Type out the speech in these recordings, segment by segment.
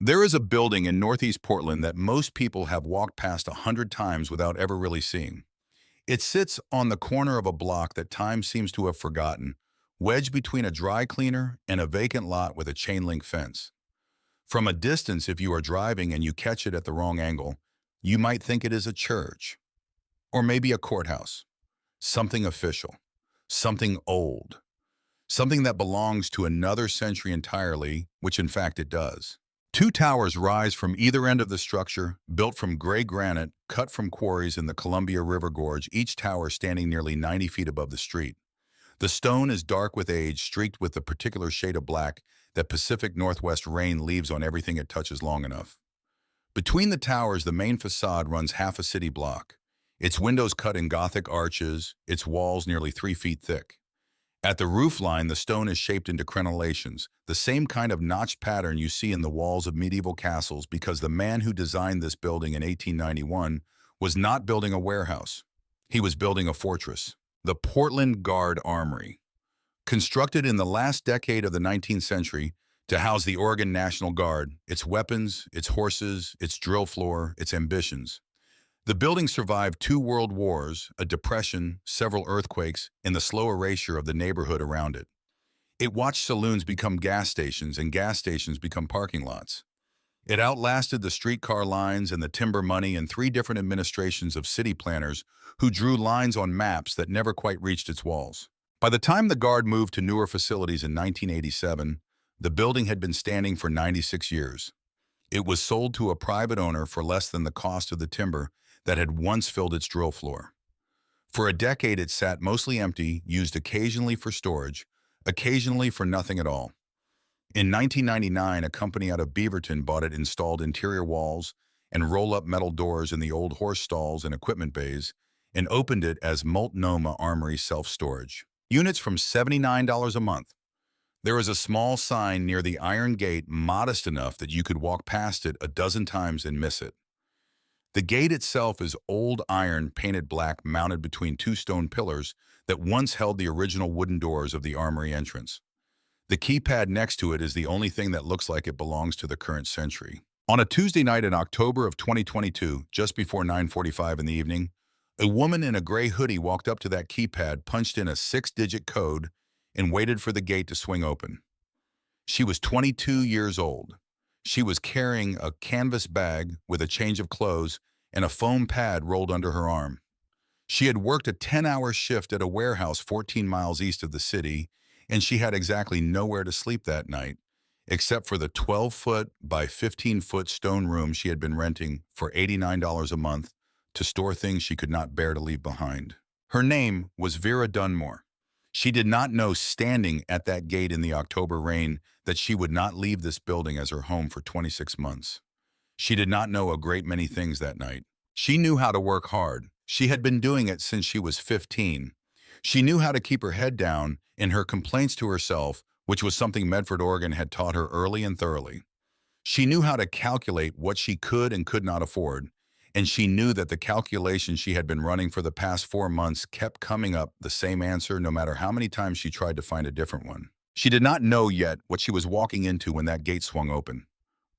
There is a building in Northeast Portland that most people have walked past 100 times without ever really seeing. It sits on the corner of a block that time seems to have forgotten, wedged between a dry cleaner and a vacant lot with a chain link fence. From a distance, if you are driving and you catch it at the wrong angle, you might think it is a church, or maybe a courthouse, something official, something old, something that belongs to another century entirely, which in fact it does. Two towers rise from either end of the structure, built from gray granite cut from quarries in the Columbia River Gorge, each tower standing nearly 90 feet above the street. The stone is dark with age, streaked with the particular shade of black that Pacific Northwest rain leaves on everything it touches long enough. Between the towers, the main facade runs half a city block, its windows cut in Gothic arches, its walls nearly 3 feet thick. At the roofline, the stone is shaped into crenellations, the same kind of notched pattern you see in the walls of medieval castles, because the man who designed this building in 1891 was not building a warehouse. He was building a fortress, the Portland Guard Armory. Constructed in the last decade of the 19th century to house the Oregon National Guard, its weapons, its horses, its drill floor, its ambitions. The building survived 2 world wars, a depression, several earthquakes, and the slow erasure of the neighborhood around it. It watched saloons become gas stations and gas stations become parking lots. It outlasted the streetcar lines and the timber money and 3 different administrations of city planners who drew lines on maps that never quite reached its walls. By the time the Guard moved to newer facilities in 1987, the building had been standing for 96 years. It was sold to a private owner for less than the cost of the timber that had once filled its drill floor. For a decade, it sat mostly empty, used occasionally for storage, occasionally for nothing at all. In 1999, a company out of Beaverton bought it, installed interior walls and roll-up metal doors in the old horse stalls and equipment bays, and opened it as Multnomah Armory Self-Storage. Units from $79 a month. There is a small sign near the iron gate, modest enough that you could walk past it a dozen times and miss it. The gate itself is old iron painted black, mounted between 2 stone pillars that once held the original wooden doors of the armory entrance. The keypad next to it is the only thing that looks like it belongs to the current century. On a Tuesday night in October of 2022, just before 9:45 in the evening, a woman in a gray hoodie walked up to that keypad, punched in a 6-digit code, and waited for the gate to swing open. She was 22 years old. She was carrying a canvas bag with a change of clothes and a foam pad rolled under her arm. She had worked a 10-hour shift at a warehouse 14 miles east of the city, and she had exactly nowhere to sleep that night, except for the 12-foot by 15-foot stone room she had been renting for $89 a month to store things she could not bear to leave behind. Her name was Vera Dunmore. She did not know, standing at that gate in the October rain, that she would not leave this building as her home for 26 months. She did not know a great many things that night. She knew how to work hard. She had been doing it since she was 15. She knew how to keep her head down in her complaints to herself, which was something Medford, Oregon had taught her early and thoroughly. She knew how to calculate what she could and could not afford, and she knew that the calculations she had been running for the past 4 months kept coming up the same answer no matter how many times she tried to find a different one. She did not know yet what she was walking into when that gate swung open,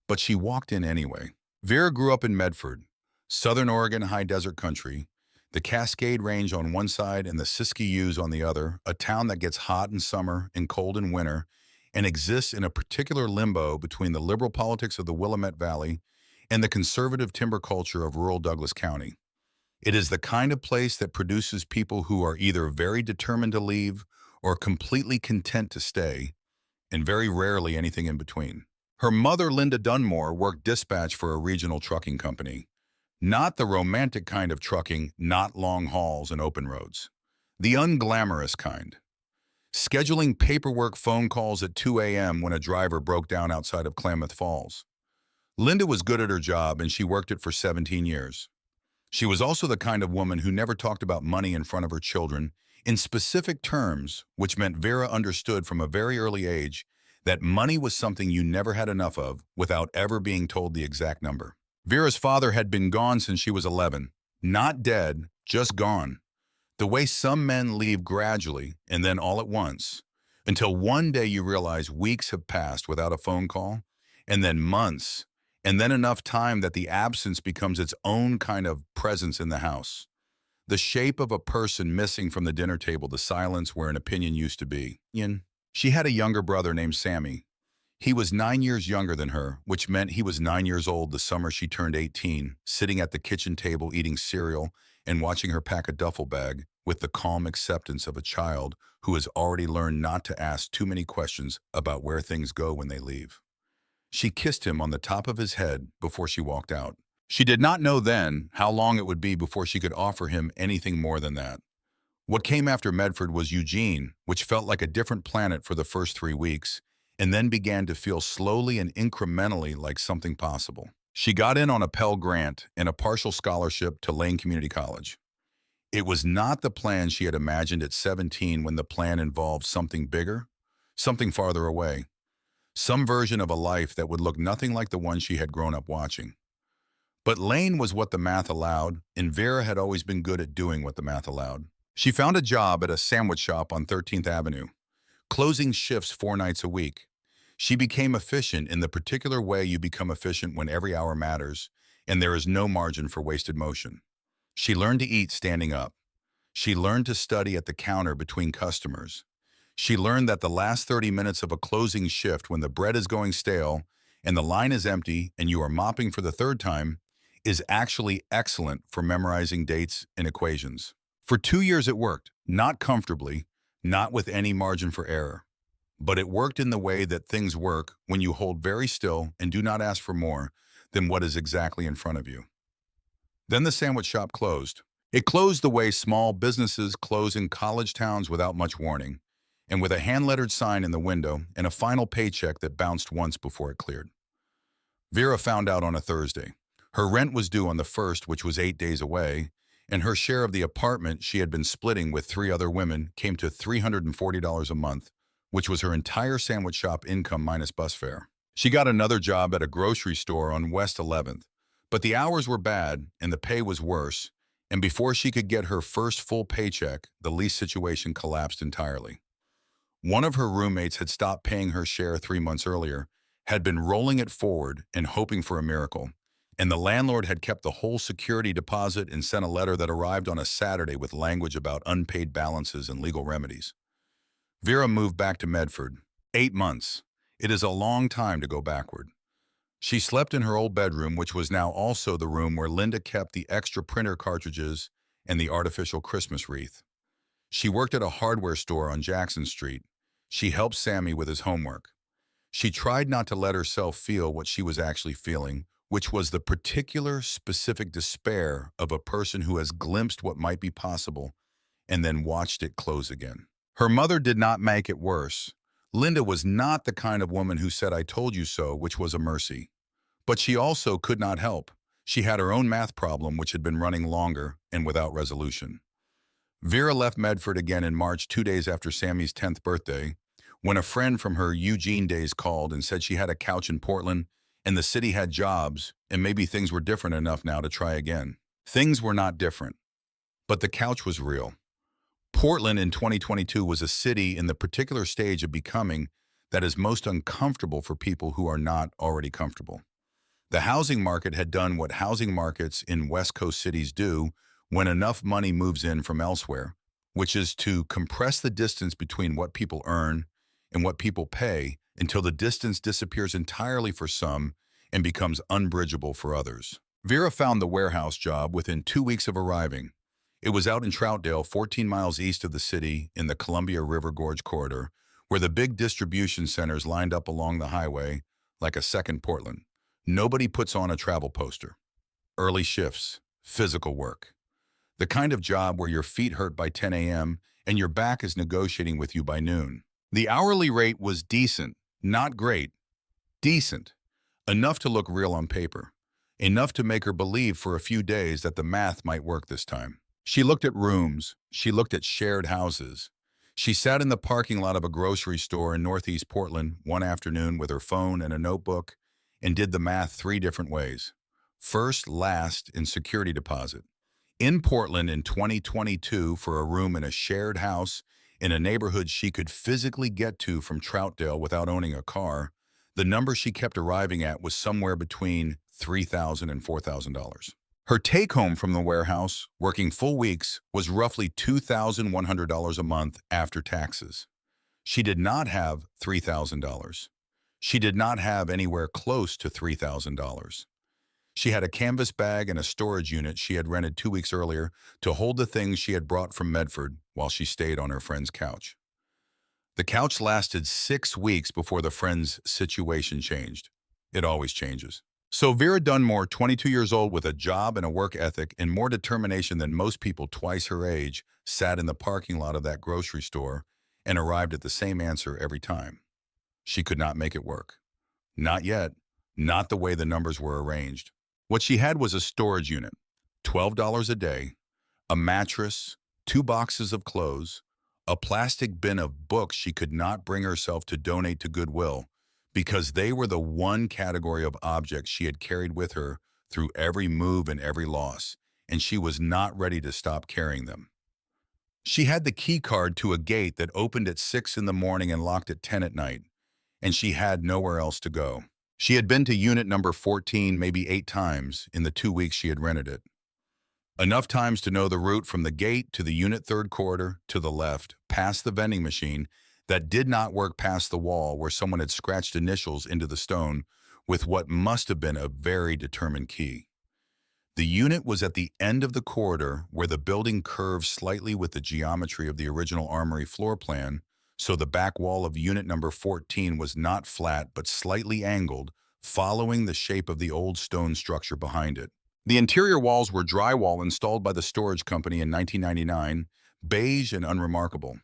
but she walked in anyway. Vera grew up in Medford, Southern Oregon high desert country, the Cascade Range on one side and the Siskiyous on the other, a town that gets hot in summer and cold in winter, and exists in a particular limbo between the liberal politics of the Willamette Valley and the conservative timber culture of rural Douglas County. It is the kind of place that produces people who are either very determined to leave or completely content to stay, and very rarely anything in between. Her mother, Linda Dunmore, worked dispatch for a regional trucking company. Not the romantic kind of trucking, not long hauls and open roads. The unglamorous kind. Scheduling paperwork phone calls at 2 a.m. when a driver broke down outside of Klamath Falls. Linda was good at her job, and she worked it for 17 years. She was also the kind of woman who never talked about money in front of her children in specific terms, which meant Vera understood from a very early age that money was something you never had enough of without ever being told the exact number. Vera's father had been gone since she was 11. Not dead, just gone. The way some men leave gradually and then all at once, until one day you realize weeks have passed without a phone call, and then months, and then enough time that the absence becomes its own kind of presence in the house. The shape of a person missing from the dinner table, the silence where an opinion used to be. Yin. She had a younger brother named Sammy. He was 9 years younger than her, which meant he was 9 years old the summer she turned 18, sitting at the kitchen table eating cereal and watching her pack a duffel bag with the calm acceptance of a child who has already learned not to ask too many questions about where things go when they leave. She kissed him on the top of his head before she walked out. She did not know then how long it would be before she could offer him anything more than that. What came after Medford was Eugene, which felt like a different planet for the first 3 weeks, and then began to feel slowly and incrementally like something possible. She got in on a Pell Grant and a partial scholarship to Lane Community College. It was not the plan she had imagined at 17 when the plan involved something bigger, something farther away, some version of a life that would look nothing like the one she had grown up watching. But Lane was what the math allowed, and Vera had always been good at doing what the math allowed. She found a job at a sandwich shop on 13th Avenue, closing shifts 4 nights a week. She became efficient in the particular way you become efficient when every hour matters and there is no margin for wasted motion. She learned to eat standing up. She learned to study at the counter between customers. She learned that the last 30 minutes of a closing shift when the bread is going stale and the line is empty and you are mopping for the third time is actually excellent for memorizing dates and equations. For 2 years it worked, not comfortably, not with any margin for error. But it worked in the way that things work when you hold very still and do not ask for more than what is exactly in front of you. Then the sandwich shop closed. It closed the way small businesses close in college towns without much warning, and with a hand-lettered sign in the window and a final paycheck that bounced once before it cleared. Vera found out on a Thursday. Her rent was due on the 1st, which was 8 days away, and her share of the apartment she had been splitting with 3 other women came to $340 a month, which was her entire sandwich shop income minus bus fare. She got another job at a grocery store on West 11th, but the hours were bad and the pay was worse, and before she could get her first full paycheck, the lease situation collapsed entirely. One of her roommates had stopped paying her share 3 months earlier, had been rolling it forward and hoping for a miracle, and the landlord had kept the whole security deposit and sent a letter that arrived on a Saturday with language about unpaid balances and legal remedies. Vera moved back to Medford. 8 months. It is a long time to go backward. She slept in her old bedroom, which was now also the room where Linda kept the extra printer cartridges and the artificial Christmas wreath. She worked at a hardware store on Jackson Street. She helped Sammy with his homework. She tried not to let herself feel what she was actually feeling, which was the particular, specific despair of a person who has glimpsed what might be possible and then watched it close again. Her mother did not make it worse. Linda was not the kind of woman who said, "I told you so," which was a mercy. But she also could not help. She had her own math problem, which had been running longer and without resolution. Vera left Medford again in March, 2 days after Sammy's 10th birthday, when a friend from her Eugene days called and said she had a couch in Portland and the city had jobs and maybe things were different enough now to try again. Things were not different, but the couch was real. Portland in 2022 was a city in the particular stage of becoming that is most uncomfortable for people who are not already comfortable. The housing market had done what housing markets in West Coast cities do when enough money moves in from elsewhere, which is to compress the distance between what people earn and what people pay until the distance disappears entirely for some and becomes unbridgeable for others. Vera found the warehouse job within 2 weeks of arriving. It was out in Troutdale, 14 miles east of the city in the Columbia River Gorge corridor, where the big distribution centers lined up along the highway like a second Portland. Nobody puts on a travel poster. Early shifts, physical work. The kind of job where your feet hurt by 10 a.m. and your back is negotiating with you by noon. The hourly rate was decent, not great, decent. Enough to look real on paper. Enough to make her believe for a few days that the math might work this time. She looked at rooms. She looked at shared houses. She sat in the parking lot of a grocery store in Northeast Portland one afternoon with her phone and a notebook and did the math 3 different ways. First, last, and security deposit. In Portland in 2022 for a room in a shared house in a neighborhood she could physically get to from Troutdale without owning a car, The number she kept arriving at was somewhere between $3,000 and $4,000. Her take-home from the warehouse, working full weeks, was roughly $2,100 a month after taxes. She did not have $3,000. She did not have anywhere close to $3,000. She had a canvas bag and a storage unit she had rented 2 weeks earlier to hold the things she had brought from Medford while she stayed on her friend's couch. The couch lasted 6 weeks before the friend's situation changed. It always changes. So Vera Dunmore, 22 years old with a job and a work ethic and more determination than most people twice her age, sat in the parking lot of that grocery store and arrived at the same answer every time. She could not make it work. Not yet. Not the way the numbers were arranged. What she had was a storage unit, $12 a day, a mattress, 2 boxes of clothes, a plastic bin of books she could not bring herself to donate to Goodwill because they were the one category of objects she had carried with her through every move and every loss, and she was not ready to stop carrying them. She had the key card to a gate that opened at 6 in the morning and locked at 10 at night, and she had nowhere else to go. She had been to unit number 14 maybe 8 times in the 2 weeks she had rented it. Enough times to know the route from the gate to the unit third corridor, to the left, past the vending machine that did not work, past the wall where someone had scratched initials into the stone with what must have been a very determined key. The unit was at the end of the corridor where the building curved slightly with the geometry of the original Armory floor plan, so the back wall of unit number 14 was not flat but slightly angled, following the shape of the old stone structure behind it. The interior walls were drywall installed by the storage company in 1999, beige and unremarkable.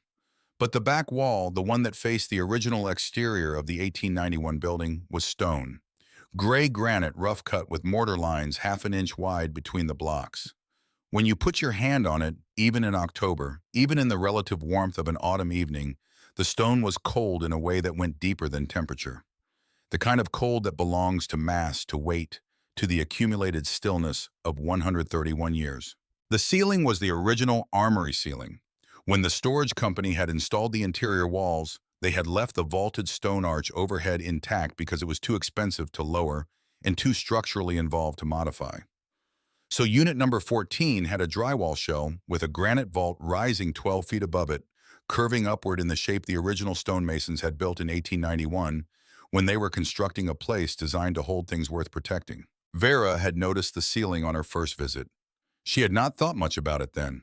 But the back wall, the one that faced the original exterior of the 1891 building, was stone. Gray granite rough cut with mortar lines half an inch wide between the blocks. When you put your hand on it, even in October, even in the relative warmth of an autumn evening, the stone was cold in a way that went deeper than temperature. The kind of cold that belongs to mass, to weight, to the accumulated stillness of 131 years. The ceiling was the original Armory ceiling. When the storage company had installed the interior walls, they had left the vaulted stone arch overhead intact because it was too expensive to lower and too structurally involved to modify. So unit number 14 had a drywall shell with a granite vault rising 12 feet above it, curving upward in the shape the original stonemasons had built in 1891 when they were constructing a place designed to hold things worth protecting. Vera had noticed the ceiling on her first visit. She had not thought much about it then.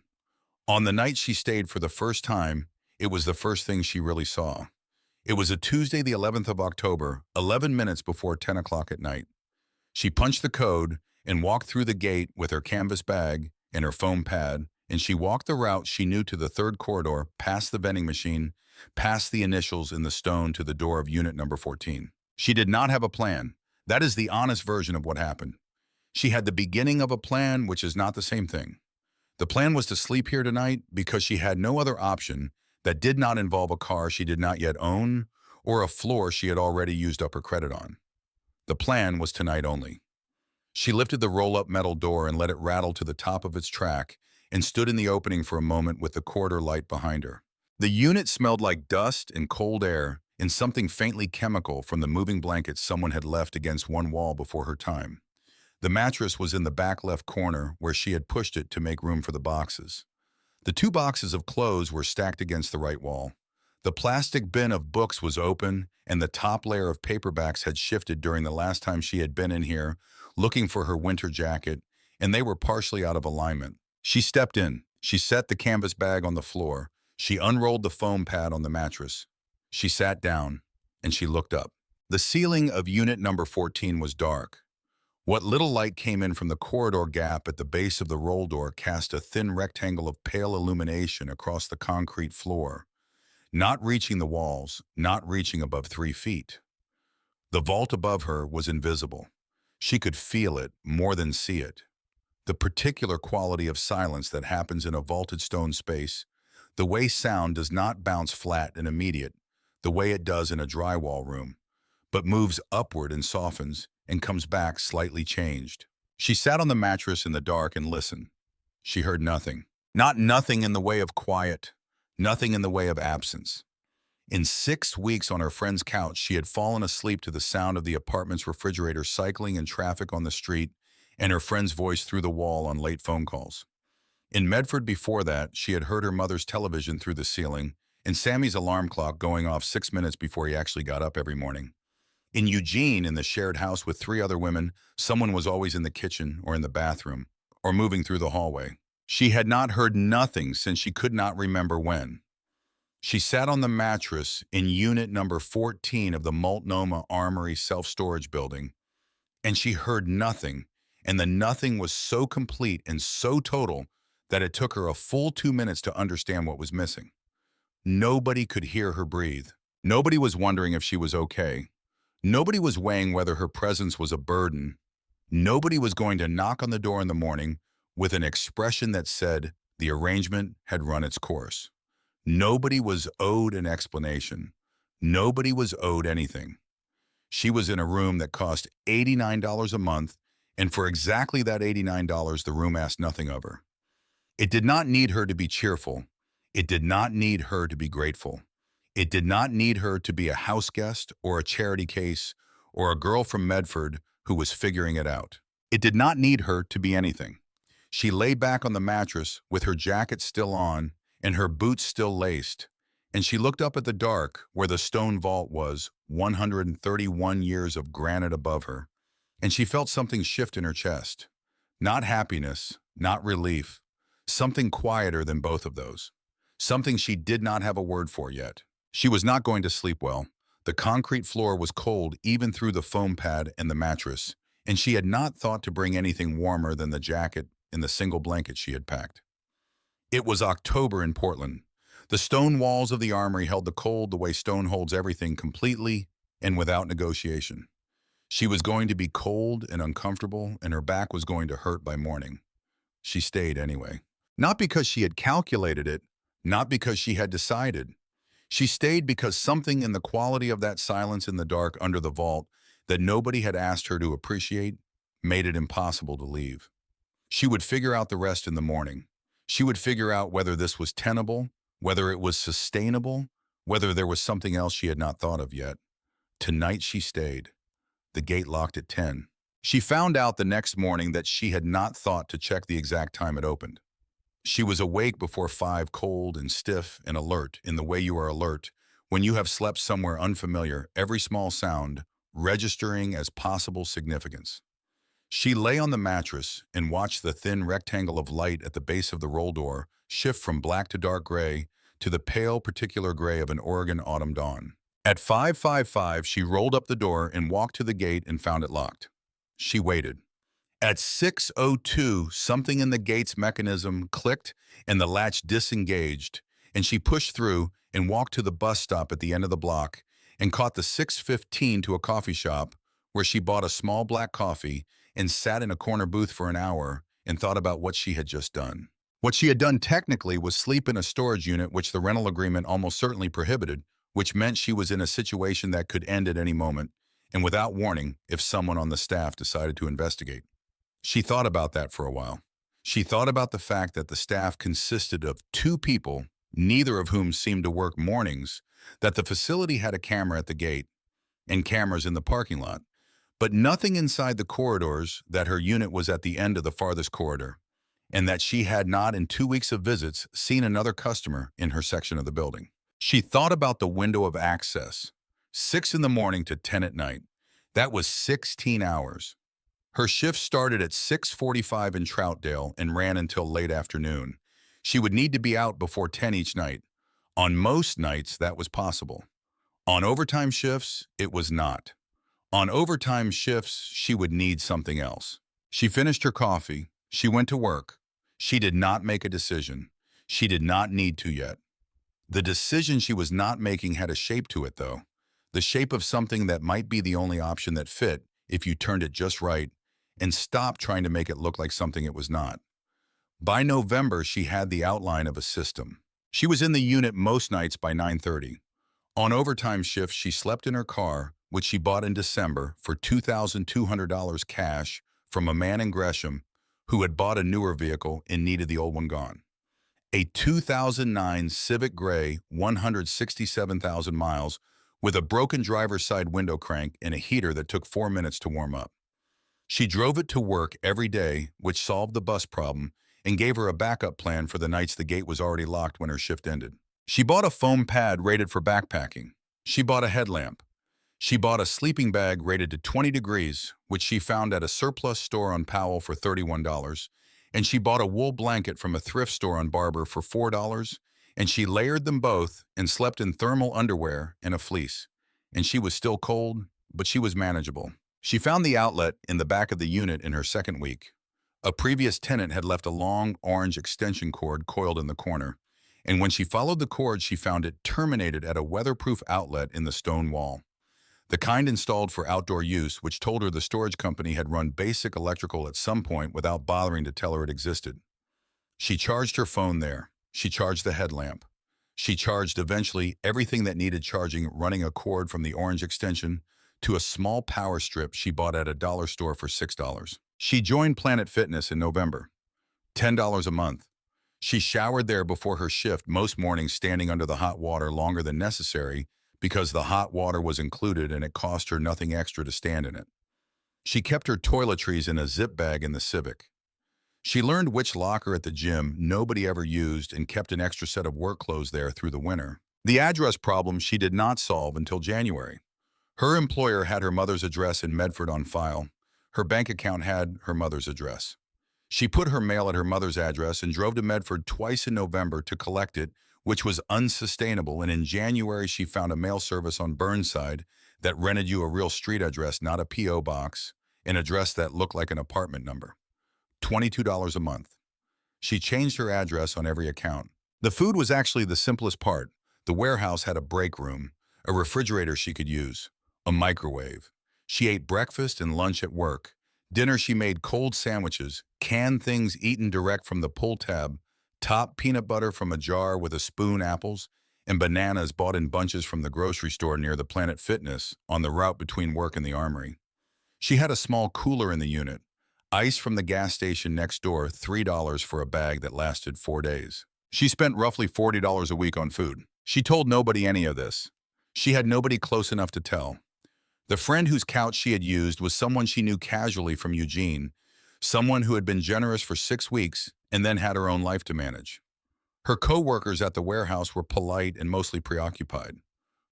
On the night she stayed for the first time, it was the first thing she really saw. It was a Tuesday, the 11th of October, 11 minutes before 10 o'clock at night. She punched the code and walked through the gate with her canvas bag and her foam pad, and she walked the route she knew to the third corridor, past the vending machine, past the initials in the stone to the door of unit number 14. She did not have a plan. That is the honest version of what happened. She had the beginning of a plan, which is not the same thing. The plan was to sleep here tonight because she had no other option that did not involve a car she did not yet own or a floor she had already used up her credit on. The plan was tonight only. She lifted the roll-up metal door and let it rattle to the top of its track and stood in the opening for a moment with the corridor light behind her. The unit smelled like dust and cold air and something faintly chemical from the moving blankets someone had left against one wall before her time. The mattress was in the back left corner where she had pushed it to make room for the boxes. The 2 boxes of clothes were stacked against the right wall. The plastic bin of books was open, and the top layer of paperbacks had shifted during the last time she had been in here, looking for her winter jacket, and they were partially out of alignment. She stepped in. She set the canvas bag on the floor. She unrolled the foam pad on the mattress. She sat down, and she looked up. The ceiling of unit number 14 was dark. What little light came in from the corridor gap at the base of the roll door cast a thin rectangle of pale illumination across the concrete floor, not reaching the walls, not reaching above 3 feet. The vault above her was invisible. She could feel it more than see it. The particular quality of silence that happens in a vaulted stone space, the way sound does not bounce flat and immediate, the way it does in a drywall room, but moves upward and softens and comes back slightly changed. She sat on the mattress in the dark and listened. She heard nothing. Not nothing in the way of quiet, nothing in the way of absence. In 6 weeks on her friend's couch, she had fallen asleep to the sound of the apartment's refrigerator cycling and traffic on the street and her friend's voice through the wall on late phone calls. In Medford before that, she had heard her mother's television through the ceiling and Sammy's alarm clock going off 6 minutes before he actually got up every morning. In Eugene, in the shared house with three other women, someone was always in the kitchen or in the bathroom or moving through the hallway. She had not heard nothing since she could not remember when. She sat on the mattress in unit number 14 of the Multnomah Armory self-storage building, and she heard nothing, and the nothing was so complete and so total that it took her a full 2 minutes to understand what was missing. Nobody could hear her breathe. Nobody was wondering if she was okay. Nobody was weighing whether her presence was a burden. Nobody was going to knock on the door in the morning with an expression that said the arrangement had run its course. Nobody was owed an explanation. Nobody was owed anything. She was in a room that cost $89 a month, and for exactly that $89, the room asked nothing of her. It did not need her to be cheerful. It did not need her to be grateful. It did not need her to be a house guest or a charity case or a girl from Medford who was figuring it out. It did not need her to be anything. She lay back on the mattress with her jacket still on and her boots still laced, and she looked up at the dark where the stone vault was, 131 years of granite above her, and she felt something shift in her chest. Not happiness, not relief, something quieter than both of those. Something she did not have a word for yet. She was not going to sleep well. The concrete floor was cold even through the foam pad and the mattress, and she had not thought to bring anything warmer than the jacket and the single blanket she had packed. It was October in Portland. The stone walls of the Armory held the cold the way stone holds everything, completely and without negotiation. She was going to be cold and uncomfortable, and her back was going to hurt by morning. She stayed anyway. Not because she had calculated it, not because she had decided. She stayed because something in the quality of that silence in the dark under the vault that nobody had asked her to appreciate made it impossible to leave. She would figure out the rest in the morning. She would figure out whether this was tenable, whether it was sustainable, whether there was something else she had not thought of yet. Tonight she stayed. The gate locked at 10. She found out the next morning that she had not thought to check the exact time it opened. She was awake before 5, cold and stiff and alert in the way you are alert when you have slept somewhere unfamiliar, every small sound registering as possible significance. She lay on the mattress and watched the thin rectangle of light at the base of the roll door shift from black to dark gray to the pale particular gray of an Oregon autumn dawn. At 5:55, she rolled up the door and walked to the gate and found it locked. She waited. At 6:02, something in the gate's mechanism clicked and the latch disengaged, and she pushed through and walked to the bus stop at the end of the block and caught the 6:15 to a coffee shop where she bought a small black coffee and sat in a corner booth for an hour and thought about what she had just done. What she had done technically was sleep in a storage unit which the rental agreement almost certainly prohibited, which meant she was in a situation that could end at any moment and without warning if someone on the staff decided to investigate. She thought about that for a while. She thought about the fact that the staff consisted of 2 people, neither of whom seemed to work mornings, that the facility had a camera at the gate and cameras in the parking lot, but nothing inside the corridors, that her unit was at the end of the farthest corridor, and that she had not in 2 weeks of visits seen another customer in her section of the building. She thought about the window of access, 6 in the morning to 10 at night. That was 16 hours. Her shift started at 6:45 in Troutdale and ran until late afternoon. She would need to be out before 10 each night. On most nights, that was possible. On overtime shifts, it was not. On overtime shifts, she would need something else. She finished her coffee. She went to work. She did not make a decision. She did not need to yet. The decision she was not making had a shape to it, though. The shape of something that might be the only option that fit if you turned it just right and stopped trying to make it look like something it was not. By November, she had the outline of a system. She was in the unit most nights by 9:30. On overtime shifts, she slept in her car, which she bought in December for $2,200 cash from a man in Gresham who had bought a newer vehicle and needed the old one gone. A 2009 Civic Gray, 167,000 miles, with a broken driver's side window crank and a heater that took 4 minutes to warm up. She drove it to work every day, which solved the bus problem and gave her a backup plan for the nights the gate was already locked when her shift ended. She bought a foam pad rated for backpacking. She bought a headlamp. She bought a sleeping bag rated to 20 degrees, which she found at a surplus store on Powell for $31, and she bought a wool blanket from a thrift store on Barber for $4, and she layered them both and slept in thermal underwear and a fleece. And she was still cold, but she was manageable. She found the outlet in the back of the unit in her second week. A previous tenant had left a long orange extension cord coiled in the corner, and when she followed the cord, she found it terminated at a weatherproof outlet in the stone wall. The kind installed for outdoor use, which told her the storage company had run basic electrical at some point without bothering to tell her it existed. She charged her phone there. She charged the headlamp. She charged eventually everything that needed charging, running a cord from the orange extension to a small power strip she bought at a dollar store for $6. She joined Planet Fitness in November. $10 a month. She showered there before her shift, most mornings standing under the hot water longer than necessary because the hot water was included and it cost her nothing extra to stand in it. She kept her toiletries in a zip bag in the Civic. She learned which locker at the gym nobody ever used and kept an extra set of work clothes there through the winter. The address problem she did not solve until January. Her employer had her mother's address in Medford on file. Her bank account had her mother's address. She put her mail at her mother's address and drove to Medford twice in November to collect it, which was unsustainable, and in January she found a mail service on Burnside that rented you a real street address, not a P.O. box, an address that looked like an apartment number. $22 a month. She changed her address on every account. The food was actually the simplest part. The warehouse had a break room, a refrigerator she could use, a microwave. She ate breakfast and lunch at work. Dinner she made cold sandwiches, canned things eaten direct from the pull tab, top peanut butter from a jar with a spoon apples, and bananas bought in bunches from the grocery store near the Planet Fitness on the route between work and the Armory. She had a small cooler in the unit. Ice from the gas station next door, $3 for a bag that lasted 4 days. She spent roughly $40 a week on food. She told nobody any of this. She had nobody close enough to tell. The friend whose couch she had used was someone she knew casually from Eugene, someone who had been generous for 6 weeks and then had her own life to manage. Her co-workers at the warehouse were polite and mostly preoccupied.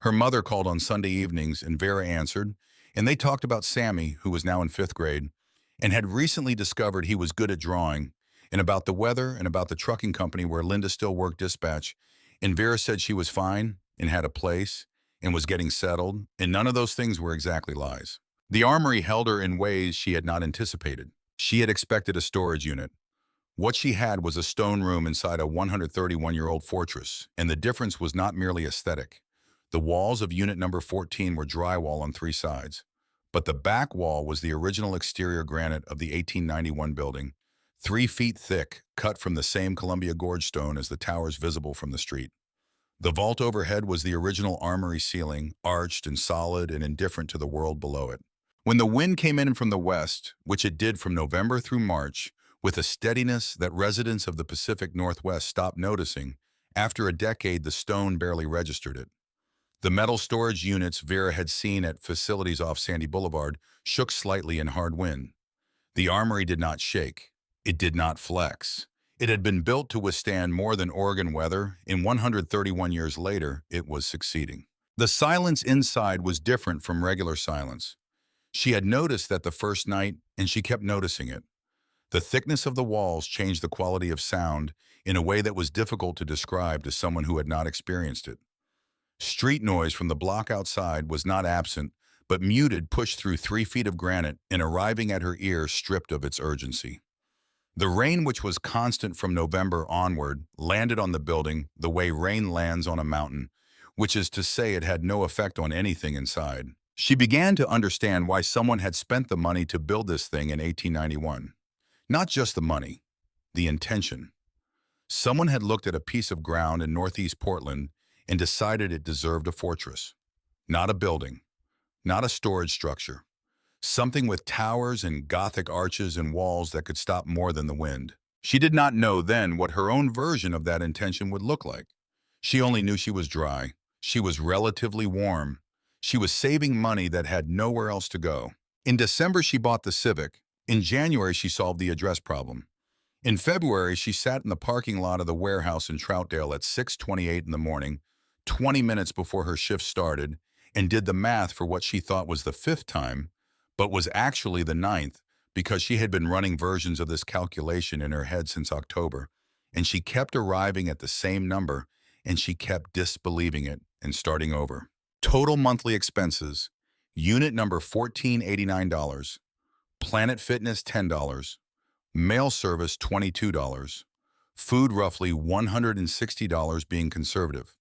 Her mother called on Sunday evenings and Vera answered, and they talked about Sammy, who was now in 5th grade, and had recently discovered he was good at drawing, and about the weather and about the trucking company where Linda still worked dispatch, and Vera said she was fine and had a place and was getting settled, and none of those things were exactly lies. The Armory held her in ways she had not anticipated. She had expected a storage unit. What she had was a stone room inside a 131-year-old fortress, and the difference was not merely aesthetic. The walls of unit number 14 were drywall on 3 sides, but the back wall was the original exterior granite of the 1891 building, 3 feet thick, cut from the same Columbia Gorge stone as the towers visible from the street. The vault overhead was the original Armory ceiling, arched and solid and indifferent to the world below it. When the wind came in from the west, which it did from November through March, with a steadiness that residents of the Pacific Northwest stopped noticing, after a decade the stone barely registered it. The metal storage units Vera had seen at facilities off Sandy Boulevard shook slightly in hard wind. The Armory did not shake. It did not flex. It had been built to withstand more than Oregon weather, and 131 years later, it was succeeding. The silence inside was different from regular silence. She had noticed that the first night, and she kept noticing it. The thickness of the walls changed the quality of sound in a way that was difficult to describe to someone who had not experienced it. Street noise from the block outside was not absent, but muted, pushed through 3 feet of granite and arriving at her ear stripped of its urgency. The rain, which was constant from November onward, landed on the building the way rain lands on a mountain, which is to say it had no effect on anything inside. She began to understand why someone had spent the money to build this thing in 1891. Not just the money, the intention. Someone had looked at a piece of ground in northeast Portland and decided it deserved a fortress. Not a building, not a storage structure. Something with towers and Gothic arches and walls that could stop more than the wind. She did not know then what her own version of that intention would look like. She only knew she was dry. She was relatively warm. She was saving money that had nowhere else to go. In December, she bought the Civic. In January, she solved the address problem. In February, she sat in the parking lot of the warehouse in Troutdale at 6:28 in the morning, 20 minutes before her shift started, and did the math for what she thought was the fifth time, but was actually the ninth because she had been running versions of this calculation in her head since October, and she kept arriving at the same number, and she kept disbelieving it and starting over. Total monthly expenses: unit number $1489, Planet Fitness $10, mail service $22, food roughly $160 being conservative,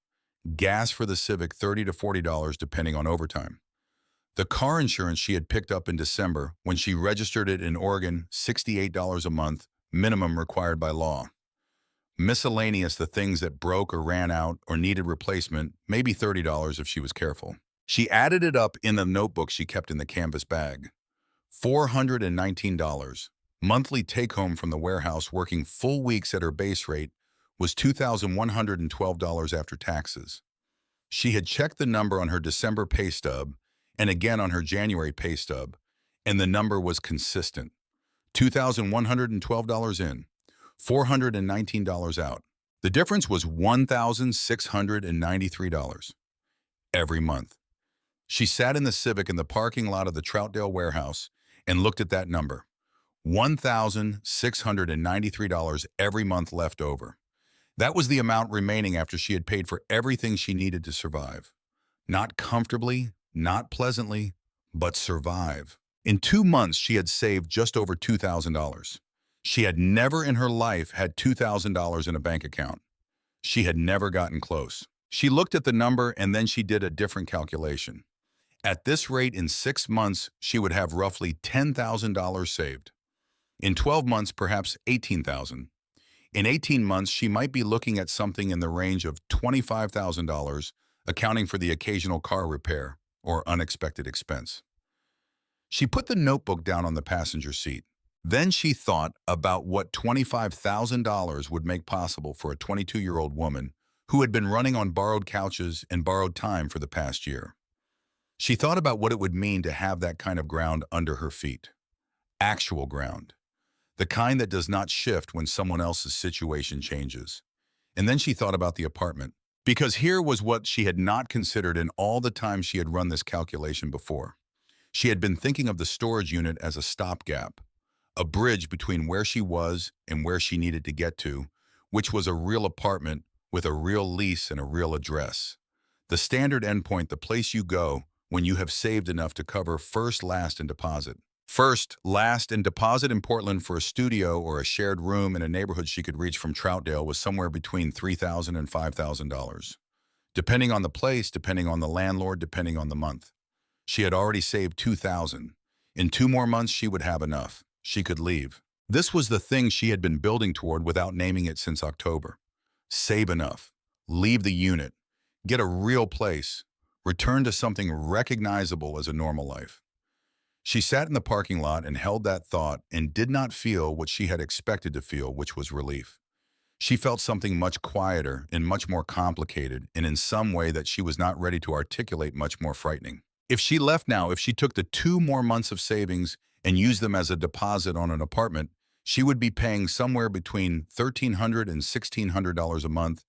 gas for the Civic $30 to $40 depending on overtime. The car insurance she had picked up in December when she registered it in Oregon, $68 a month, minimum required by law. Miscellaneous, the things that broke or ran out or needed replacement, maybe $30 if she was careful. She added it up in the notebook she kept in the canvas bag. $419. Monthly take-home from the warehouse working full weeks at her base rate was $2,112 after taxes. She had checked the number on her December pay stub and again on her January pay stub, and the number was consistent. $2,112 in, $419 out. The difference was $1,693 every month. She sat in the Civic in the parking lot of the Troutdale warehouse and looked at that number. $1,693 every month left over. That was the amount remaining after she had paid for everything she needed to survive. Not comfortably, not pleasantly, but survive. In 2 months, she had saved just over $2,000. She had never in her life had $2,000 in a bank account. She had never gotten close. She looked at the number and then she did a different calculation. At this rate, in 6 months, she would have roughly $10,000 saved. In 12 months, perhaps $18,000. In 18 months, she might be looking at something in the range of $25,000, accounting for the occasional car repair or unexpected expense. She put the notebook down on the passenger seat. Then she thought about what $25,000 would make possible for a 22-year-old woman who had been running on borrowed couches and borrowed time for the past year. She thought about what it would mean to have that kind of ground under her feet. Actual ground. The kind that does not shift when someone else's situation changes. And then she thought about the apartment, because here was what she had not considered in all the time she had run this calculation before. She had been thinking of the storage unit as a stopgap, a bridge between where she was and where she needed to get to, which was a real apartment with a real lease and a real address. The standard endpoint, the place you go when you have saved enough to cover first, last, and deposit. First, last, and deposit in Portland for a studio or a shared room in a neighborhood she could reach from Troutdale was somewhere between $3,000 and $5,000. Depending on the place, depending on the landlord, depending on the month. She had already saved $2,000. In 2 more months, she would have enough. She could leave. This was the thing she had been building toward without naming it since October. Save enough. Leave the unit. Get a real place. Return to something recognizable as a normal life. She sat in the parking lot and held that thought and did not feel what she had expected to feel, which was relief. She felt something much quieter and much more complicated, and in some way that she was not ready to articulate, much more frightening. If she left now, if she took the 2 more months of savings and used them as a deposit on an apartment, she would be paying somewhere between $1,300 and $1,600 a month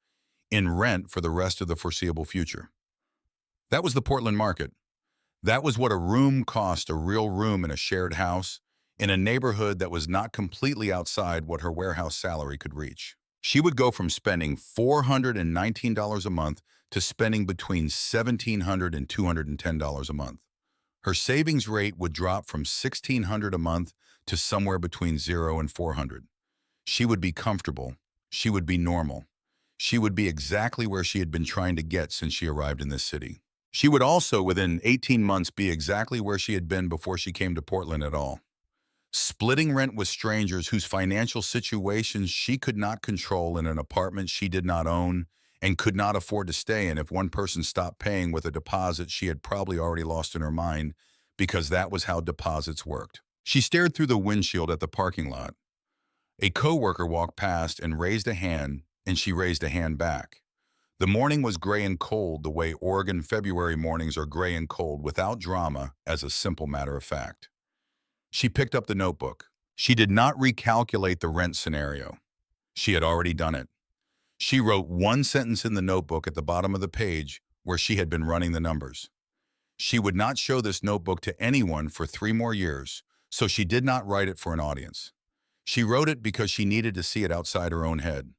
in rent for the rest of the foreseeable future. That was the Portland market. That was what a room cost, a real room in a shared house, in a neighborhood that was not completely outside what her warehouse salary could reach. She would go from spending $419 a month to spending between $1,700 and $210 a month. Her savings rate would drop from $1,600 a month to somewhere between $0 and $400. She would be comfortable. She would be normal. She would be exactly where she had been trying to get since she arrived in this city. She would also, within 18 months, be exactly where she had been before she came to Portland at all. Splitting rent with strangers whose financial situations she could not control in an apartment she did not own and could not afford to stay in. If one person stopped paying with a deposit she had probably already lost in her mind, because that was how deposits worked. She stared through the windshield at the parking lot. A coworker walked past and raised a hand, and she raised a hand back. The morning was gray and cold the way Oregon February mornings are gray and cold without drama, as a simple matter of fact. She picked up the notebook. She did not recalculate the rent scenario. She had already done it. She wrote one sentence in the notebook at the bottom of the page where she had been running the numbers. She would not show this notebook to anyone for 3 more years, so she did not write it for an audience. She wrote it because she needed to see it outside her own head.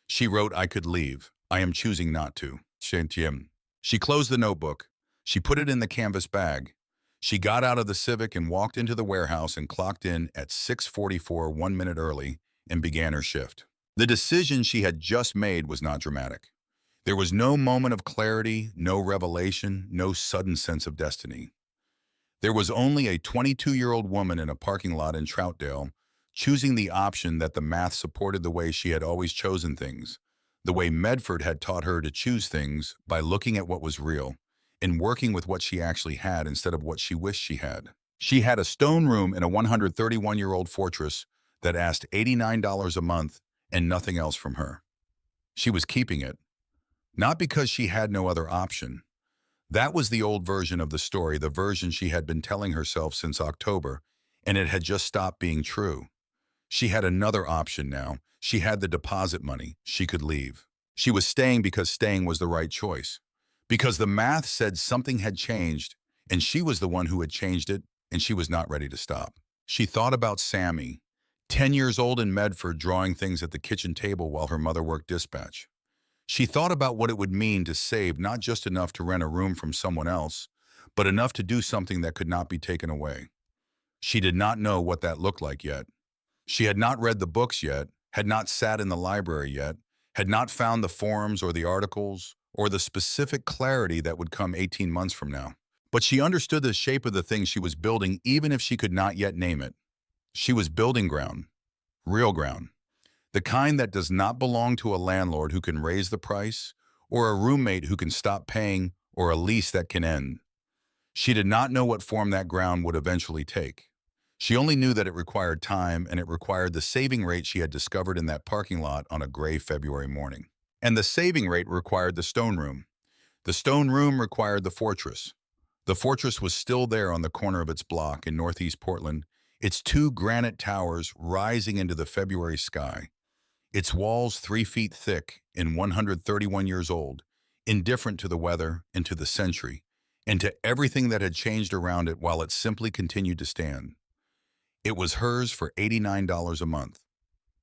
She wrote, "I could leave. I am choosing not to." She closed the notebook. She put it in the canvas bag. She got out of the Civic and walked into the warehouse and clocked in at 6:44, 1 minute early, and began her shift. The decision she had just made was not dramatic. There was no moment of clarity, no revelation, no sudden sense of destiny. There was only a 22-year-old woman in a parking lot in Troutdale, choosing the option that the math supported the way she had always chosen things, the way Medford had taught her to choose things by looking at what was real and working with what she actually had instead of what she wished she had. She had a stone room in a 131-year-old fortress that asked $89 a month and nothing else from her. She was keeping it, not because she had no other option. That was the old version of the story, the version she had been telling herself since October, and it had just stopped being true. She had another option now. She had the deposit money. She could leave. She was staying because staying was the right choice. Because the math said something had changed, and she was the one who had changed it, and she was not ready to stop. She thought about Sammy, 10 years old in Medford, drawing things at the kitchen table while her mother worked dispatch. She thought about what it would mean to save not just enough to rent a room from someone else, but enough to do something that could not be taken away. She did not know what that looked like yet. She had not read the books yet, had not sat in the library yet, had not found the forums or the articles or the specific clarity that would come 18 months from now. But she understood the shape of the thing she was building even if she could not yet name it. She was building ground, real ground. The kind that does not belong to a landlord who can raise the price, or a roommate who can stop paying, or a lease that can end. She did not know what form that ground would eventually take. She only knew that it required time, and it required the saving rate she had discovered in that parking lot on a gray February morning. And the saving rate required the stone room. The stone room required the fortress. The fortress was still there on the corner of its block in northeast Portland, its 2 granite towers rising into the February sky. Its walls 3 feet thick and 131 years old, indifferent to the weather and to the century, and to everything that had changed around it while it simply continued to stand. It was hers for $89 a month.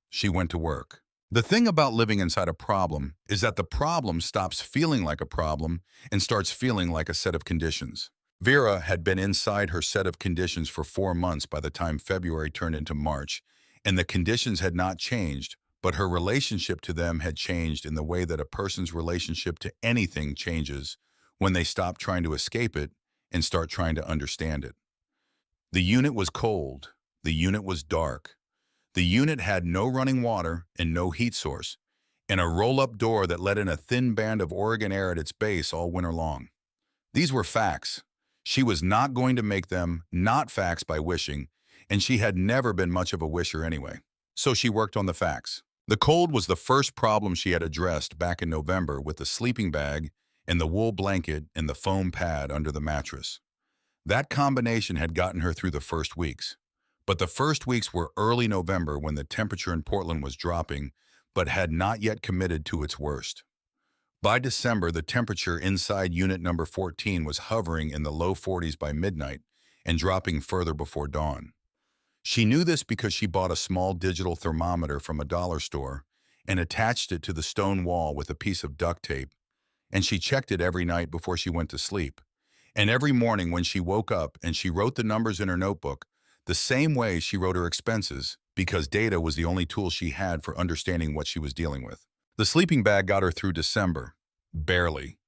She went to work. The thing about living inside a problem is that the problem stops feeling like a problem and starts feeling like a set of conditions. Vera had been inside her set of conditions for 4 months by the time February turned into March, and the conditions had not changed, but her relationship to them had changed in the way that a person's relationship to anything changes when they stop trying to escape it and start trying to understand it. The unit was cold. The unit was dark. The unit had no running water and no heat source, and a roll-up door that let in a thin band of Oregon air at its base all winter long. These were facts. She was not going to make them not facts by wishing, and she had never been much of a wisher anyway. So she worked on the facts. The cold was the first problem she had addressed back in November with the sleeping bag and the wool blanket and the foam pad under the mattress. That combination had gotten her through the first weeks. But the first weeks were early November when the temperature in Portland was dropping, but had not yet committed to its worst. By December, the temperature inside unit number 14 was hovering in the low 40s by midnight and dropping further before dawn. She knew this because she bought a small digital thermometer from a dollar store and attached it to the stone wall with a piece of duct tape, and she checked it every night before she went to sleep. And every morning when she woke up and she wrote the numbers in her notebook, the same way she wrote her expenses, because data was the only tool she had for understanding what she was dealing with. The sleeping bag got her through December. Barely.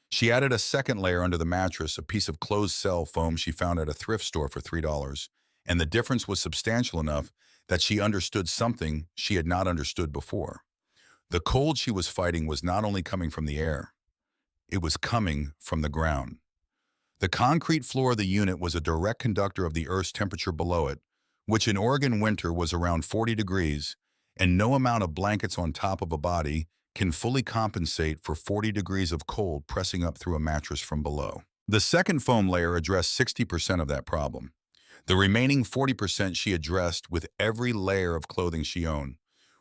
She added a second layer under the mattress, a piece of closed-cell foam she found at a thrift store for $3, and the difference was substantial enough that she understood something she had not understood before. The cold she was fighting was not only coming from the air, it was coming from the ground. The concrete floor of the unit was a direct conductor of the Earth's temperature below it, which in Oregon winter was around 40 degrees, and no amount of blankets on top of a body can fully compensate for 40 degrees of cold pressing up through a mattress from below. The second foam layer addressed 60% of that problem. The remaining 40% she addressed with every layer of clothing she owned,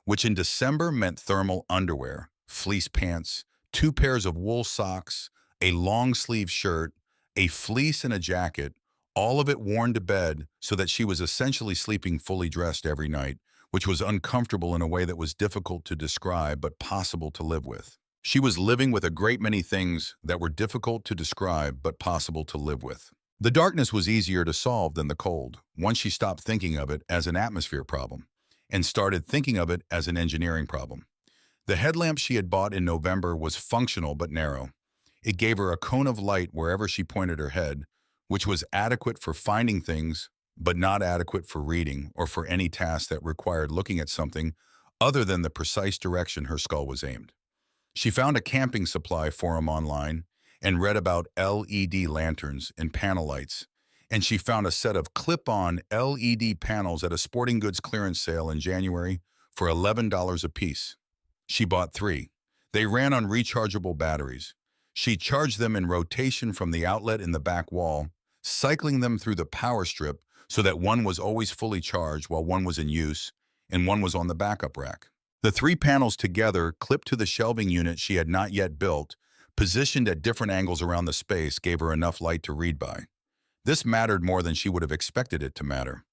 which in December meant thermal underwear, fleece pants, 2 pairs of wool socks, a long-sleeve shirt, a fleece and a jacket, all of it worn to bed so that she was essentially sleeping fully dressed every night, which was uncomfortable in a way that was difficult to describe but possible to live with. She was living with a great many things that were difficult to describe but possible to live with. The darkness was easier to solve than the cold, once she stopped thinking of it as an atmosphere problem and started thinking of it as an engineering problem. The headlamp she had bought in November was functional but narrow. It gave her a cone of light wherever she pointed her head, which was adequate for finding things, but not adequate for reading or for any task that required looking at something other than the precise direction her skull was aimed. She found a camping supply forum online and read about LED lanterns and panel lights, and she found a set of clip-on LED panels at a sporting goods clearance sale in January for $11 a piece. She bought 3. They ran on rechargeable batteries. She charged them in rotation from the outlet in the back wall, cycling them through the power strip so that one was always fully charged while one was in use and one was on the backup rack. The 3 panels together, clipped to the shelving unit she had not yet built, positioned at different angles around the space, gave her enough light to read by. This mattered more than she would have expected it to matter.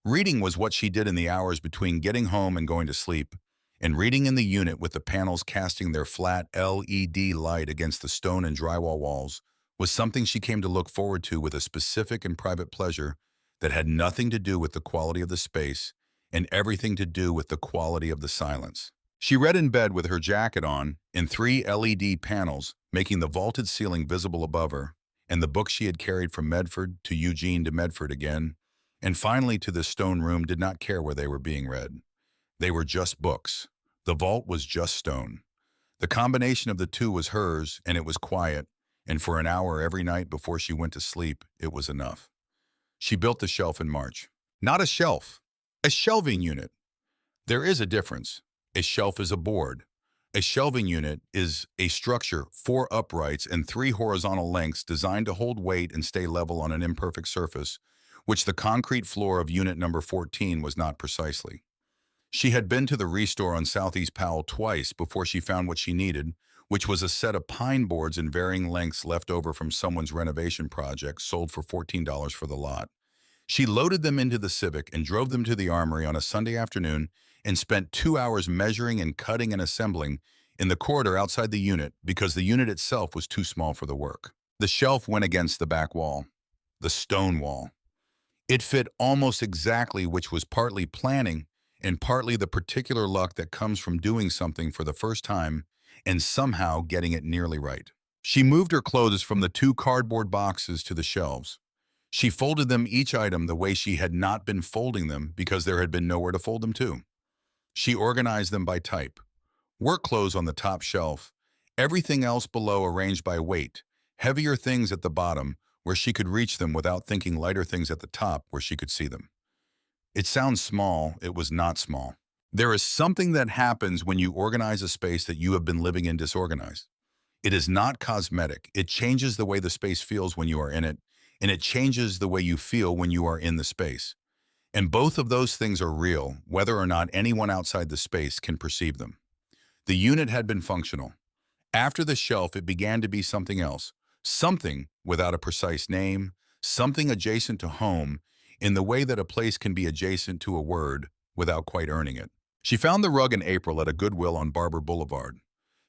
Reading was what she did in the hours between getting home and going to sleep, and reading in the unit with the panels casting their flat LED light against the stone and drywall walls was something she came to look forward to with a specific and private pleasure that had nothing to do with the quality of the space and everything to do with the quality of the silence. She read in bed with her jacket on, in 3 LED panels, making the vaulted ceiling visible above her, and the books she had carried from Medford to Eugene to Medford again, and finally to the stone room did not care where they were being read. They were just books. The vault was just stone. The combination of the two was hers, and it was quiet, and for an hour every night before she went to sleep, it was enough. She built the shelf in March. Not a shelf, a shelving unit. There is a difference. A shelf is a board. A shelving unit is a structure, 4 uprights and 3 horizontal lengths designed to hold weight and stay level on an imperfect surface, which the concrete floor of unit number 14 was not precisely. She had been to the Restore on Southeast Powell twice before she found what she needed, which was a set of pine boards in varying lengths left over from someone's renovation project sold for $14 for the lot. She loaded them into the Civic and drove them to the Armory on a Sunday afternoon and spent 2 hours measuring and cutting and assembling in the corridor outside the unit because the unit itself was too small for the work. The shelf went against the back wall, the stone wall. It fit almost exactly, which was partly planning and partly the particular luck that comes from doing something for the first time and somehow getting it nearly right. She moved her clothes from the 2 cardboard boxes to the shelves. She folded them each item the way she had not been folding them because there had been nowhere to fold them to. She organized them by type. Work clothes on the top shelf, everything else below arranged by weight, heavier things at the bottom where she could reach them without thinking, lighter things at the top where she could see them. It sounds small, it was not small. There is something that happens when you organize a space that you have been living in disorganized. It is not cosmetic. It changes the way the space feels when you are in it, and it changes the way you feel when you are in the space. And both of those things are real, whether or not anyone outside the space can perceive them. The unit had been functional. After the shelf, it began to be something else, something without a precise name, something adjacent to home, in the way that a place can be adjacent to a word without quite earning it. She found the rug in April at a Goodwill on Barber Boulevard.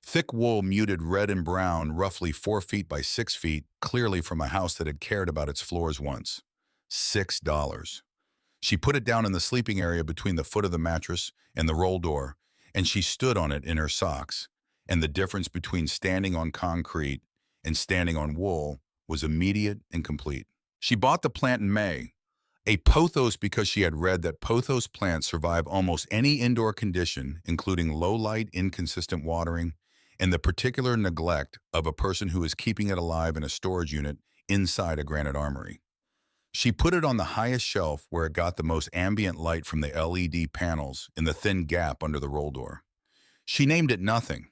Thick wool muted red and brown, roughly 4 feet by 6 feet, clearly from a house that had cared about its floors once. $6. She put it down in the sleeping area between the foot of the mattress and the roll door, and she stood on it in her socks. And the difference between standing on concrete and standing on wool was immediate and complete. She bought the plant in May, a pothos, because she had read that pothos plants survive almost any indoor condition, including low light, inconsistent watering, and the particular neglect of a person who is keeping it alive in a storage unit inside a granite armory. She put it on the highest shelf where it got the most ambient light from the LED panels in the thin gap under the roll door. She named it Nothing.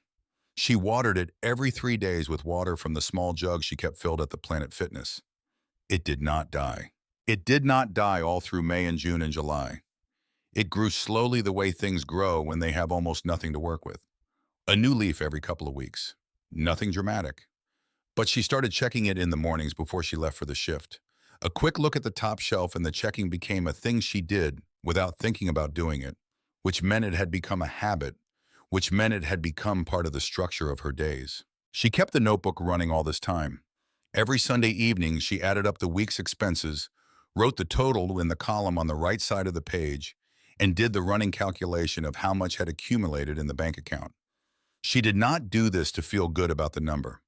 She watered it every 3 days with water from the small jug she kept filled at the Planet Fitness. It did not die. It did not die all through May and June and July. It grew slowly the way things grow when they have almost nothing to work with. A new leaf every couple of weeks. Nothing dramatic. But she started checking it in the mornings before she left for the shift. A quick look at the top shelf and the checking became a thing she did without thinking about doing it, which meant it had become a habit, which meant it had become part of the structure of her days. She kept the notebook running all this time. Every Sunday evening, she added up the week's expenses, wrote the total in the column on the right side of the page, and did the running calculation of how much had accumulated in the bank account. She did not do this to feel good about the number.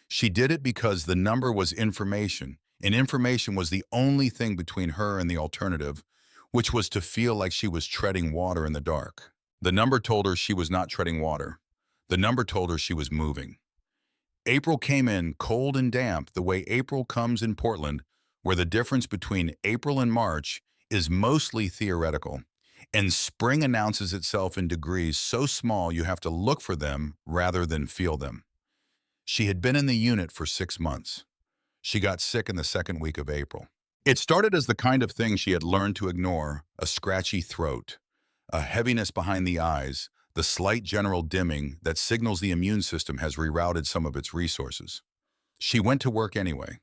She did it because the number was information, and information was the only thing between her and the alternative, which was to feel like she was treading water in the dark. The number told her she was not treading water. The number told her she was moving. April came in cold and damp the way April comes in Portland, where the difference between April and March is mostly theoretical, and spring announces itself in degrees so small you have to look for them rather than feel them. She had been in the unit for 6 months. She got sick in the second week of April. It started as the kind of thing she had learned to ignore: a scratchy throat, a heaviness behind the eyes, the slight general dimming that signals the immune system has rerouted some of its resources. She went to work anyway.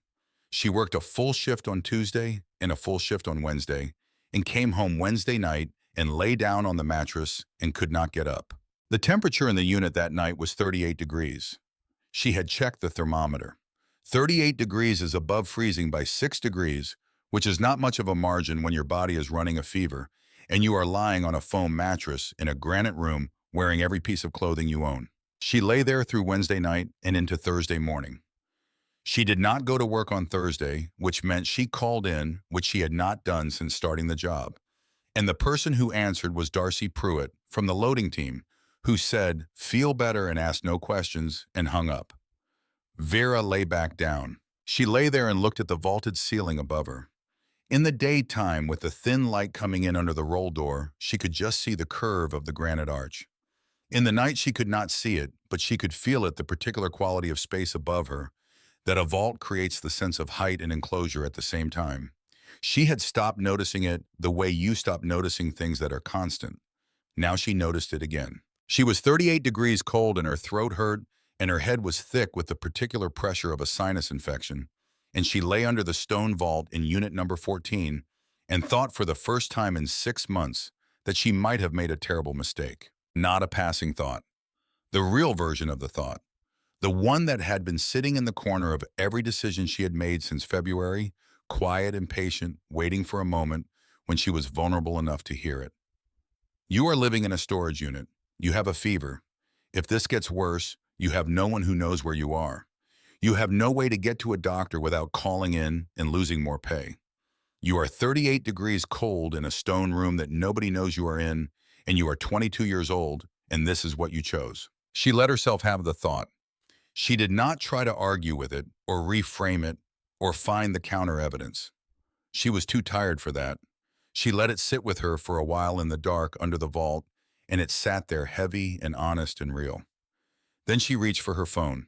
She worked a full shift on Tuesday and a full shift on Wednesday, and came home Wednesday night and lay down on the mattress and could not get up. The temperature in the unit that night was 38 degrees. She had checked the thermometer. 38 degrees is above freezing by 6 degrees, which is not much of a margin when your body is running a fever and you are lying on a foam mattress in a granite room wearing every piece of clothing you own. She lay there through Wednesday night and into Thursday morning. She did not go to work on Thursday, which meant she called in, which she had not done since starting the job. And the person who answered was Darcy Pruitt from the loading team, who said, "Feel better," and asked no questions, and hung up. Vera lay back down. She lay there and looked at the vaulted ceiling above her. In the daytime, with the thin light coming in under the roll door, she could just see the curve of the granite arch. In the night, she could not see it, but she could feel it, the particular quality of space above her, that a vault creates the sense of height and enclosure at the same time. She had stopped noticing it the way you stop noticing things that are constant. Now she noticed it again. She was 38 degrees cold and her throat hurt and her head was thick with the particular pressure of a sinus infection, and she lay under the stone vault in unit number 14 and thought for the first time in 6 months that she might have made a terrible mistake. Not a passing thought. The real version of the thought. The one that had been sitting in the corner of every decision she had made since February, quiet and patient, waiting for a moment when she was vulnerable enough to hear it. You are living in a storage unit. You have a fever. If this gets worse, you have no one who knows where you are. You have no way to get to a doctor without calling in and losing more pay. You are 38 degrees cold in a stone room that nobody knows you are in, and you are 22 years old, and this is what you chose. She let herself have the thought. She did not try to argue with it or reframe it or find the counter evidence. She was too tired for that. She let it sit with her for a while in the dark under the vault, and it sat there heavy and honest and real. Then she reached for her phone.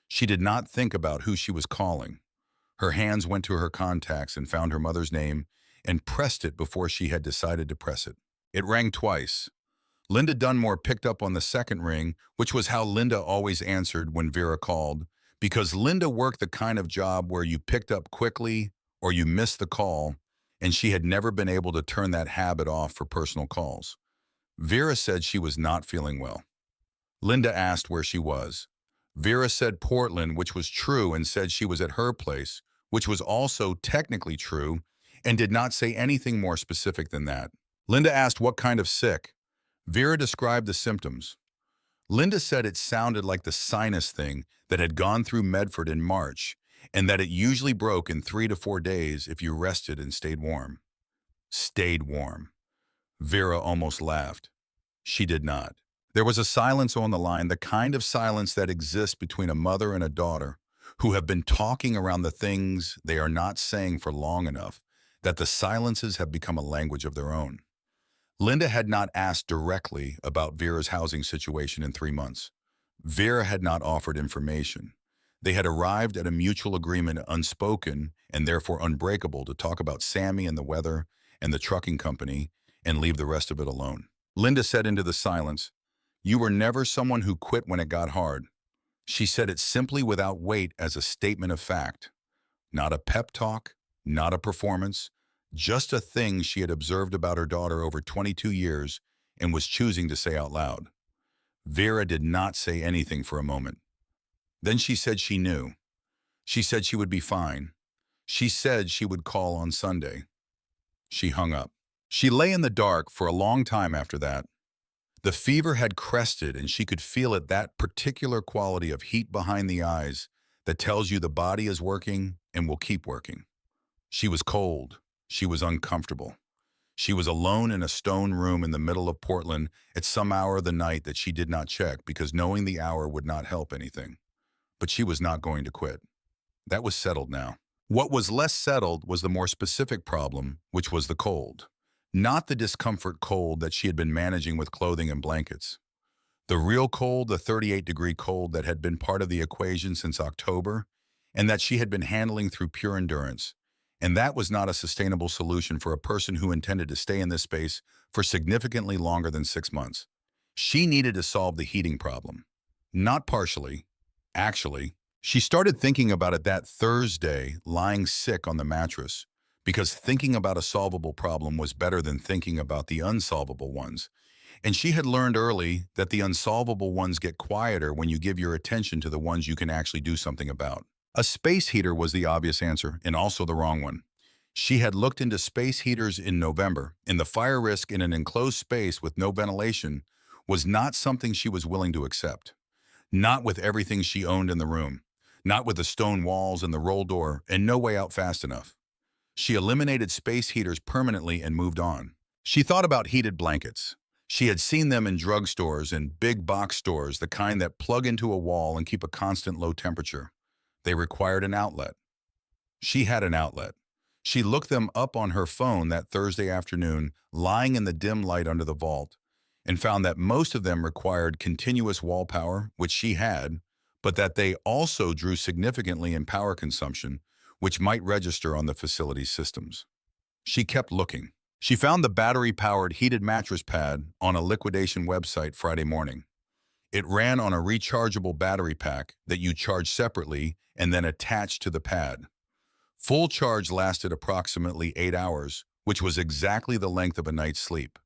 She did not think about who she was calling. Her hands went to her contacts and found her mother's name and pressed it before she had decided to press it. It rang twice. Linda Dunmore picked up on the second ring, which was how Linda always answered when Vera called, because Linda worked the kind of job where you picked up quickly or you missed the call, and she had never been able to turn that habit off for personal calls. Vera said she was not feeling well. Linda asked where she was. Vera said Portland, which was true, and said she was at her place, which was also technically true, and did not say anything more specific than that. Linda asked what kind of sick. Vera described the symptoms. Linda said it sounded like the sinus thing that had gone through Medford in March, and that it usually broke in 3 to 4 days if you rested and stayed warm. Stayed warm. Vera almost laughed. She did not. There was a silence on the line, the kind of silence that exists between a mother and a daughter who have been talking around the things they are not saying for long enough that the silences have become a language of their own. Linda had not asked directly about Vera's housing situation in 3 months. Vera had not offered information. They had arrived at a mutual agreement unspoken and therefore unbreakable to talk about Sammy and the weather and the trucking company and leave the rest of it alone. Linda said into the silence, "You were never someone who quit when it got hard." She said it simply without weight as a statement of fact. Not a pep talk, not a performance, just a thing she had observed about her daughter over 22 years and was choosing to say out loud. Vera did not say anything for a moment. Then she said she knew. She said she would be fine. She said she would call on Sunday. She hung up. She lay in the dark for a long time after that. The fever had crested and she could feel it, that particular quality of heat behind the eyes that tells you the body is working and will keep working. She was cold. She was uncomfortable. She was alone in a stone room in the middle of Portland at some hour of the night that she did not check because knowing the hour would not help anything. But she was not going to quit. That was settled now. What was less settled was the more specific problem, which was the cold. Not the discomfort cold that she had been managing with clothing and blankets. The real cold, the 38-degree cold that had been part of the equation since October, and that she had been handling through pure endurance. And that was not a sustainable solution for a person who intended to stay in this space for significantly longer than 6 months. She needed to solve the heating problem. Not partially. Actually, she started thinking about it that Thursday, lying sick on the mattress, because thinking about a solvable problem was better than thinking about the unsolvable ones. And she had learned early that the unsolvable ones get quieter when you give your attention to the ones you can actually do something about. A space heater was the obvious answer, and also the wrong one. She had looked into space heaters in November, and the fire risk in an enclosed space with no ventilation was not something she was willing to accept. Not with everything she owned in the room. Not with the stone walls and the roll door, and no way out fast enough. She eliminated space heaters permanently and moved on. She thought about heated blankets. She had seen them in drugstores and big box stores, the kind that plug into a wall and keep a constant low temperature. They required an outlet. She had an outlet. She looked them up on her phone that Thursday afternoon, lying in the dim light under the vault, and found that most of them required continuous wall power, which she had, but that they also drew significantly in power consumption, which might register on the facility's systems. She kept looking. She found the battery-powered heated mattress pad on a liquidation website Friday morning. It ran on a rechargeable battery pack that you charge separately and then attached to the pad. Full charge lasted approximately 8 hours, which was exactly the length of a night's sleep.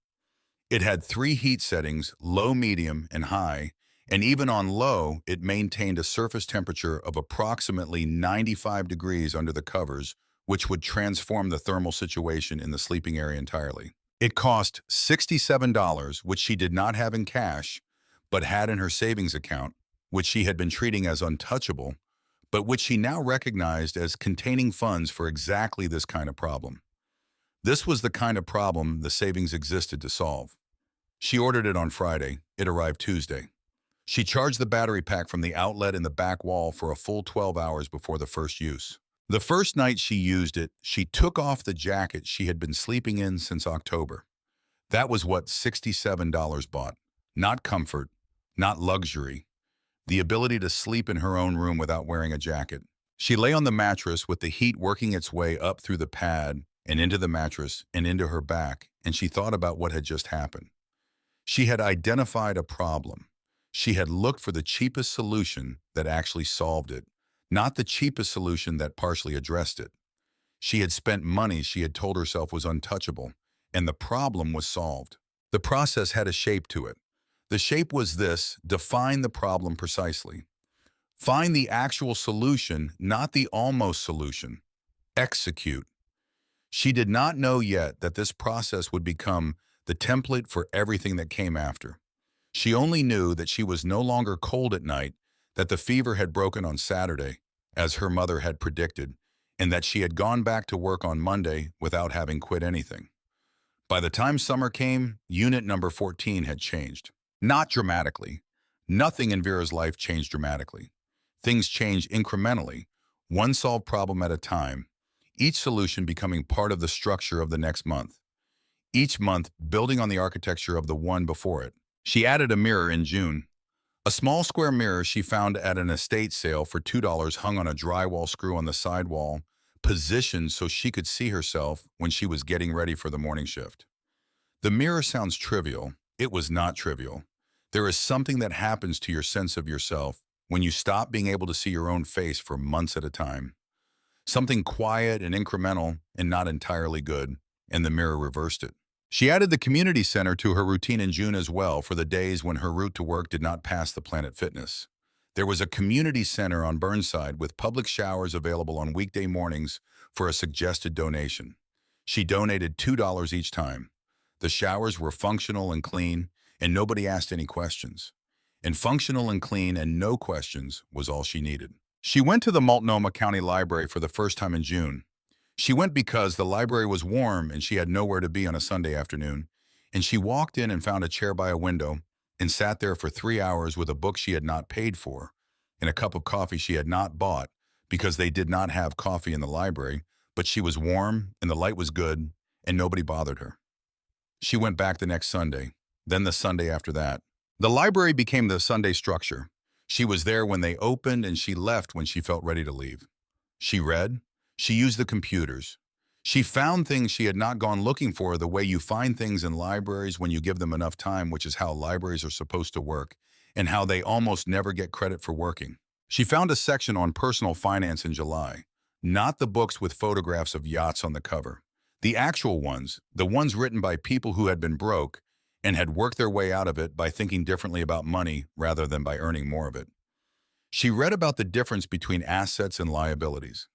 It had 3 heat settings, low, medium, and high, and even on low, it maintained a surface temperature of approximately 95 degrees under the covers, which would transform the thermal situation in the sleeping area entirely. It cost $67, which she did not have in cash, but had in her savings account, which she had been treating as untouchable, but which she now recognized as containing funds for exactly this kind of problem. This was the kind of problem the savings existed to solve. She ordered it on Friday. It arrived Tuesday. She charged the battery pack from the outlet in the back wall for a full 12 hours before the first use. The first night she used it, she took off the jacket she had been sleeping in since October. That was what $67 bought. Not comfort, not luxury. The ability to sleep in her own room without wearing a jacket. She lay on the mattress with the heat working its way up through the pad and into the mattress and into her back, and she thought about what had just happened. She had identified a problem. She had looked for the cheapest solution that actually solved it, not the cheapest solution that partially addressed it. She had spent money she had told herself was untouchable, and the problem was solved. The process had a shape to it. The shape was this: define the problem precisely. Find the actual solution, not the almost solution. Execute. She did not know yet that this process would become the template for everything that came after. She only knew that she was no longer cold at night, that the fever had broken on Saturday, as her mother had predicted, and that she had gone back to work on Monday without having quit anything. By the time summer came, unit number 14 had changed. Not dramatically. Nothing in Vera's life changed dramatically. Things changed incrementally, one solved problem at a time. each solution becoming part of the structure of the next month, each month building on the architecture of the one before it. She added a mirror in June. A small square mirror she found at an estate sale for $2 hung on a drywall screw on the sidewall, positioned so she could see herself when she was getting ready for the morning shift. The mirror sounds trivial. It was not trivial. There is something that happens to your sense of yourself when you stop being able to see your own face for months at a time. Something quiet and incremental and not entirely good, and the mirror reversed it. She added the community center to her routine in June as well for the days when her route to work did not pass the Planet Fitness. There was a community center on Burnside with public showers available on weekday mornings for a suggested donation. She donated $2 each time. The showers were functional and clean, and nobody asked any questions. And functional and clean and no questions was all she needed. She went to the Multnomah County Library for the first time in June. She went because the library was warm and she had nowhere to be on a Sunday afternoon, and she walked in and found a chair by a window and sat there for 3 hours with a book she had not paid for and a cup of coffee she had not bought because they did not have coffee in the library, but she was warm and the light was good and nobody bothered her. She went back the next Sunday, then the Sunday after that. The library became the Sunday structure. She was there when they opened and she left when she felt ready to leave. She read. She used the computers. She found things she had not gone looking for the way you find things in libraries when you give them enough time, which is how libraries are supposed to work, and how they almost never get credit for working. She found a section on personal finance in July, not the books with photographs of yachts on the cover. The actual ones, the ones written by people who had been broke and had worked their way out of it by thinking differently about money rather than by earning more of it. She read about the difference between assets and liabilities.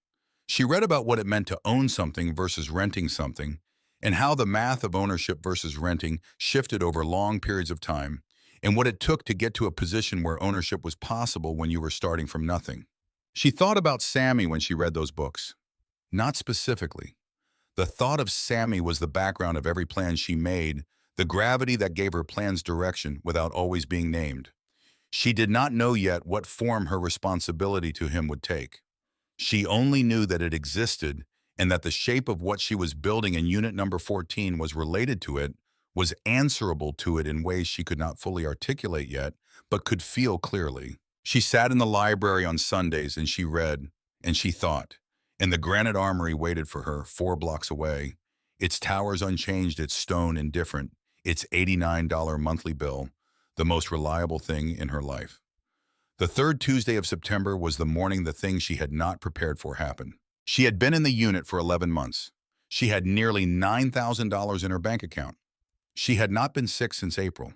She read about what it meant to own something versus renting something, and how the math of ownership versus renting shifted over long periods of time, and what it took to get to a position where ownership was possible when you were starting from nothing. She thought about Sammy when she read those books. Not specifically. The thought of Sammy was the background of every plan she made, the gravity that gave her plans direction without always being named. She did not know yet what form her responsibility to him would take. She only knew that it existed and that the shape of what she was building in unit number 14 was related to it, was answerable to it in ways she could not fully articulate yet, but could feel clearly. She sat in the library on Sundays and she read, and she thought, and the granite Armory waited for her 4 blocks away, its towers unchanged, its stone indifferent, its $89 monthly bill, the most reliable thing in her life. The third Tuesday of September was the morning the thing she had not prepared for happened. She had been in the unit for 11 months. She had nearly $9,000 in her bank account. She had not been sick since April.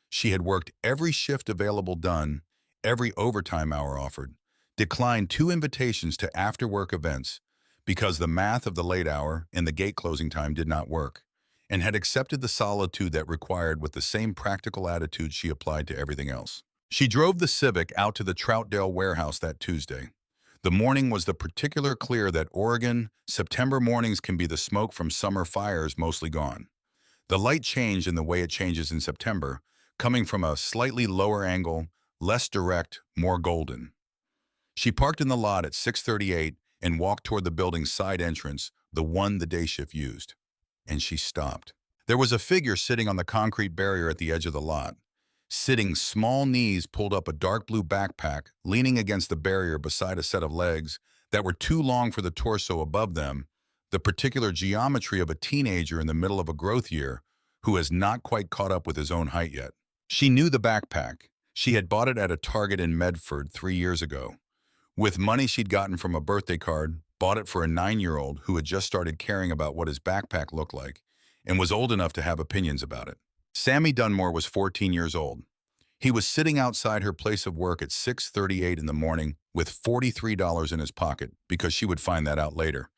She had worked every shift available done, every overtime hour offered, declined 2 invitations to after-work events because the math of the late hour and the gate closing time did not work, and had accepted the solitude that required with the same practical attitude she applied to everything else. She drove the Civic out to the Troutdale warehouse that Tuesday. The morning was the particular clear that Oregon, September mornings can be the smoke from summer fires mostly gone. The light changed in the way it changes in September, coming from a slightly lower angle, less direct, more golden. She parked in the lot at 6:38 and walked toward the building's side entrance, the one the day shift used. And she stopped. There was a figure sitting on the concrete barrier at the edge of the lot. Sitting, small knees pulled up a dark blue backpack, leaning against the barrier beside a set of legs that were too long for the torso above them, the particular geometry of a teenager in the middle of a growth year who has not quite caught up with his own height yet. She knew the backpack. She had bought it at a Target in Medford 3 years ago. With money she'd gotten from a birthday card, bought it for a 9-year-old who had just started caring about what his backpack looked like and was old enough to have opinions about it. Sammy Dunmore was 14 years old. He was sitting outside her place of work at 6:38 in the morning with $43 in his pocket because she would find that out later.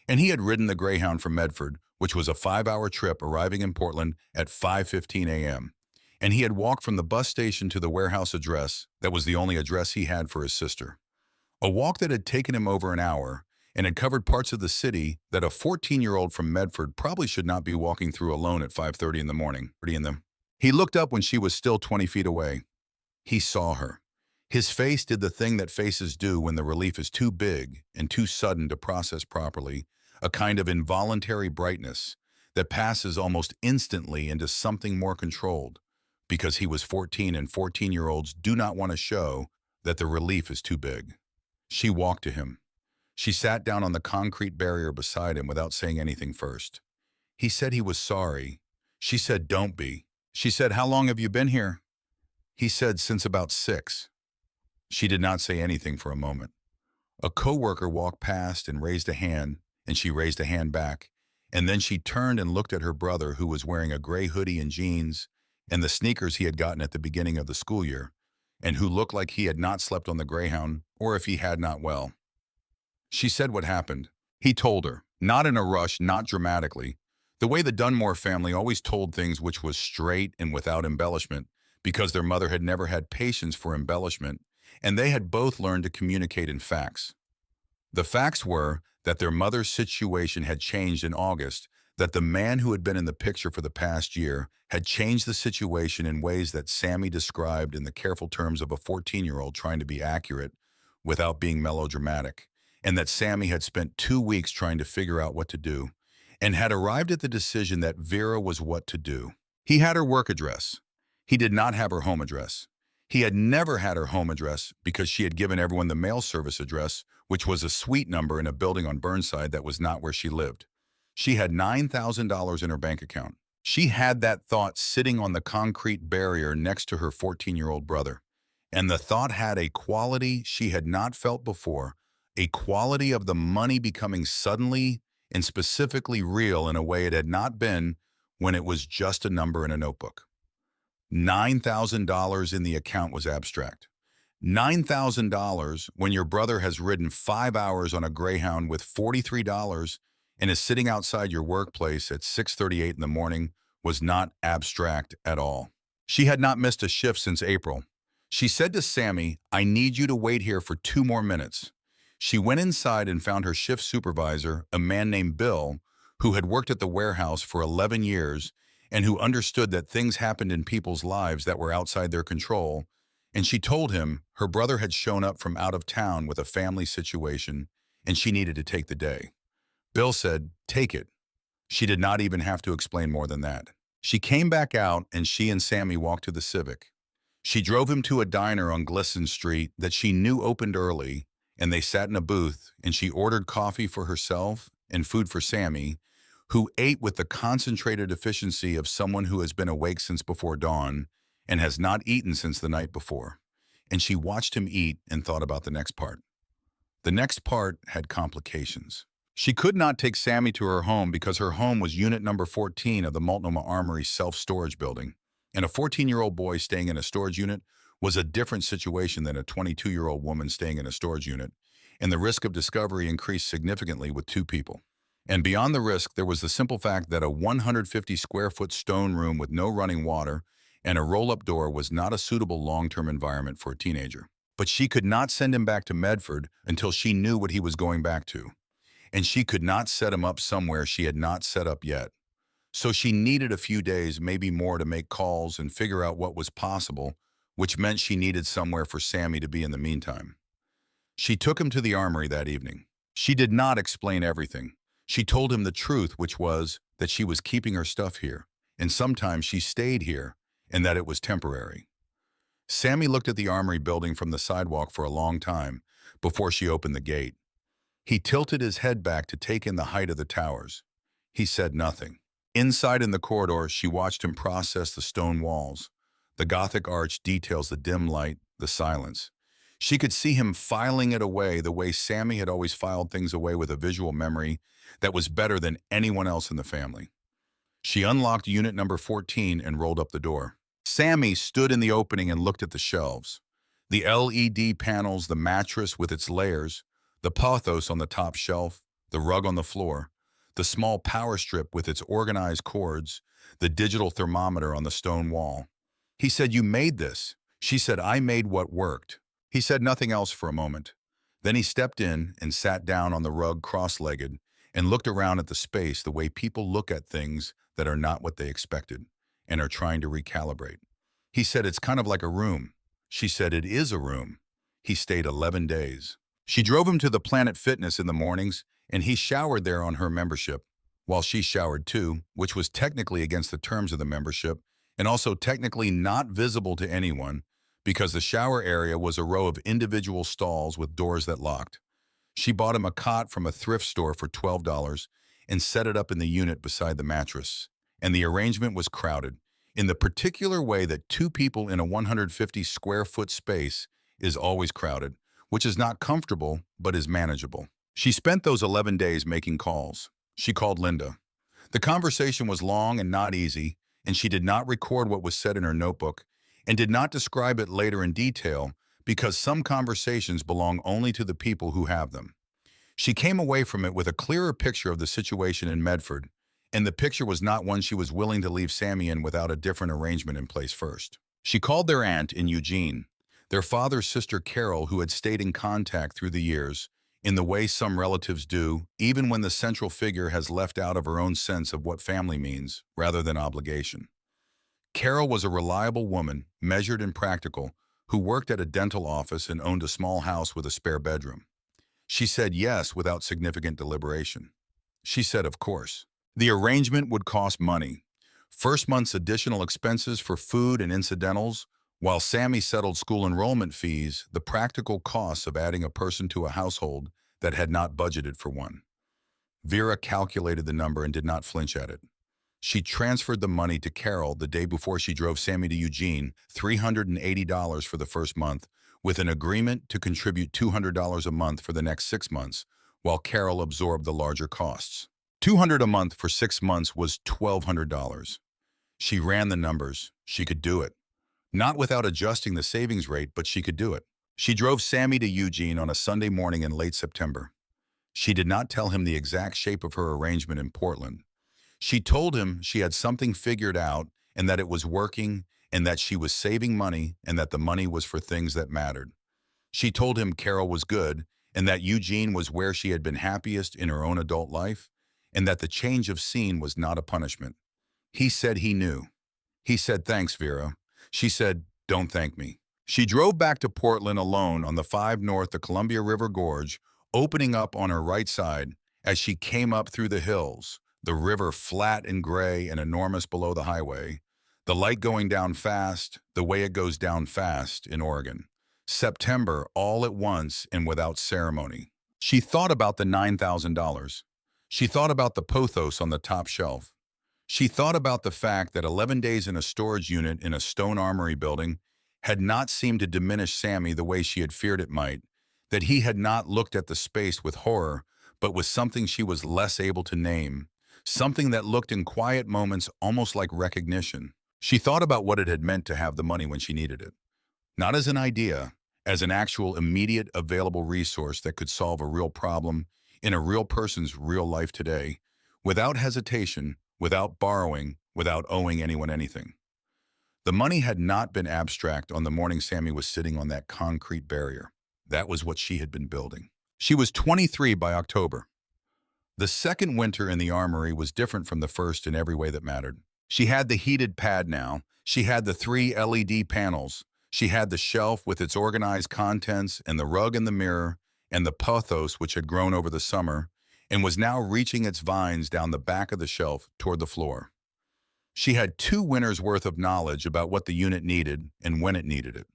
And he had ridden the Greyhound from Medford, which was a 5-hour trip, arriving in Portland at 5:15 a.m. And he had walked from the bus station to the warehouse address that was the only address he had for his sister. A walk that had taken him over an hour and had covered parts of the city that a 14-year-old from Medford probably should not be walking through alone at 5:30 in the morning. He looked up when she was still 20 feet away. He saw her. His face did the thing that faces do when the relief is too big and too sudden to process properly, a kind of involuntary brightness that passes almost instantly into something more controlled, because he was 14 and 14-year-olds do not want to show that the relief is too big. She walked to him. She sat down on the concrete barrier beside him without saying anything first. He said he was sorry. She said, "Don't be." She said, "How long have you been here?" He said, "Since about 6." She did not say anything for a moment. A coworker walked past and raised a hand, and she raised a hand back, and then she turned and looked at her brother, who was wearing a gray hoodie and jeans and the sneakers he had gotten at the beginning of the school year, and who looked like he had not slept on the Greyhound, or if he had not, well. She said what happened. He told her, not in a rush, not dramatically, the way the Dunmore family always told things, which was straight and without embellishment, because their mother had never had patience for embellishment, and they had both learned to communicate in facts. The facts were that their mother's situation had changed in August, that the man who had been in the picture for the past year had changed the situation in ways that Sammy described in the careful terms of a 14-year-old trying to be accurate without being melodramatic, and that Sammy had spent 2 weeks trying to figure out what to do, and had arrived at the decision that Vera was what to do. He had her work address. He did not have her home address. He had never had her home address because she had given everyone the mail service address, which was a suite number in a building on Burnside that was not where she lived. She had $9,000 in her bank account. She had that thought sitting on the concrete barrier next to her 14-year-old brother. And the thought had a quality she had not felt before, a quality of the money becoming suddenly and specifically real in a way it had not been when it was just a number in a notebook. $9,000 in the account was abstract. $9,000 when your brother has ridden 5 hours on a Greyhound with $43 and is sitting outside your workplace at 6:38 in the morning was not abstract at all. She had not missed a shift since April. She said to Sammy, "I need you to wait here for 2 more minutes." She went inside and found her shift supervisor, a man named Bill, who had worked at the warehouse for 11 years and who understood that things happened in people's lives that were outside their control, and she told him her brother had shown up from out of town with a family situation and she needed to take the day. Bill said, "Take it." She did not even have to explain more than that. She came back out and she and Sammy walked to the Civic. She drove him to a diner on Glisson Street that she knew opened early, and they sat in a booth and she ordered coffee for herself and food for Sammy, who ate with the concentrated efficiency of someone who has been awake since before dawn and has not eaten since the night before. And she watched him eat and thought about the next part. The next part had complications. She could not take Sammy to her home because her home was unit number 14 of the Multnomah Armory self-storage building, and a 14-year-old boy staying in a storage unit was a different situation than a 22-year-old woman staying in a storage unit, and the risk of discovery increased significantly with 2 people. And beyond the risk, there was the simple fact that a 150-square-foot stone room with no running water and a roll-up door was not a suitable long-term environment for a teenager. But she could not send him back to Medford until she knew what he was going back to, and she could not set him up somewhere she had not set up yet. So she needed a few days, maybe more, to make calls and figure out what was possible, which meant she needed somewhere for Sammy to be in the meantime. She took him to the Armory that evening. She did not explain everything. She told him the truth, which was that she was keeping her stuff here, and sometimes she stayed here, and that it was temporary. Sammy looked at the Armory building from the sidewalk for a long time before she opened the gate. He tilted his head back to take in the height of the towers. He said nothing. Inside in the corridor, she watched him process the stone walls. The Gothic arch details the dim light, the silence. She could see him filing it away the way Sammy had always filed things away, with a visual memory that was better than anyone else in the family. She unlocked unit number 14 and rolled up the door. Sammy stood in the opening and looked at the shelves. The LED panels, the mattress with its layers, the pothos on the top shelf, the rug on the floor, the small power strip with its organized cords, the digital thermometer on the stone wall. He said, "You made this." She said, "I made what worked." He said nothing else for a moment. Then he stepped in and sat down on the rug cross-legged and looked around at the space the way people look at things that are not what they expected and are trying to recalibrate. He said, "It's kind of like a room." She said, "It is a room." He stayed 11 days. She drove him to the Planet Fitness in the mornings and he showered there on her membership, while she showered too, which was technically against the terms of the membership, and also technically not visible to anyone because the shower area was a row of individual stalls with doors that locked. She bought him a cot from a thrift store for $12 and set it up in the unit beside the mattress. And the arrangement was crowded, in the particular way that two people in a 150 square foot space is always crowded, which is not comfortable but is manageable. She spent those 11 days making calls. She called Linda. The conversation was long and not easy, and she did not record what was said in her notebook and did not describe it later in detail because some conversations belong only to the people who have them. She came away from it with a clearer picture of the situation in Medford, and the picture was not one she was willing to leave Sammy in without a different arrangement in place first. She called their aunt in Eugene, their father's sister Carol, who had stayed in contact through the years, in the way some relatives do, even when the central figure has left out of her own sense of what family means, rather than obligation. Carol was a reliable woman, measured and practical, who worked at a dental office and owned a small house with a spare bedroom. She said yes without significant deliberation. She said, of course. The arrangement would cost money. First month's additional expenses for food and incidentals, while Sammy settled school enrollment fees, the practical costs of adding a person to a household that had not budgeted for one. Vera calculated the number and did not flinch at it. She transferred the money to Carol the day before she drove Sammy to Eugene, $380 for the first month, with an agreement to contribute $200 a month for the next 6 months, while Carol absorbed the larger costs. $200 a month for 6 months was $1,200. She ran the numbers. She could do it. Not without adjusting the savings rate, but she could do it. She drove Sammy to Eugene on a Sunday morning in late September. She did not tell him the exact shape of her arrangement in Portland. She told him she had something figured out and that it was working and that she was saving money and that the money was for things that mattered. She told him Carol was good and that Eugene was where she had been happiest in her own adult life and that the change of scene was not a punishment. He said he knew. He said, thanks, Vera. She said, don't thank me. She drove back to Portland alone on the 5 North the Columbia River Gorge, opening up on her right side as she came up through the hills, the river flat and gray and enormous below the highway, the light going down fast, the way it goes down fast in Oregon. September, all at once and without ceremony. She thought about the $9,000. She thought about the pothos on the top shelf. She thought about the fact that 11 days in a storage unit in a stone Armory building had not seemed to diminish Sammy the way she had feared it might, that he had not looked at the space with horror, but with something she was less able to name, something that looked in quiet moments almost like recognition. She thought about what it had meant to have the money when she needed it. Not as an idea, as an actual immediate available resource that could solve a real problem in a real person's real life today, without hesitation, without borrowing, without owing anyone anything. The money had not been abstract on the morning Sammy was sitting on that concrete barrier. That was what she had been building. She was 23 by October. The second winter in the Armory was different from the first in every way that mattered. She had the heated pad now. She had the 3 LED panels. She had the shelf with its organized contents and the rug and the mirror and the pothos which had grown over the summer and was now reaching its vines down the back of the shelf toward the floor. She had 2 winters' worth of knowledge about what the unit needed and when it needed it.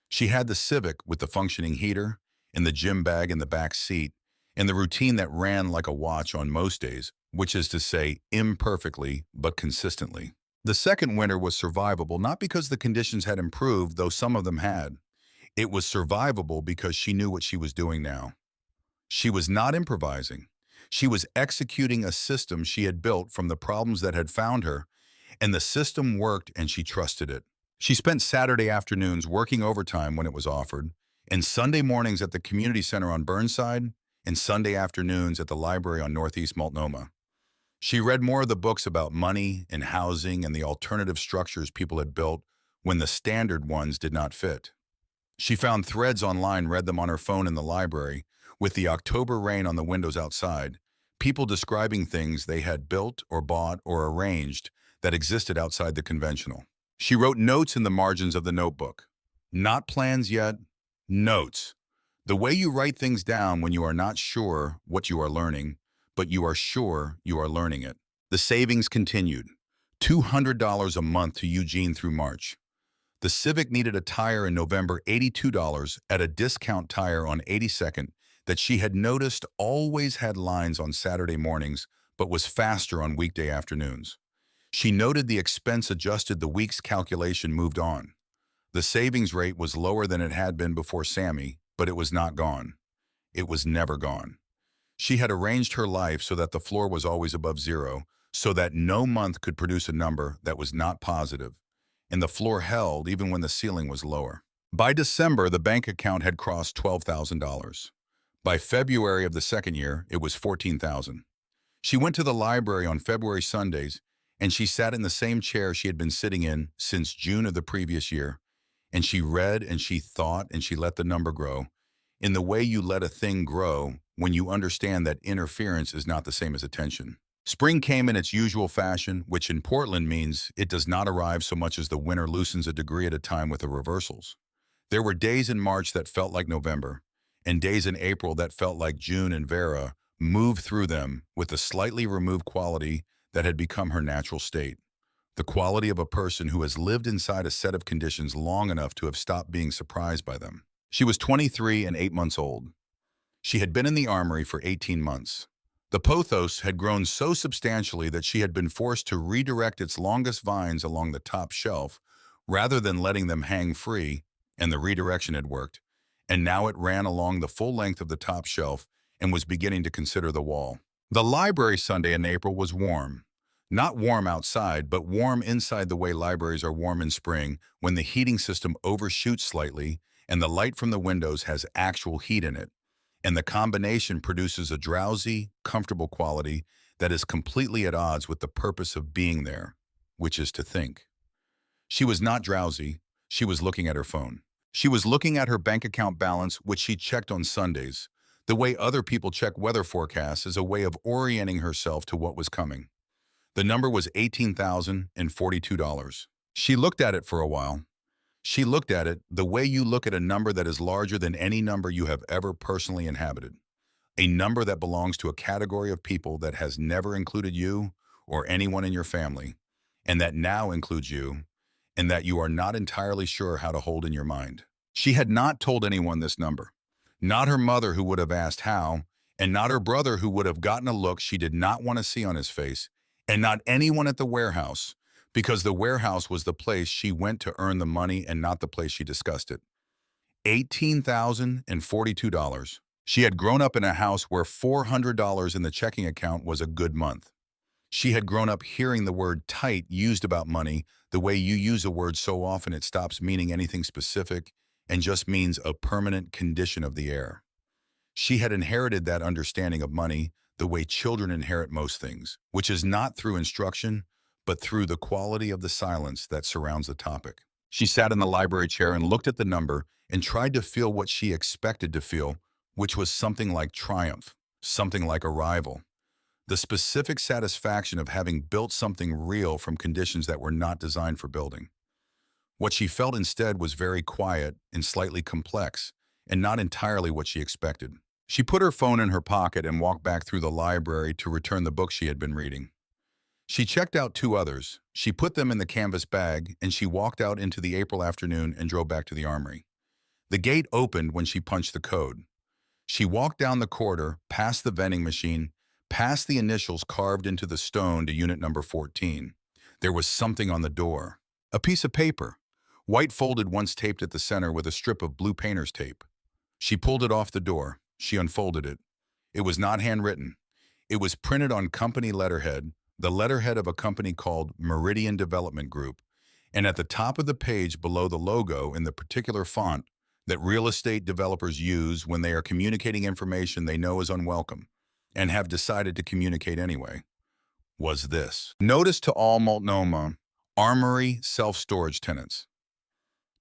She had the Civic with the functioning heater and the gym bag in the back seat and the routine that ran like a watch on most days, which is to say imperfectly but consistently. The second winter was survivable not because the conditions had improved, though some of them had. It was survivable because she knew what she was doing now. She was not improvising. She was executing a system she had built from the problems that had found her, and the system worked and she trusted it. She spent Saturday afternoons working overtime when it was offered, and Sunday mornings at the community center on Burnside, and Sunday afternoons at the library on Northeast Multnomah. She read more of the books about money and housing and the alternative structures people had built when the standard ones did not fit. She found threads online, read them on her phone in the library, with the October rain on the windows outside, people describing things they had built or bought or arranged that existed outside the conventional. She wrote notes in the margins of the notebook. Not plans yet, notes. The way you write things down when you are not sure what you are learning, but you are sure you are learning it. The savings continued. $200 a month to Eugene through March. The Civic needed a tire in November, $82 at a discount tire on 82nd that she had noticed always had lines on Saturday mornings but was faster on weekday afternoons. She noted the expense adjusted the week's calculation moved on. The savings rate was lower than it had been before Sammy, but it was not gone. It was never gone. She had arranged her life so that the floor was always above zero, so that no month could produce a number that was not positive, and the floor held even when the ceiling was lower. By December, the bank account had crossed $12,000. By February of the second year, it was $14,000. She went to the library on February Sundays, and she sat in the same chair she had been sitting in since June of the previous year, and she read and she thought and she let the number grow, in the way you let a thing grow when you understand that interference is not the same as attention. Spring came in its usual fashion, which in Portland means it does not arrive so much as the winter loosens a degree at a time with the reversals. There were days in March that felt like November, and days in April that felt like June, and Vera moved through them with a slightly removed quality that had become her natural state. The quality of a person who has lived inside a set of conditions long enough to have stopped being surprised by them. She was 23 and 8 months old. She had been in the Armory for 18 months. The pothos had grown so substantially that she had been forced to redirect its longest vines along the top shelf rather than letting them hang free, and the redirection had worked, and now it ran along the full length of the top shelf and was beginning to consider the wall. The library Sunday in April was warm. Not warm outside, but warm inside the way libraries are warm in spring when the heating system overshoots slightly and the light from the windows has actual heat in it, and the combination produces a drowsy, comfortable quality that is completely at odds with the purpose of being there, which is to think. She was not drowsy. She was looking at her phone. She was looking at her bank account balance, which she checked on Sundays. The way other people check weather forecasts is a way of orienting herself to what was coming. The number was $18,042. She looked at it for a while. She looked at it the way you look at a number that is larger than any number you have ever personally inhabited. A number that belongs to a category of people that has never included you or anyone in your family, and that now includes you, and that you are not entirely sure how to hold in your mind. She had not told anyone this number. Not her mother, who would have asked how, and not her brother, who would have gotten a look she did not want to see on his face, and not anyone at the warehouse, because the warehouse was the place she went to earn the money and not the place she discussed it. $18,042. She had grown up in a house where $400 in the checking account was a good month. She had grown up hearing the word tight used about money the way you use a word so often it stops meaning anything specific and just means a permanent condition of the air. She had inherited that understanding of money the way children inherit most things, which is not through instruction, but through the quality of the silence that surrounds the topic. She sat in the library chair and looked at the number and tried to feel what she expected to feel, which was something like triumph, something like arrival. The specific satisfaction of having built something real from conditions that were not designed for building. What she felt instead was very quiet and slightly complex, and not entirely what she expected. She put her phone in her pocket and walked back through the library to return the book she had been reading. She checked out 2 others. She put them in the canvas bag, and she walked out into the April afternoon and drove back to the Armory. The gate opened when she punched the code. She walked down the corridor, past the vending machine, past the initials carved into the stone to unit number 14. There was something on the door. A piece of paper, white folded, once taped at the center with a strip of blue painter's tape. She pulled it off the door. She unfolded it. It was not handwritten. It was printed on company letterhead, the letterhead of a company called Meridian Development Group, and at the top of the page below the logo in the particular font that real estate developers use when they are communicating information they know is unwelcome and have decided to communicate anyway, was this. Notice to all Multnomah Armory self-storage tenants.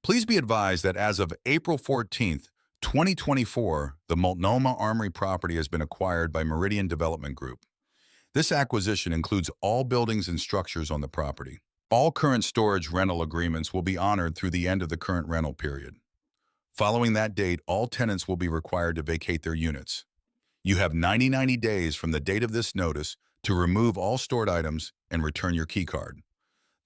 Please be advised that as of April 14th, 2024, the Multnomah Armory property has been acquired by Meridian Development Group. This acquisition includes all buildings and structures on the property. All current storage rental agreements will be honored through the end of the current rental period. Following that date, all tenants will be required to vacate their units. You have 90 days from the date of this notice to remove all stored items and return your keycard.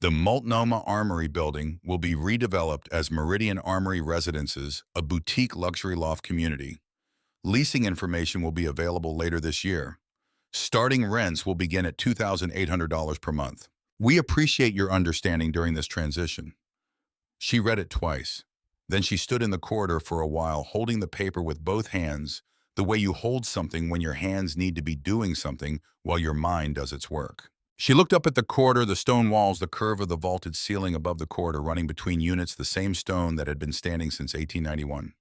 The Multnomah Armory building will be redeveloped as Meridian Armory Residences, a boutique luxury loft community. Leasing information will be available later this year. Starting rents will begin at $2,800 per month. We appreciate your understanding during this transition. She read it twice. Then she stood in the corridor for a while, holding the paper with both hands, the way you hold something when your hands need to be doing something while your mind does its work. She looked up at the corridor, the stone walls, the curve of the vaulted ceiling above the corridor running between units, the same stone that had been standing since 1891.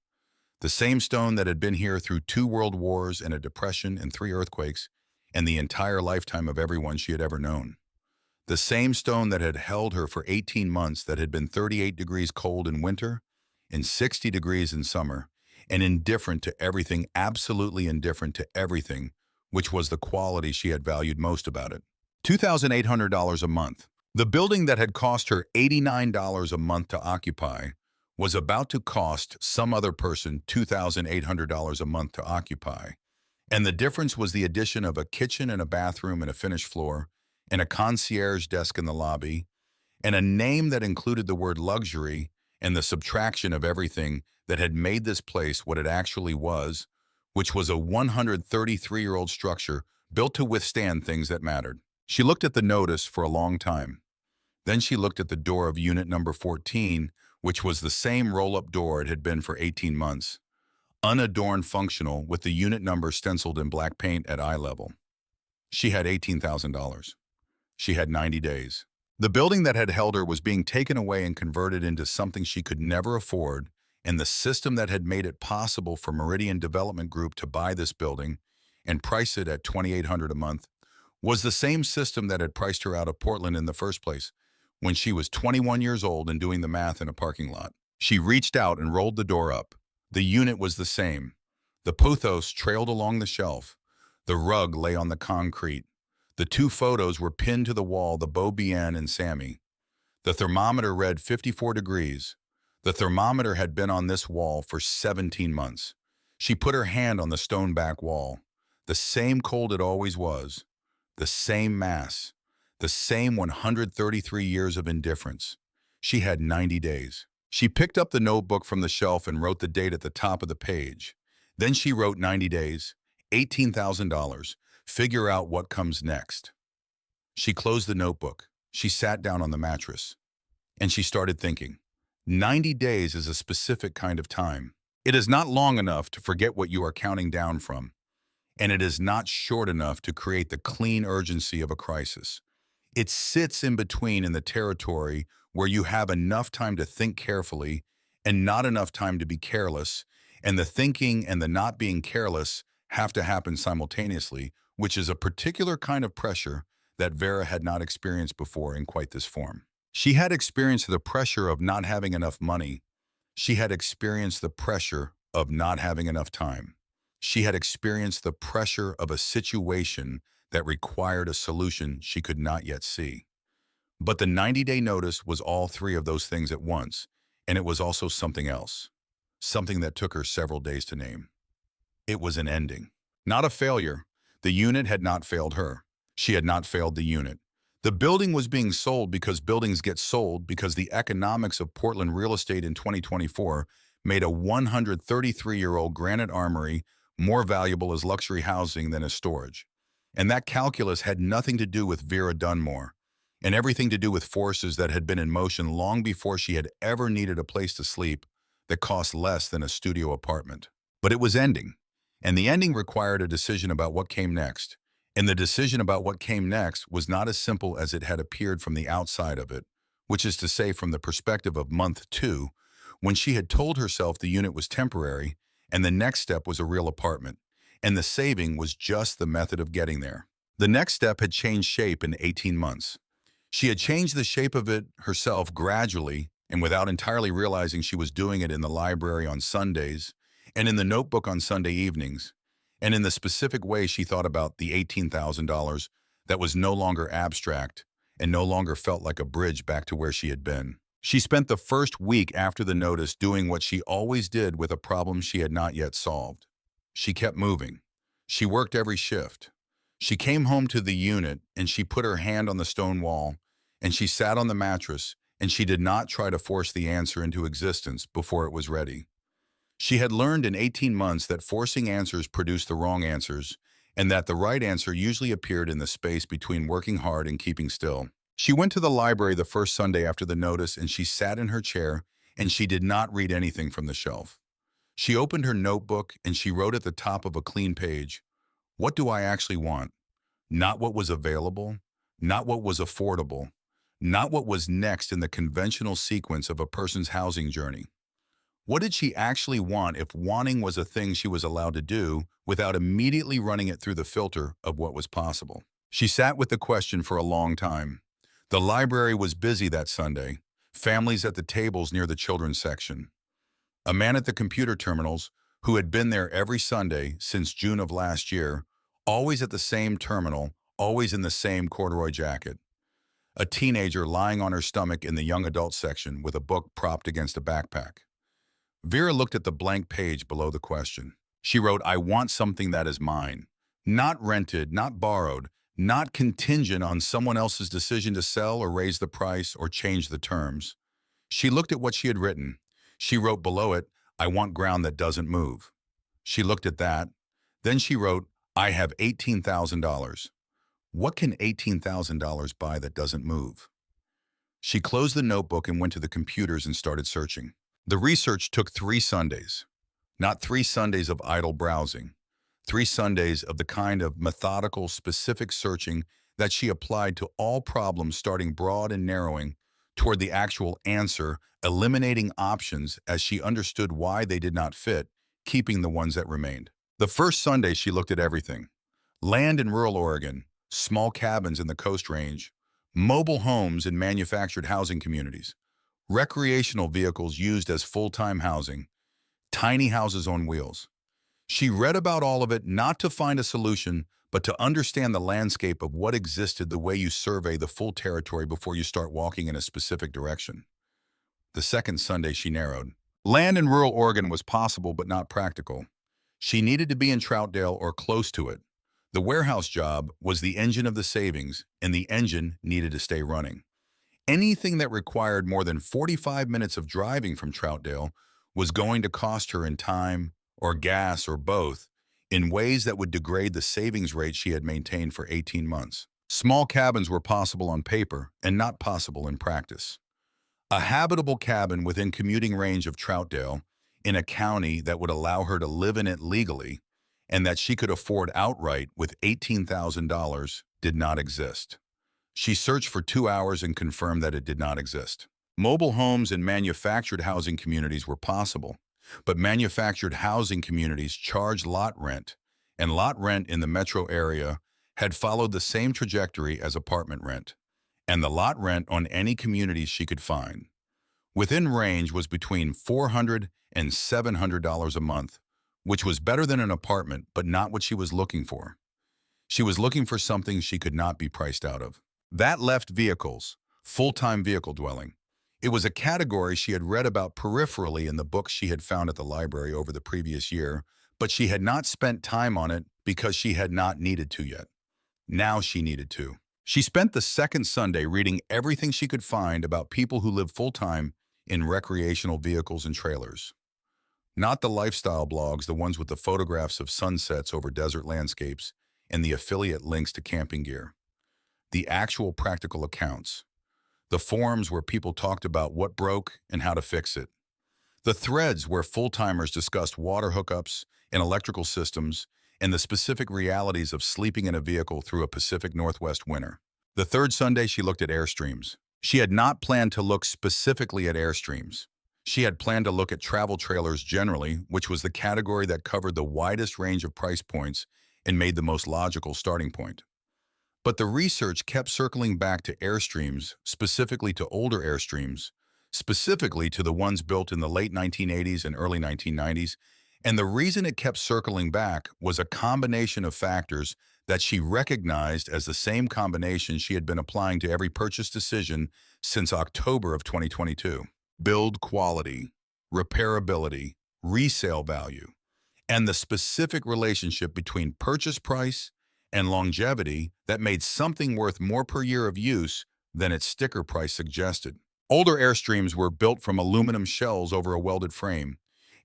The same stone that had been here through 2 world wars and a depression and 3 earthquakes and the entire lifetime of everyone she had ever known. The same stone that had held her for 18 months, that had been 38 degrees cold in winter and 60 degrees in summer, and indifferent to everything, absolutely indifferent to everything, which was the quality she had valued most about it. $2,800 a month. The building that had cost her $89 a month to occupy was about to cost some other person $2,800 a month to occupy. And the difference was the addition of a kitchen and a bathroom and a finished floor, and a concierge desk in the lobby, and a name that included the word luxury, and the subtraction of everything that had made this place what it actually was, which was a 133-year-old structure built to withstand things that mattered. She looked at the notice for a long time. Then she looked at the door of unit number 14, which was the same roll-up door it had been for 18 months, unadorned, functional, with the unit number stenciled in black paint at eye level. She had $18,000. She had 90 days. The building that had held her was being taken away and converted into something she could never afford, and the system that had made it possible for Meridian Development Group to buy this building and price it at $2,800 a month was the same system that had priced her out of Portland in the first place, when she was 21 years old and doing the math in a parking lot. She reached out and rolled the door up. The unit was the same. The pothos trailed along the shelf. The rug lay on the concrete. The 2 photos were pinned to the wall, the Beau Bien and Sammy. The thermometer read 54 degrees. The thermometer had been on this wall for 17 months. She put her hand on the stone back wall. The same cold it always was. The same mass. The same 133 years of indifference. She had 90 days. She picked up the notebook from the shelf and wrote the date at the top of the page. Then she wrote 90 days, $18,000. Figure out what comes next. She closed the notebook. She sat down on the mattress. And she started thinking. 90 days is a specific kind of time. It is not long enough to forget what you are counting down from. And it is not short enough to create the clean urgency of a crisis. It sits in between, in the territory where you have enough time to think carefully and not enough time to be careless, and the thinking and the not being careless have to happen simultaneously, which is a particular kind of pressure that Vera had not experienced before in quite this form. She had experienced the pressure of not having enough money. She had experienced the pressure of not having enough time. She had experienced the pressure of a situation that required a solution she could not yet see. But the 90-day notice was all 3 of those things at once, and it was also something else, something that took her several days to name. It was an ending, not a failure. The unit had not failed her. She had not failed the unit. The building was being sold because buildings get sold, because the economics of Portland real estate in 2024 made a 133-year-old granite armory more valuable as luxury housing than as storage. And that calculus had nothing to do with Vera Dunmore, and everything to do with forces that had been in motion long before she had ever needed a place to sleep that cost less than a studio apartment. But it was ending, and the ending required a decision about what came next. And the decision about what came next was not as simple as it had appeared from the outside of it, which is to say from the perspective of month 2, when she had told herself the unit was temporary, and the next step was a real apartment, and the saving was just the method of getting there. The next step had changed shape in 18 months. She had changed the shape of it herself gradually, and without entirely realizing she was doing it, in the library on Sundays, and in the notebook on Sunday evenings, and in the specific way she thought about the $18,000 that was no longer abstract and no longer felt like a bridge back to where she had been. She spent the first week after the notice doing what she always did with a problem she had not yet solved. She kept moving. She worked every shift. She came home to the unit and she put her hand on the stone wall and she sat on the mattress and she did not try to force the answer into existence before it was ready. She had learned in 18 months that forcing answers produced the wrong answers and that the right answer usually appeared in the space between working hard and keeping still. She went to the library the first Sunday after the notice and she sat in her chair and she did not read anything from the shelf. She opened her notebook and she wrote at the top of a clean page, "What do I actually want? Not what was available, not what was affordable, not what was next in the conventional sequence of a person's housing journey. What did she actually want if wanting was a thing she was allowed to do without immediately running it through the filter of what was possible?" She sat with the question for a long time. The library was busy that Sunday, families at the tables near the children's section. A man at the computer terminals, who had been there every Sunday since June of last year, always at the same terminal, always in the same corduroy jacket. A teenager lying on her stomach in the young adult section with a book propped against a backpack. Vera looked at the blank page below the question. She wrote, "I want something that is mine. Not rented, not borrowed, not contingent on someone else's decision to sell or raise the price or change the terms." She looked at what she had written. She wrote below it, "I want ground that doesn't move." She looked at that. Then she wrote, "I have $18,000. What can $18,000 buy that doesn't move?" She closed the notebook and went to the computers and started searching. The research took 3 Sundays, not 3 Sundays of idle browsing, 3 Sundays of the kind of methodical, specific searching that she applied to all problems, starting broad and narrowing toward the actual answer, eliminating options as she understood why they did not fit, keeping the ones that remained. The first Sunday she looked at everything: land in rural Oregon, small cabins in the Coast Range, mobile homes in manufactured housing communities, recreational vehicles used as full-time housing, tiny houses on wheels. She read about all of it not to find a solution, but to understand the landscape of what existed, the way you survey the full territory before you start walking in a specific direction. The second Sunday she narrowed. Land in rural Oregon was possible but not practical. She needed to be in Troutdale or close to it. The warehouse job was the engine of the savings, and the engine needed to stay running. Anything that required more than 45 minutes of driving from Troutdale was going to cost her in time or gas or both in ways that would degrade the savings rate she had maintained for 18 months. Small cabins were possible on paper and not possible in practice. A habitable cabin within commuting range of Troutdale in a county that would allow her to live in it legally and that she could afford outright with $18,000 did not exist. She searched for 2 hours and confirmed that it did not exist. Mobile homes in manufactured housing communities were possible, but manufactured housing communities charged lot rent, and lot rent in the metro area had followed the same trajectory as apartment rent, and the lot rent on any communities she could find within range was between $400 and $700 a month, which was better than an apartment, but not what she was looking for. She was looking for something she could not be priced out of. That left vehicles, full-time vehicle dwelling. It was a category she had read about peripherally in the books she had found at the library over the previous year, but she had not spent time on it because she had not needed to yet. Now she needed to. She spent the second Sunday reading everything she could find about people who live full-time in recreational vehicles and trailers. Not the lifestyle blogs, the ones with the photographs of sunsets over desert landscapes and the affiliate links to camping gear. The actual practical accounts. The forums where people talked about what broke and how to fix it. The threads where full-timers discussed water hookups and electrical systems and the specific realities of sleeping in a vehicle through a Pacific Northwest winter. The third Sunday she looked at Airstreams. She had not planned to look specifically at Airstreams. She had planned to look at travel trailers generally, which was the category that covered the widest range of price points and made the most logical starting point. But the research kept circling back to Airstreams, specifically to older Airstreams, specifically to the ones built in the late 1980s and early 1990s, and the reason it kept circling back was a combination of factors that she recognized as the same combination she had been applying to every purchase decision since October of 2022. Build quality, repairability, resale value. and the specific relationship between purchase price and longevity that made something worth more per year of use than its sticker price suggested. Older Airstreams were built from aluminum shells over a welded frame,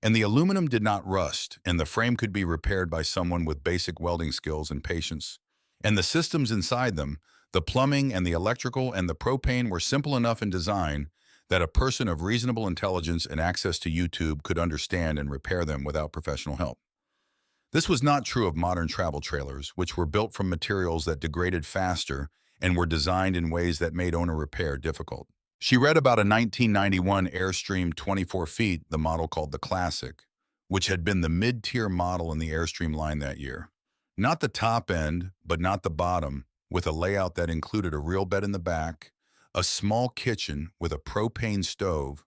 and the aluminum did not rust, and the frame could be repaired by someone with basic welding skills and patience. And the systems inside them, the plumbing and the electrical and the propane, were simple enough in design that a person of reasonable intelligence and access to YouTube could understand and repair them without professional help. This was not true of modern travel trailers, which were built from materials that degraded faster and were designed in ways that made owner repair difficult. She read about a 1991 Airstream 24 feet, the model called the Classic, which had been the mid-tier model in the Airstream line that year. Not the top end, but not the bottom, with a layout that included a real bed in the back, a small kitchen with a propane stove,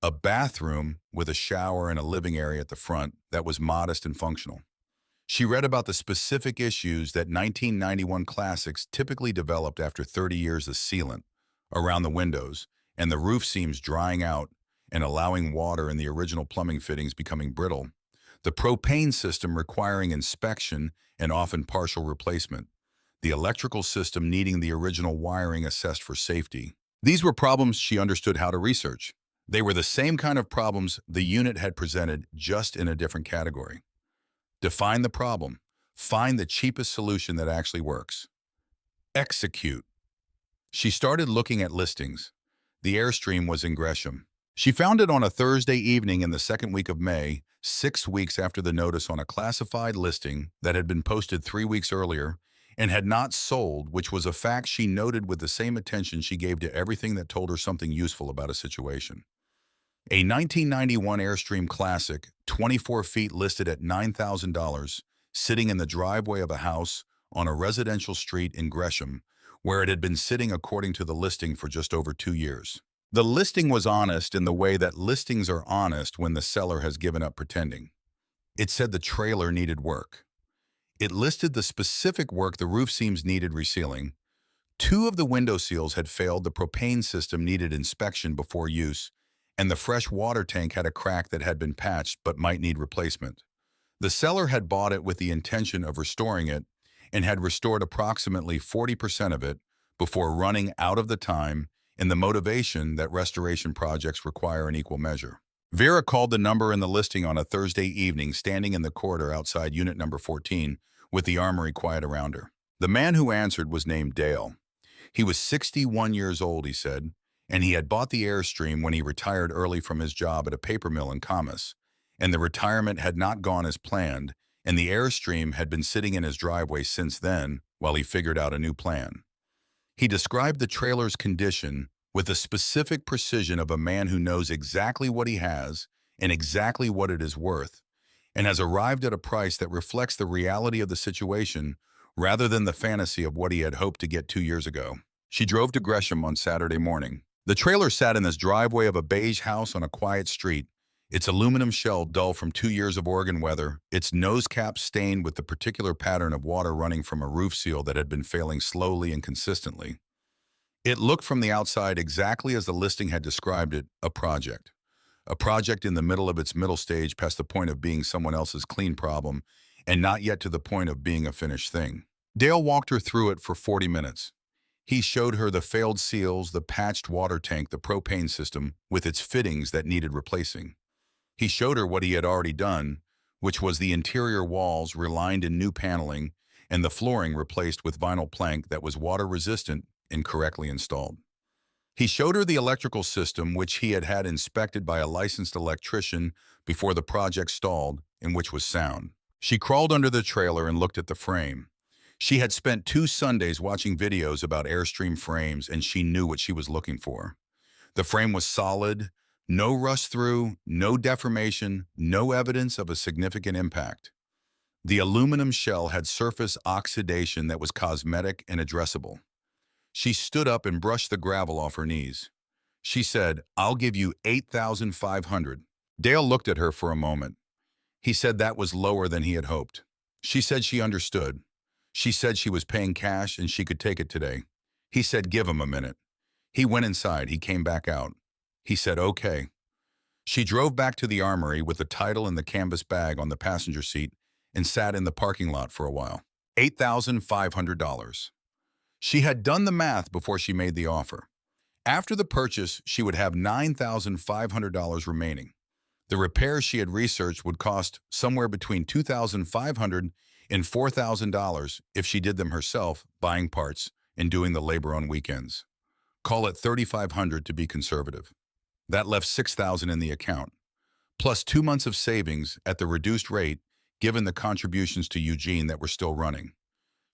a bathroom with a shower and a living area at the front that was modest and functional. She read about the specific issues that 1991 Classics typically developed after 30 years of sealant around the windows and the roof seams drying out and allowing water in the original plumbing fittings becoming brittle, the propane system requiring inspection and often partial replacement, the electrical system needing the original wiring assessed for safety. These were problems she understood how to research. They were the same kind of problems the unit had presented, just in a different category. Define the problem. Find the cheapest solution that actually works. Execute. She started looking at listings. The Airstream was in Gresham. She found it on a Thursday evening in the second week of May, 6 weeks after the notice on a classified listing that had been posted 3 weeks earlier and had not sold, which was a fact she noted with the same attention she gave to everything that told her something useful about a situation. A 1991 Airstream Classic, 24 feet, listed at $9,000, sitting in the driveway of a house on a residential street in Gresham, where it had been sitting according to the listing for just over 2 years. The listing was honest in the way that listings are honest when the seller has given up pretending. It said the trailer needed work. It listed the specific work: the roof seams needed resealing, 2 of the window seals had failed, the propane system needed inspection before use, and the fresh water tank had a crack that had been patched but might need replacement. The seller had bought it with the intention of restoring it and had restored approximately 40% of it before running out of the time and the motivation that restoration projects require in equal measure. Vera called the number in the listing on a Thursday evening, standing in the corridor outside unit number 14 with the Armory quiet around her. The man who answered was named Dale. He was 61 years old, he said, and he had bought the Airstream when he retired early from his job at a paper mill in Camas, and the retirement had not gone as planned, and the Airstream had been sitting in his driveway since then while he figured out a new plan. He described the trailer's condition with the specific precision of a man who knows exactly what he has and exactly what it is worth, and has arrived at a price that reflects the reality of the situation rather than the fantasy of what he had hoped to get 2 years ago. She drove to Gresham on Saturday morning. The trailer sat in this driveway of a beige house on a quiet street, its aluminum shell dull from 2 years of Oregon weather, its nose cap stained with the particular pattern of water running from a roof seal that had been failing slowly and consistently. It looked from the outside exactly as the listing had described it: a project. A project in the middle of its middle stage, past the point of being someone else's clean problem, and not yet to the point of being a finished thing. Dale walked her through it for 40 minutes. He showed her the failed seals, the patched water tank, the propane system with its fittings that needed replacing. He showed her what he had already done, which was the interior walls relined in new paneling and the flooring replaced with vinyl plank that was water-resistant and correctly installed. He showed her the electrical system, which he had had inspected by a licensed electrician before the project stalled, and which was sound. She crawled under the trailer and looked at the frame. She had spent 2 Sundays watching videos about Airstream frames, and she knew what she was looking for. The frame was solid, no rust-through, no deformation, no evidence of a significant impact. The aluminum shell had surface oxidation that was cosmetic and addressable. She stood up and brushed the gravel off her knees. She said, "I'll give you $8,500. Dale looked at her for a moment. He said that was lower than he had hoped. She said she understood. She said she was paying cash and she could take it today. He said, "Give him a minute." He went inside. He came back out. He said, "Okay." She drove back to the Armory with the title and the canvas bag on the passenger seat and sat in the parking lot for a while. $8,500. She had done the math before she made the offer. After the purchase, she would have $9,500 remaining. The repairs she had researched would cost somewhere between $2,500 and $4,000 if she did them herself, buying parts and doing the labor on weekends. Call it $3,500 to be conservative. That left $6,000 in the account, plus 2 months of savings at the reduced rate given the contributions to Eugene that were still running.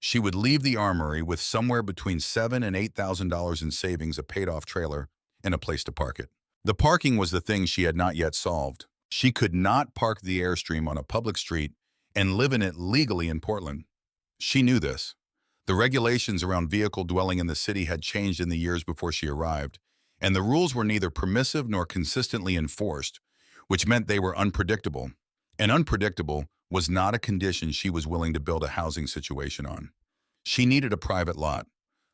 She would leave the Armory with somewhere between $7,000 and $8,000 in savings, a paid-off trailer, and a place to park it. The parking was the thing she had not yet solved. She could not park the Airstream on a public street and live in it legally in Portland. She knew this. The regulations around vehicle dwelling in the city had changed in the years before she arrived, and the rules were neither permissive nor consistently enforced, which meant they were unpredictable. And unpredictable was not a condition she was willing to build a housing situation on. She needed a private lot,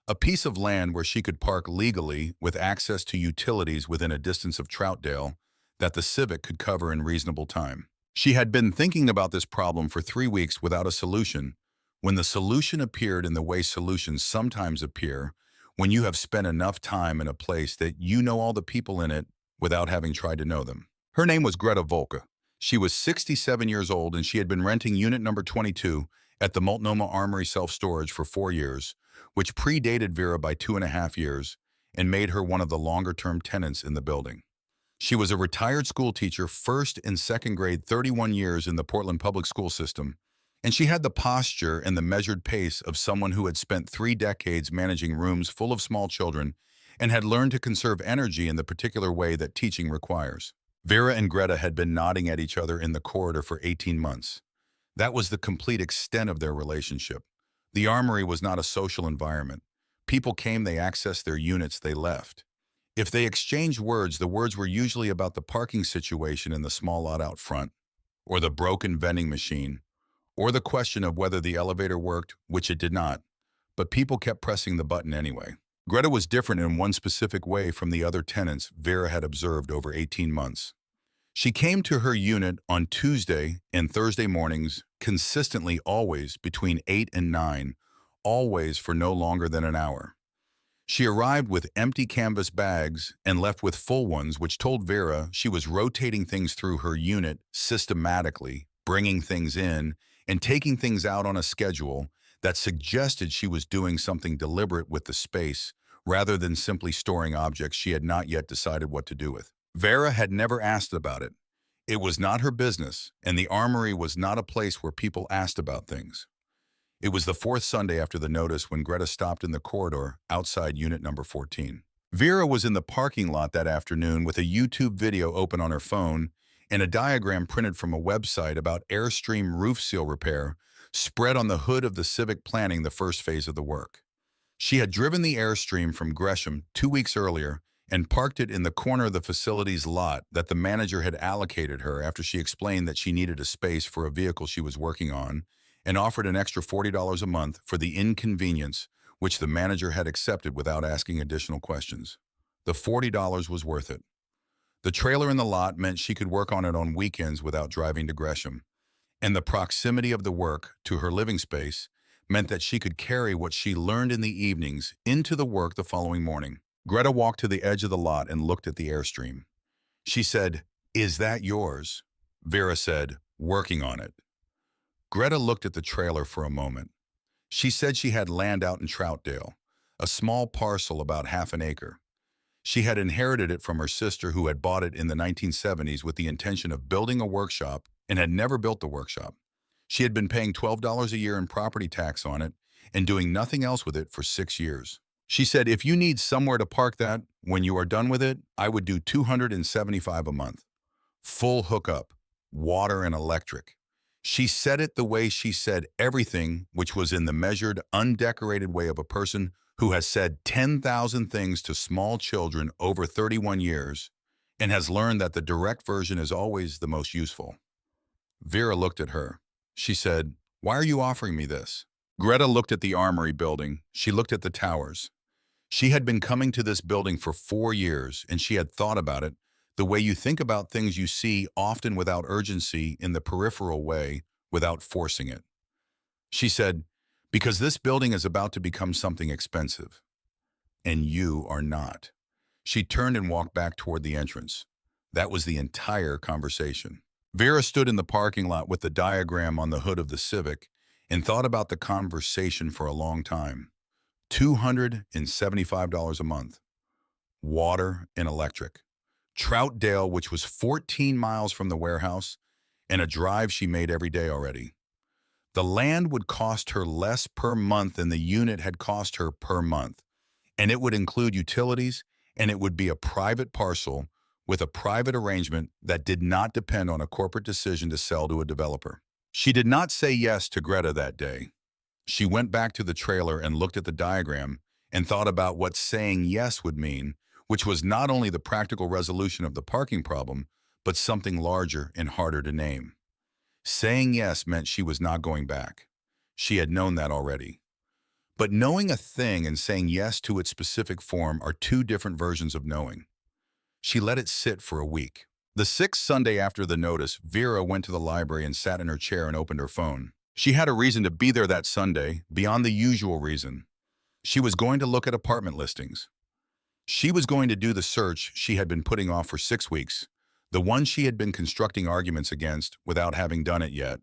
a piece of land where she could park legally with access to utilities within a distance of Troutdale that the Civic could cover in reasonable time. She had been thinking about this problem for 3 weeks without a solution, when the solution appeared in the way solutions sometimes appear when you have spent enough time in a place that you know all the people in it without having tried to know them. Her name was Greta Volka. She was 67 years old and she had been renting unit number 22 at the Multnomah Armory self-storage for 4 years, which predated Vera by 2.5 years and made her one of the longer-term tenants in the building. She was a retired school teacher, first and second grade, 31 years in the Portland public school system, and she had the posture and the measured pace of someone who had spent 3 decades managing rooms full of small children and had learned to conserve energy in the particular way that teaching requires. Vera and Greta had been nodding at each other in the corridor for 18 months. That was the complete extent of their relationship. The Armory was not a social environment. People came, they accessed their units, they left. If they exchanged words, the words were usually about the parking situation in the small lot out front, or the broken vending machine, or the question of whether the elevator worked, which it did not. But people kept pressing the button anyway. Greta was different in one specific way from the other tenants Vera had observed over 18 months. She came to her unit on Tuesday and Thursday mornings, consistently always between 8 and 9, always for no longer than an hour. She arrived with empty canvas bags and left with full ones, which told Vera she was rotating things through her unit systematically, bringing things in and taking things out on a schedule that suggested she was doing something deliberate with the space rather than simply storing objects she had not yet decided what to do with. Vera had never asked about it. It was not her business, and the Armory was not a place where people asked about things. It was the 4th Sunday after the notice when Greta stopped in the corridor outside unit number 14. Vera was in the parking lot that afternoon with a YouTube video open on her phone and a diagram printed from a website about Airstream roof seal repair spread on the hood of the Civic planning the first phase of the work. She had driven the Airstream from Gresham 2 weeks earlier and parked it in the corner of the facility's lot that the manager had allocated her after she explained that she needed a space for a vehicle she was working on and offered an extra $40 a month for the inconvenience, which the manager had accepted without asking additional questions. The $40 was worth it. The trailer in the lot meant she could work on it on weekends without driving to Gresham, and the proximity of the work to her living space meant that she could carry what she learned in the evenings into the work the following morning. Greta walked to the edge of the lot and looked at the Airstream. She said, "Is that yours?" Vera said, "Working on it." Greta looked at the trailer for a moment. She said she had land out in Troutdale, a small parcel about half an acre. She had inherited it from her sister who had bought it in the 1970s with the intention of building a workshop and had never built the workshop. She had been paying $12 a year in property tax on it and doing nothing else with it for 6 years. She said, "If you need somewhere to park that when you are done with it, I would do $275 a month. Full hookup, water and electric." She said it the way she said everything, which was in the measured, undecorated way of a person who has said 10,000 things to small children over 31 years and has learned that the direct version is always the most useful. Vera looked at her. She said, "Why are you offering me this?" Greta looked at the Armory building. She looked at the towers. She had been coming to this building for 4 years, and she had thought about it, The way you think about things you see, often without urgency, in the peripheral way, without forcing it. She said, because this building is about to become something expensive, and you are not. She turned and walked back toward the entrance. That was the entire conversation. Vera stood in the parking lot with the diagram on the hood of the Civic and thought about the conversation for a long time. $275 a month. Water and electric. Troutdale, which was 14 miles from the warehouse, and a drive she made every day already. The land would cost her less per month than the unit had cost her per month, and it would include utilities, and it would be a private parcel with a private arrangement that did not depend on a corporate decision to sell to a developer. She did not say yes to Greta that day. She went back to the trailer and looked at the diagram and thought about what saying yes would mean, which was not only the practical resolution of the parking problem, but something larger and harder to name. Saying yes meant she was not going back. She had known that already. But knowing a thing and saying yes to its specific form are two different versions of knowing. She let it sit for a week. The sixth Sunday after the notice, Vera went to the library and sat in her chair and opened her phone. She had a reason to be there that Sunday, beyond the usual reason. She was going to look at apartment listings. She was going to do the search she had been putting off for 6 weeks, the one she had been constructing arguments against without having done it yet,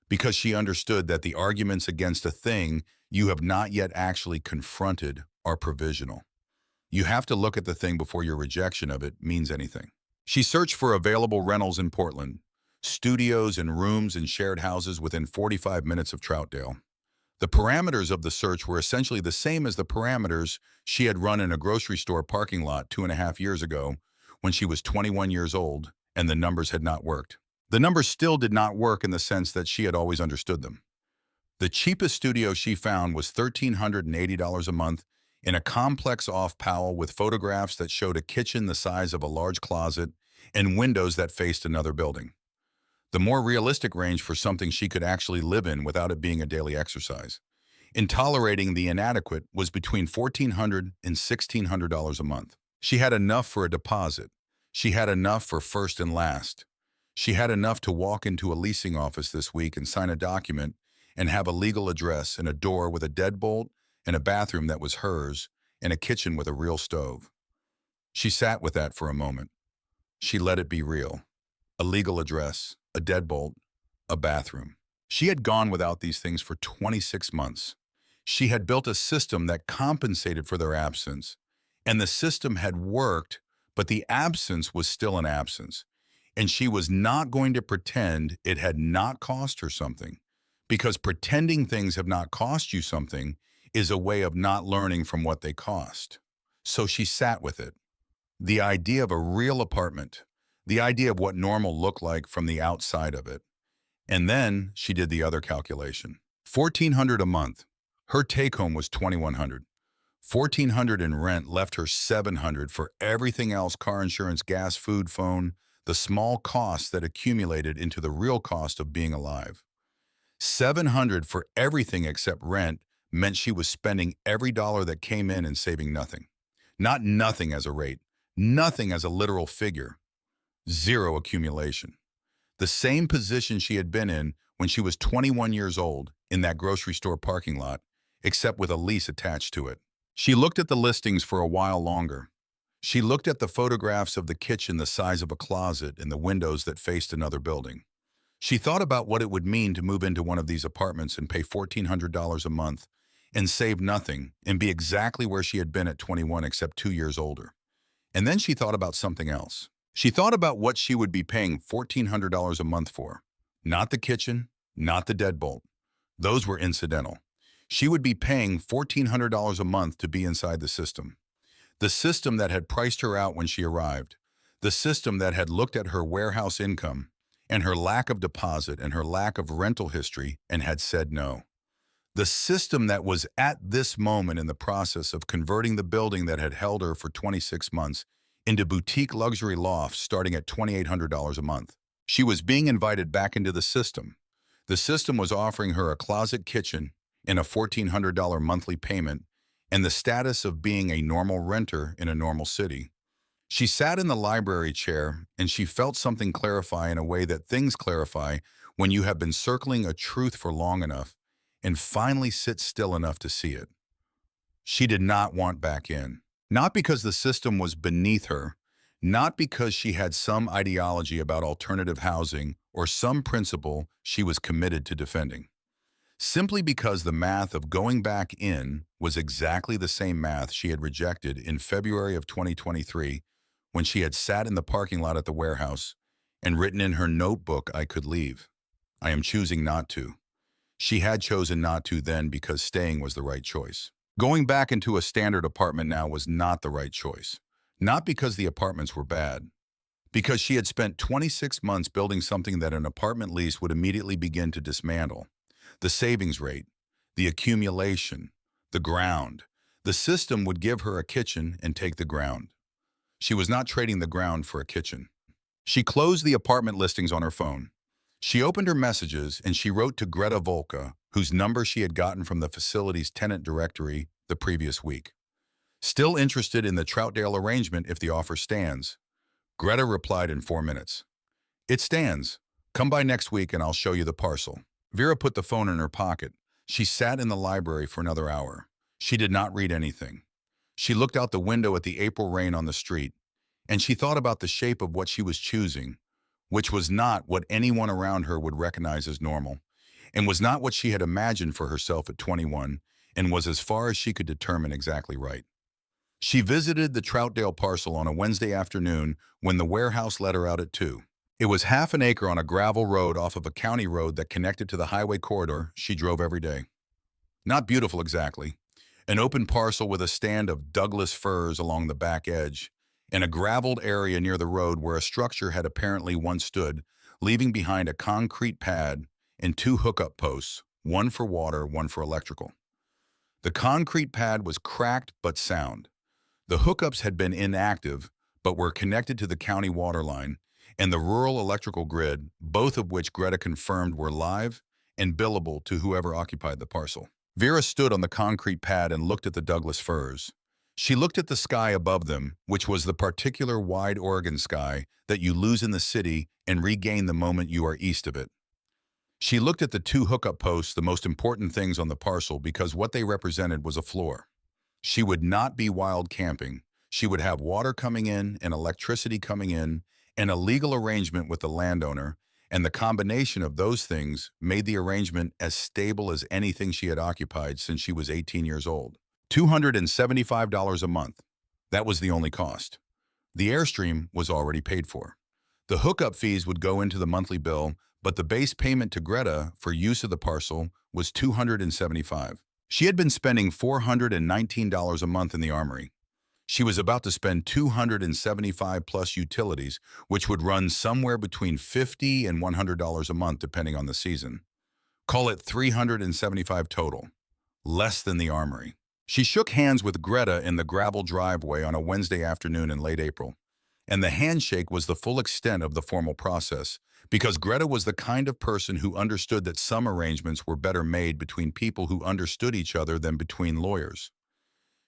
because she understood that the arguments against a thing you have not yet actually confronted are provisional. You have to look at the thing before your rejection of it means anything. She searched for available rentals in Portland, studios and rooms in shared houses within 45 minutes of Troutdale. The parameters of the search were essentially the same as the parameters she had run in a grocery store parking lot 2.5 years ago when she was 21 years old and the numbers had not worked. The numbers still did not work in the sense that she had always understood them. The cheapest studio she found was $1,380 a month in a complex off-Powell with photographs that showed a kitchen the size of a large closet and windows that faced another building. The more realistic range for something she could actually live in without it being a daily exercise. In tolerating the inadequate was between $1,400 and $1,600 a month. She had enough for a deposit. She had enough for first and last. She had enough to walk into a leasing office this week and sign a document and have a legal address and a door with a deadbolt and a bathroom that was hers and a kitchen with a real stove. She sat with that for a moment. She let it be real. A legal address, a deadbolt, a bathroom. She had gone without these things for 26 months. She had built a system that compensated for their absence, and the system had worked, but the absence was still an absence. And she was not going to pretend it had not cost her something, because pretending things have not cost you something is a way of not learning from what they cost. So she sat with it. The idea of a real apartment, the idea of what normal looked like from the outside of it. And then she did the other calculation. $1,400 a month. Her take-home was $2,100. $1,400 in rent left her $700 for everything else: car insurance, gas, food, phone, the small costs that accumulated into the real cost of being alive. $700 for everything except rent meant she was spending every dollar that came in and saving nothing. Not nothing as a rate, nothing as a literal figure. Zero accumulation. The same position she had been in when she was 21 years old in that grocery store parking lot, except with a lease attached to it. She looked at the listings for a while longer. She looked at the photographs of the kitchen the size of a closet and the windows that faced another building. She thought about what it would mean to move into one of these apartments and pay $1,400 a month and save nothing and be exactly where she had been at 21 except 2 years older. And then she thought about something else. She thought about what she would be paying $1,400 a month for. Not the kitchen, not the deadbolt. Those were incidental. She would be paying $1,400 a month to be inside the system. The system that had priced her out when she arrived. The system that had looked at her warehouse income and her lack of deposit and her lack of rental history and had said no. The system that was at this moment in the process of converting the building that had held her for 26 months into boutique luxury lofts starting at $2,800 a month. She was being invited back into the system. The system was offering her a closet kitchen and a $1,400 monthly payment and the status of being a normal renter in a normal city. She sat in the library chair and she felt something clarify in a way that things clarify when you have been circling a truth for long enough and finally sit still enough to see it. She did not want back in. Not because the system was beneath her, not because she had some ideology about alternative housing or some principle she was committed to defending. Simply because the math of going back in was exactly the same math she had rejected in February of 2023 when she had sat in the parking lot at the warehouse and written in her notebook, "I could leave. I am choosing not to." She had chosen not to then because staying was the right choice. Going back into a standard apartment now was not the right choice. Not because the apartments were bad, because she had spent 26 months building something that an apartment lease would immediately begin to dismantle. The savings rate, the accumulation, the ground. The system would give her a kitchen and take the ground. She was not trading the ground for a kitchen. She closed the apartment listings on her phone. She opened her messages and she wrote to Greta Volka, whose number she had gotten from the facility's tenant directory the previous week. Still interested in the Troutdale arrangement if the offer stands. Greta replied in 4 minutes. It stands. Come by next week and I'll show you the parcel. Vera put the phone in her pocket. She sat in the library for another hour. She did not read anything. She looked out the window at the April rain on the street, and she thought about the shape of what she was choosing, which was not what anyone around her would recognize as normal, and was not what she had imagined for herself at 21, and was as far as she could determine exactly right. She visited the Troutdale parcel on a Wednesday afternoon when the warehouse let her out at 2. It was half an acre on a gravel road off of a county road that connected to the highway corridor she drove every day. Not beautiful exactly. An open parcel with a stand of Douglas firs along the back edge, and a graveled area near the road where a structure had apparently once stood, leaving behind a concrete pad and 2 hookup posts, one for water, one for electrical. The concrete pad was cracked but sound. The hookups had been inactive, but were connected to the county water line and the rural electrical grid, both of which Greta confirmed were live and billable to whoever occupied the parcel. Vera stood on the concrete pad and looked at the Douglas firs. She looked at the sky above them, which was the particular wide Oregon sky that you lose in the city and regain the moment you are east of it. She looked at the 2 hookup posts, the most important things on the parcel, because what they represented was a floor. She would not be wild camping. She would have water coming in and electricity coming in and a legal arrangement with the landowner, and the combination of those things made the arrangement as stable as anything she had occupied since she was 18 years old. $275 a month. That was the only cost. The Airstream was already paid for. The hookup fees would go into the monthly bill, but the base payment to Greta for use of the parcel was $275. She had been spending $419 a month in the Armory. She was about to spend $275 plus utilities, which would run somewhere between $50 and $100 a month depending on the season. Call it $375 total, less than the Armory. She shook hands with Greta in the gravel driveway on a Wednesday afternoon in late April, and the handshake was the full extent of the formal process, because Greta was the kind of person who understood that some arrangements were better made between people who understood each other than between lawyers.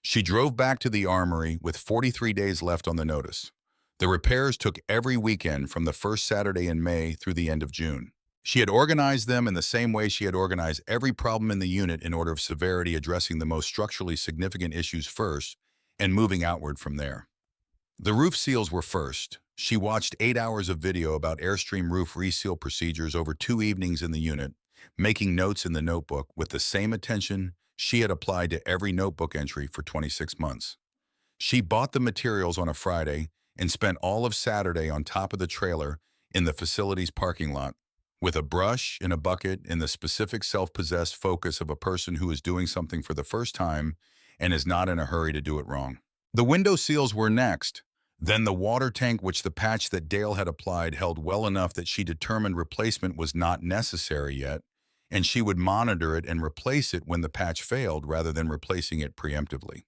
She drove back to the Armory with 43 days left on the notice. The repairs took every weekend from the first Saturday in May through the end of June. She had organized them in the same way she had organized every problem in the unit in order of severity, addressing the most structurally significant issues first and moving outward from there. The roof seals were first. She watched 8 hours of video about Airstream roof reseal procedures over 2 evenings in the unit, making notes in the notebook with the same attention she had applied to every notebook entry for 26 months. She bought the materials on a Friday and spent all of Saturday on top of the trailer in the facility's parking lot, with a brush and a bucket in the specific self-possessed focus of a person who is doing something for the first time and is not in a hurry to do it wrong. The window seals were next, then the water tank, which the patch that Dale had applied held well enough that she determined replacement was not necessary yet, and she would monitor it and replace it when the patch failed rather than replacing it preemptively.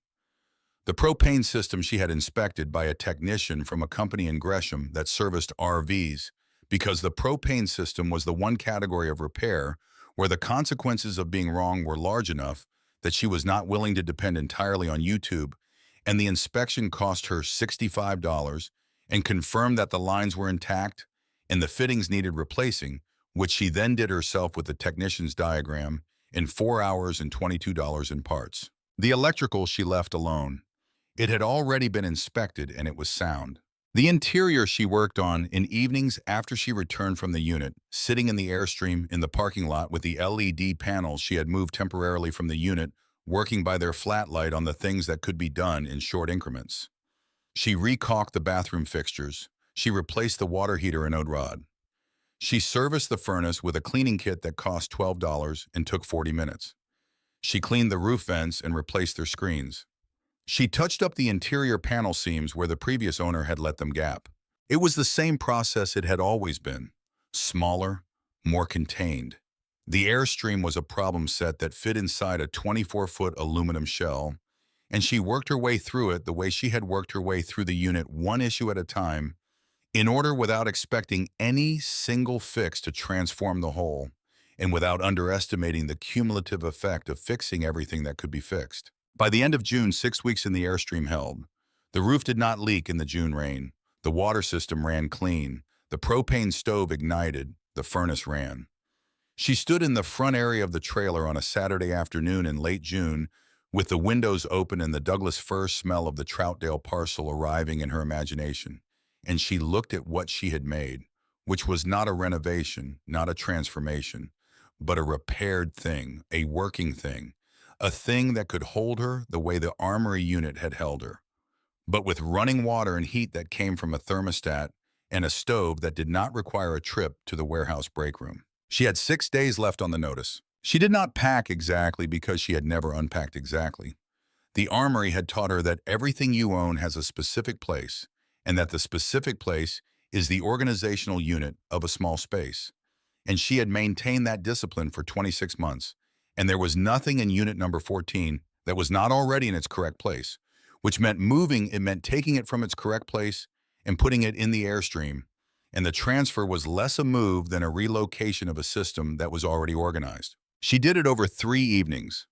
The propane system she had inspected by a technician from a company in Gresham that serviced RVs, because the propane system was the one category of repair where the consequences of being wrong were large enough that she was not willing to depend entirely on YouTube and the inspection cost her $65 and confirmed that the lines were intact and the fittings needed replacing, which she then did herself with the technician's diagram in 4 hours and $22 in parts. The electrical she left alone. It had already been inspected and it was sound. The interior she worked on in evenings after she returned from the unit, sitting in the Airstream in the parking lot with the LED panels she had moved temporarily from the unit, working by their flat light on the things that could be done in short increments. She recaulked the bathroom fixtures. She replaced the water heater and rod. She serviced the furnace with a cleaning kit that cost $12 and took 40 minutes. She cleaned the roof vents and replaced their screens. She touched up the interior panel seams where the previous owner had let them gap. It was the same process it had always been, smaller, more contained. The Airstream was a problem set that fit inside a 24-foot aluminum shell, and she worked her way through it the way she had worked her way through the unit one issue at a time, in order without expecting any single fix to transform the whole, and without underestimating the cumulative effect of fixing everything that could be fixed. By the end of June, 6 weeks in the Airstream held. The roof did not leak in the June rain. The water system ran clean. The propane stove ignited. The furnace ran. She stood in the front area of the trailer on a Saturday afternoon in late June, with the windows open and the Douglas fir smell of the Troutdale parcel arriving in her imagination. And she looked at what she had made, which was not a renovation, not a transformation, but a repaired thing, a working thing. A thing that could hold her the way the Armory unit had held her, but with running water and heat that came from a thermostat and a stove that did not require a trip to the warehouse break room. She had 6 days left on the notice. She did not pack exactly because she had never unpacked exactly. The Armory had taught her that everything you own has a specific place, and that the specific place is the organizational unit of a small space. And she had maintained that discipline for 26 months. And there was nothing in unit number 14 that was not already in its correct place, which meant moving, it meant taking it from its correct place and putting it in the Airstream. And the transfer was less a move than a relocation of a system that was already organized. She did it over 3 evenings.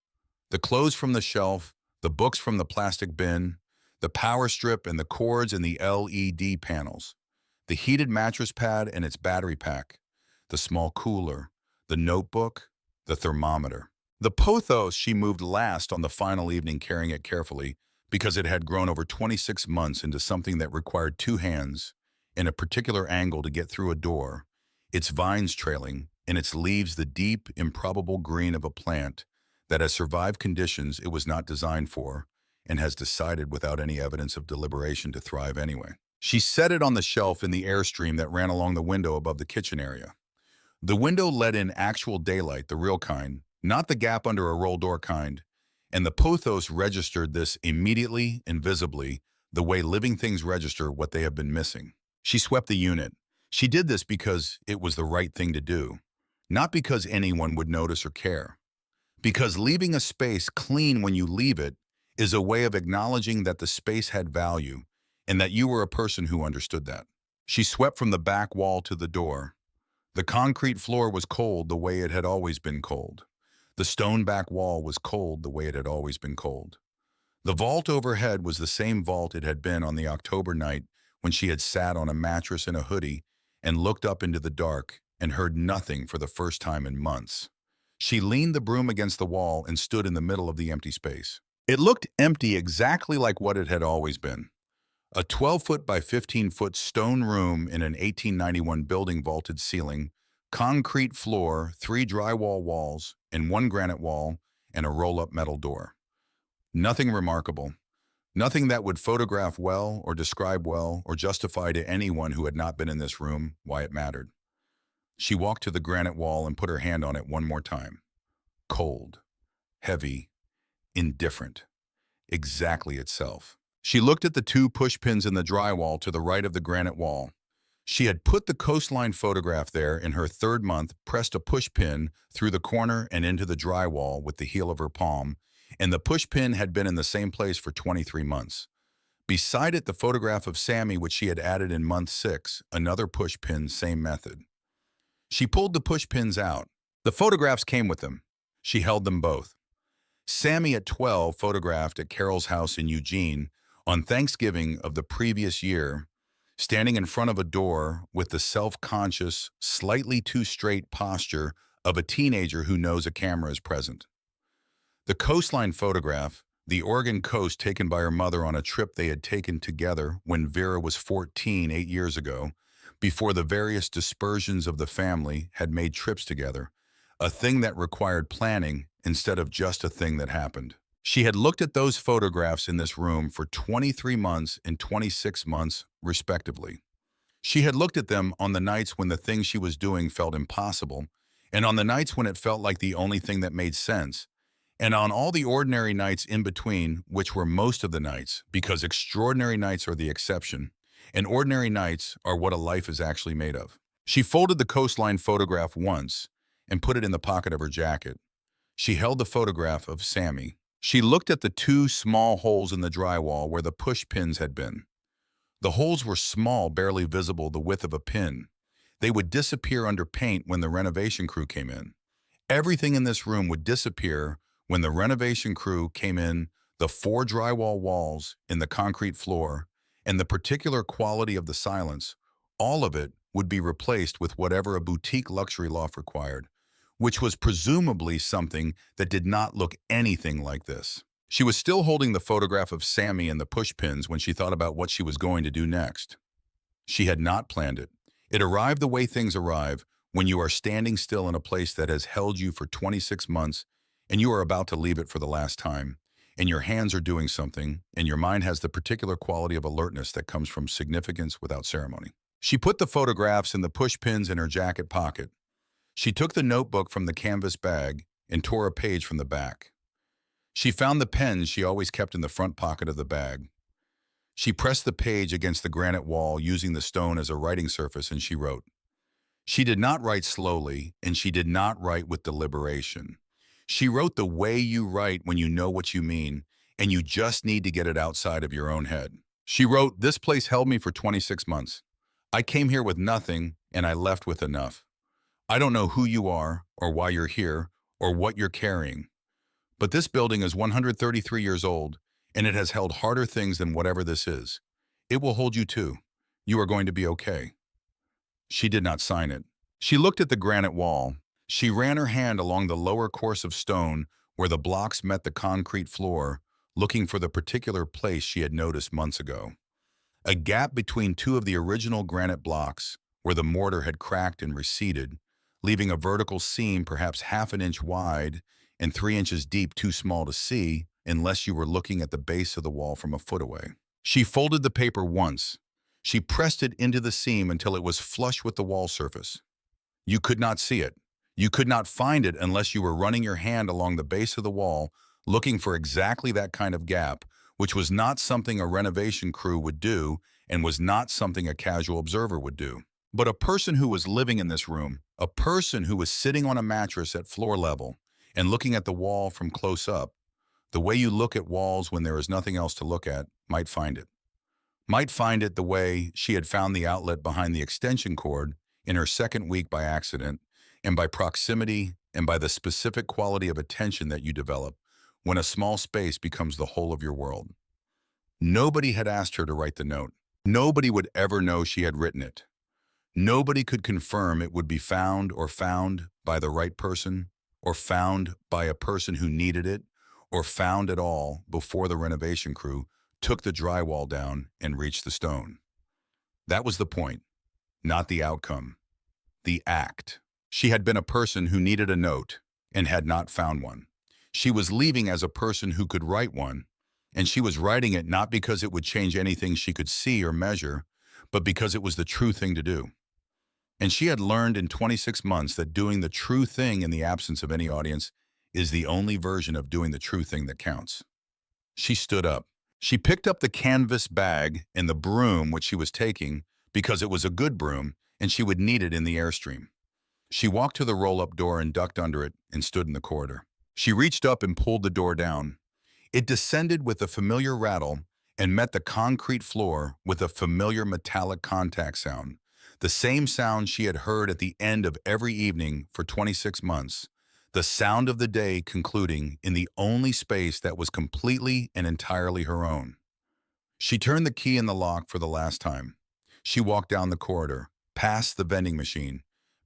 The clothes from the shelf, the books from the plastic bin, the power strip and the cords and the LED panels, the heated mattress pad and its battery pack, the small cooler, the notebook, the thermometer. The pothos she moved last on the final evening, carrying it carefully because it had grown over 26 months into something that required 2 hands in a particular angle to get through a door, its vines trailing, and its leaves the deep, improbable green of a plant that has survived conditions it was not designed for and has decided without any evidence of deliberation to thrive anyway. She set it on the shelf in the Airstream that ran along the window above the kitchen area. The window let in actual daylight, the real kind, not the gap under a roll door kind, and the pothos registered this immediately and visibly, the way living things register what they have been missing. She swept the unit. She did this because it was the right thing to do, not because anyone would notice or care. Because leaving a space clean when you leave it is a way of acknowledging that the space had value and that you were a person who understood that. She swept from the back wall to the door. The concrete floor was cold the way it had always been cold. The stone back wall was cold the way it had always been cold. The vault overhead was the same vault it had been on the October night when she had sat on a mattress in a hoodie and looked up into the dark and heard nothing for the first time in months. She leaned the broom against the wall and stood in the middle of the empty space. It looked empty, exactly like what it had always been. A 12-foot by 15-foot stone room in an 1891 building, vaulted ceiling, concrete floor, 3 drywall walls, and 1 granite wall, and a roll-up metal door. Nothing remarkable. Nothing that would photograph well or describe well or justify to anyone who had not been in this room why it mattered. She walked to the granite wall and put her hand on it one more time. Cold, heavy, indifferent. Exactly itself. She looked at the 2 push pins in the drywall to the right of the granite wall. She had put the coastline photograph there in her 3rd month, pressed a push pin through the corner and into the drywall with the heel of her palm, and the push pin had been in the same place for 23 months. Beside it, the photograph of Sammy, which she had added in month 6, another push pin, same method. She pulled the push pins out. The photographs came with them. She held them both. Sammy at 12, photographed at Carol's house in Eugene, On Thanksgiving of the previous year, standing in front of a door with the self-conscious, slightly too straight posture of a teenager who knows a camera is present. The coastline photograph, the Oregon coast taken by her mother on a trip they had taken together when Vera was 14 8 years ago, before the various dispersions of the family had made trips together, a thing that required planning instead of just a thing that happened. She had looked at those photographs in this room for 23 months and 26 months, respectively. She had looked at them on the nights when the thing she was doing felt impossible, and on the nights when it felt like the only thing that made sense, and on all the ordinary nights in between, which were most of the nights, because extraordinary nights are the exception, and ordinary nights are what a life is actually made of. She folded the coastline photograph once and put it in the pocket of her jacket. She held the photograph of Sammy. She looked at the two small holes in the drywall where the push pins had been. The holes were small, barely visible the width of a pin. They would disappear under paint when the renovation crew came in. Everything in this room would disappear when the renovation crew came in, the four drywall walls in the concrete floor, and the particular quality of the silence, all of it would be replaced with whatever a boutique luxury loft required, which was presumably something that did not look anything like this. She was still holding the photograph of Sammy and the pushpins when she thought about what she was going to do next. She had not planned it. It arrived the way things arrive when you are standing still in a place that has held you for 26 months and you are about to leave it for the last time, and your hands are doing something, and your mind has the particular quality of alertness that comes from significance without ceremony. She put the photographs and the pushpins in her jacket pocket. She took the notebook from the canvas bag and tore a page from the back. She found the pens she always kept in the front pocket of the bag. She pressed the page against the granite wall using the stone as a writing surface, and she wrote. She did not write slowly, and she did not write with deliberation. She wrote the way you write when you know what you mean, and you just need to get it outside of your own head. She wrote, "This place held me for 26 months. I came here with nothing, and I left with enough. I don't know who you are, or why you're here, or what you're carrying. But this building is 133 years old, and it has held harder things than whatever this is. It will hold you too. You are going to be okay." She did not sign it. She looked at the granite wall. She ran her hand along the lower course of stone where the blocks met the concrete floor, looking for the particular place she had noticed months ago. A gap between two of the original granite blocks, where the mortar had cracked and receded, leaving a vertical seam perhaps half an inch wide and 3 inches deep, too small to see unless you were looking at the base of the wall from a foot away. She folded the paper once. She pressed it into the seam until it was flush with the wall surface. You could not see it. You could not find it unless you were running your hand along the base of the wall, looking for exactly that kind of gap, which was not something a renovation crew would do and was not something a casual observer would do. But a person who was living in this room, a person who was sitting on a mattress at floor level and looking at the wall from close up, the way you look at walls when there is nothing else to look at, might find it. Might find it the way she had found the outlet behind the extension cord in her second week by accident, and by proximity, and by the specific quality of attention that you develop when a small space becomes the whole of your world. Nobody had asked her to write the note. Nobody would ever know she had written it. Nobody could confirm it would be found by the right person, or found by a person who needed it, or found at all before the renovation crew took the drywall down and reached the stone. That was the point, not the outcome, the act. She had been a person who needed a note and had not found one. She was leaving as a person who could write one, and she was writing it not because it would change anything she could see or measure, but because it was the true thing to do. And she had learned in 26 months that doing the true thing in the absence of any audience is the only version of doing the true thing that counts. She stood up. She picked up the canvas bag and the broom which she was taking because it was a good broom and she would need it in the Airstream. She walked to the roll-up door and ducked under it and stood in the corridor. She reached up and pulled the door down. It descended with a familiar rattle and met the concrete floor with a familiar metallic contact sound, the same sound she had heard at the end of every evening for 26 months, the sound of the day concluding in the only space that was completely and entirely her own. She turned the key in the lock for the last time. She walked down the corridor, past the vending machine,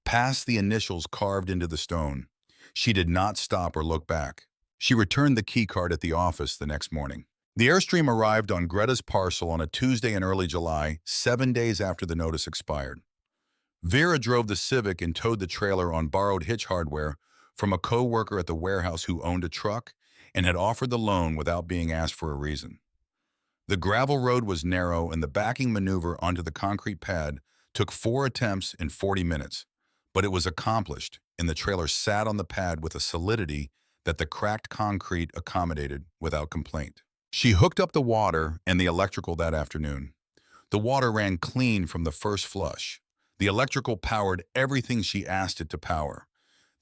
past the initials carved into the stone. She did not stop or look back. She returned the key card at the office the next morning. The Airstream arrived on Greta's parcel on a Tuesday in early July, 7 days after the notice expired. Vera drove the Civic and towed the trailer on borrowed hitch hardware from a co-worker at the warehouse who owned a truck and had offered the loan without being asked for a reason. The gravel road was narrow and the backing maneuver onto the concrete pad took 4 attempts in 40 minutes, but it was accomplished and the trailer sat on the pad with a solidity that the cracked concrete accommodated without complaint. She hooked up the water and the electrical that afternoon. The water ran clean from the first flush. The electrical powered everything she asked it to power.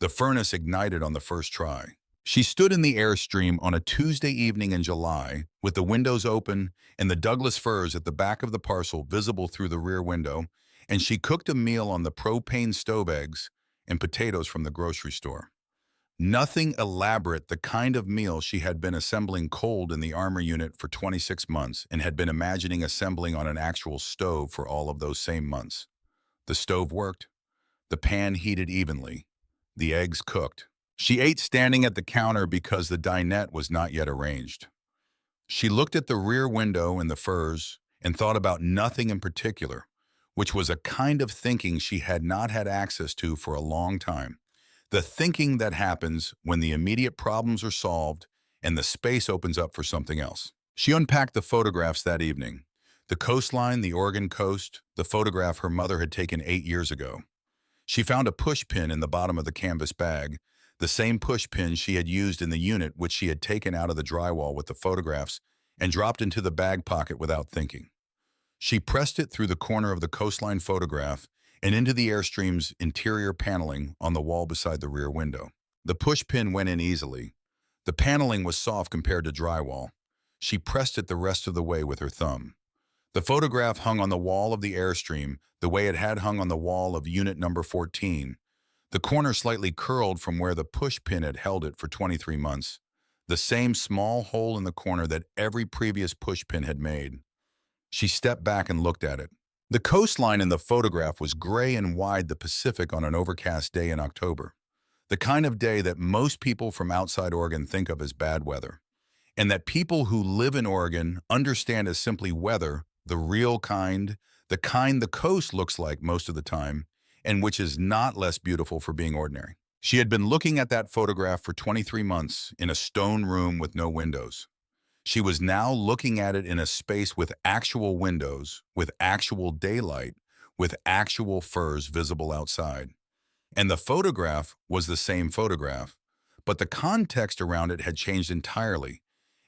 The furnace ignited on the first try. She stood in the Airstream on a Tuesday evening in July, with the windows open and the Douglas firs at the back of the parcel visible through the rear window, and she cooked a meal on the propane stove, eggs and potatoes from the grocery store. Nothing elaborate, the kind of meal she had been assembling cold in the Armory unit for 26 months and had been imagining assembling on an actual stove for all of those same months. The stove worked. The pan heated evenly. The eggs cooked. She ate standing at the counter because the dinette was not yet arranged. She looked at the rear window and the firs and thought about nothing in particular, which was a kind of thinking she had not had access to for a long time. The thinking that happens when the immediate problems are solved and the space opens up for something else. She unpacked the photographs that evening. The coastline, the Oregon coast, the photograph her mother had taken 8 years ago. She found a push pin in the bottom of the canvas bag, the same push pin she had used in the unit which she had taken out of the drywall with the photographs and dropped into the bag pocket without thinking. She pressed it through the corner of the coastline photograph and into the Airstream's interior paneling on the wall beside the rear window. The push pin went in easily. The paneling was soft compared to drywall. She pressed it the rest of the way with her thumb. The photograph hung on the wall of the Airstream the way it had hung on the wall of unit number 14. The corner slightly curled from where the push pin had held it for 23 months. The same small hole in the corner that every previous push pin had made. She stepped back and looked at it. The coastline in the photograph was gray and wide, the Pacific on an overcast day in October. The kind of day that most people from outside Oregon think of as bad weather, and that people who live in Oregon understand as simply weather, the real kind, the kind the coast looks like most of the time, and which is not less beautiful for being ordinary. She had been looking at that photograph for 23 months in a stone room with no windows. She was now looking at it in a space with actual windows, with actual daylight, with actual firs visible outside. And the photograph was the same photograph, but the context around it had changed entirely,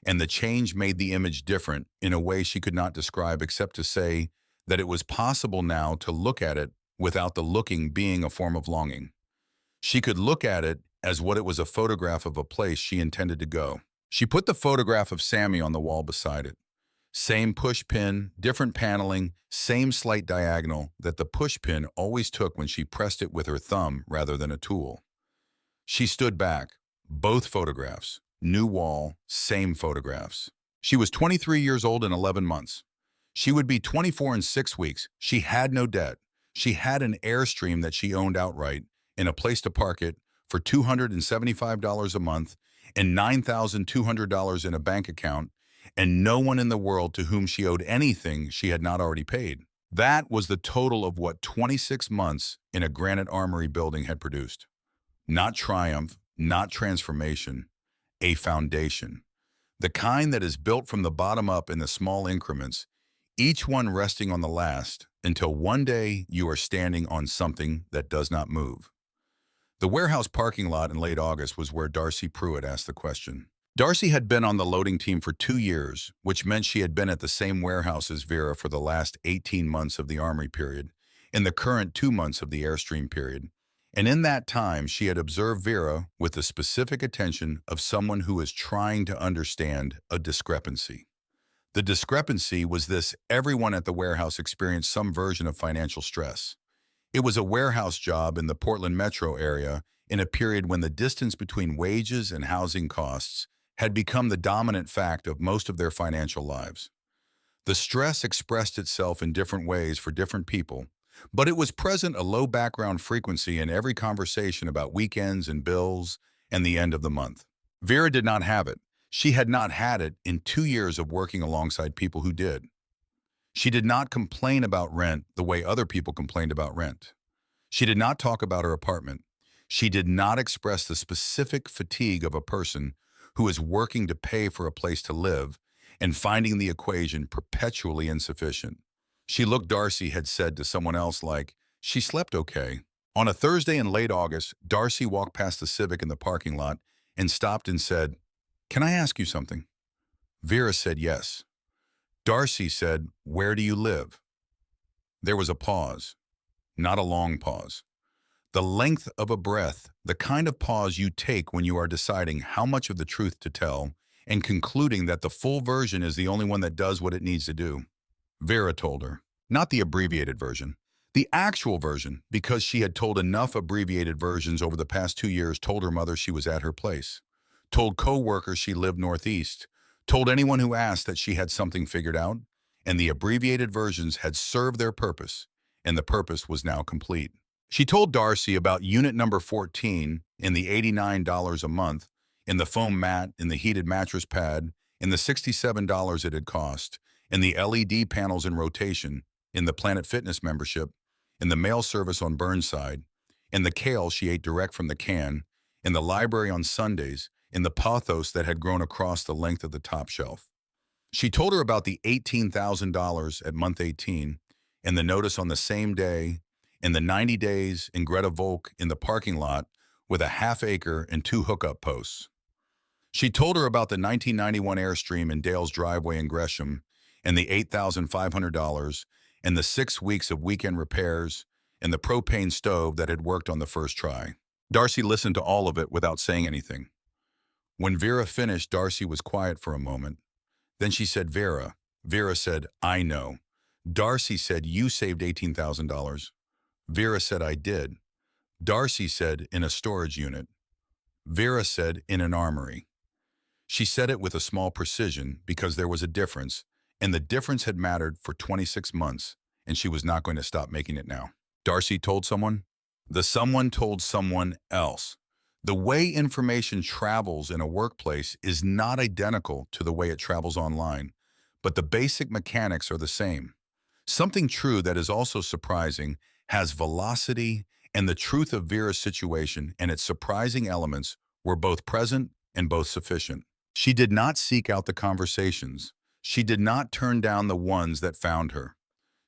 and the change made the image different in a way she could not describe except to say that it was possible now to look at it without the looking being a form of longing. She could look at it as what it was, a photograph of a place she intended to go. She put the photograph of Sammy on the wall beside it. Same push pin, different paneling, same slight diagonal that the push pin always took when she pressed it with her thumb rather than a tool. She stood back. Both photographs. New wall, same photographs. She was 23 years old in 11 months. She would be 24 in 6 weeks. She had no debt. She had an Airstream that she owned outright and a place to park it for $275 a month and $9,200 in a bank account, and no one in the world to whom she owed anything she had not already paid. That was the total of what 26 months in a granite Armory building had produced. Not triumph, not transformation, a foundation. The kind that is built from the bottom up in the small increments, each one resting on the last, until one day you are standing on something that does not move. The warehouse parking lot in late August was where Darcy Pruitt asked the question. Darcy had been on the loading team for 2 years, which meant she had been at the same warehouse as Vera for the last 18 months of the Armory period, in the current 2 months of the Airstream period. And in that time, she had observed Vera with the specific attention of someone who is trying to understand a discrepancy. The discrepancy was this: everyone at the warehouse experienced some version of financial stress. It was a warehouse job in the Portland metro area in a period when the distance between wages and housing costs had become the dominant fact of most of their financial lives. The stress expressed itself in different ways for different people, but it was present a low background frequency in every conversation about weekends and bills and the end of the month. Vera did not have it. She had not had it in 2 years of working alongside people who did. She did not complain about rent the way other people complained about rent. She did not talk about her apartment. She did not express the specific fatigue of a person who is working to pay for a place to live and finding the equation perpetually insufficient. She looked Darcy had said to someone else like, she slept okay. On a Thursday in late August, Darcy walked past the Civic in the parking lot and stopped and said, "Can I ask you something?" Vera said yes. Darcy said, "Where do you live?" There was a pause, not a long pause. The length of a breath, the kind of pause you take when you are deciding how much of the truth to tell and concluding that the full version is the only one that does what it needs to do. Vera told her, not the abbreviated version, the actual version, because she had told enough abbreviated versions over the past 2 years, told her mother she was at her place, told co-workers she lived northeast, told anyone who asked that she had something figured out, and the abbreviated versions had served their purpose, and the purpose was now complete. She told Darcy about unit number 14 in the $89 a month, in the foam mat, in the heated mattress pad, in the $67 it had cost, in the LED panels in rotation, in the Planet Fitness membership, in the mail service on Burnside, in the kale she ate direct from the can, in the library on Sundays, in the pothos that had grown across the length of the top shelf. She told her about the $18,000 at month 18, and the notice on the same day, in the 90 days in Greta Volk in the parking lot with a half-acre and 2 hookup posts. She told her about the 1991 Airstream in Dale's driveway in Gresham and the $8,500 and the 6 weeks of weekend repairs and the propane stove that had worked on the first try. Darcy listened to all of it without saying anything. When Vera finished, Darcy was quiet for a moment. Then she said, "Vera." Vera said, "I know." Darcy said, "You saved $18,000. Vera said, "I did." Darcy said, "In a storage unit." Vera said, "In an armory." She said it with a small precision because there was a difference, and the difference had mattered for 26 months, and she was not going to stop making it now. Darcy told someone. The someone told someone else. The way information travels in a workplace is not identical to the way it travels online, but the basic mechanics are the same. Something true that is also surprising has velocity, and the truth of Vera's situation and its surprising elements were both present and both sufficient. She did not seek out the conversations. She did not turn down the ones that found her.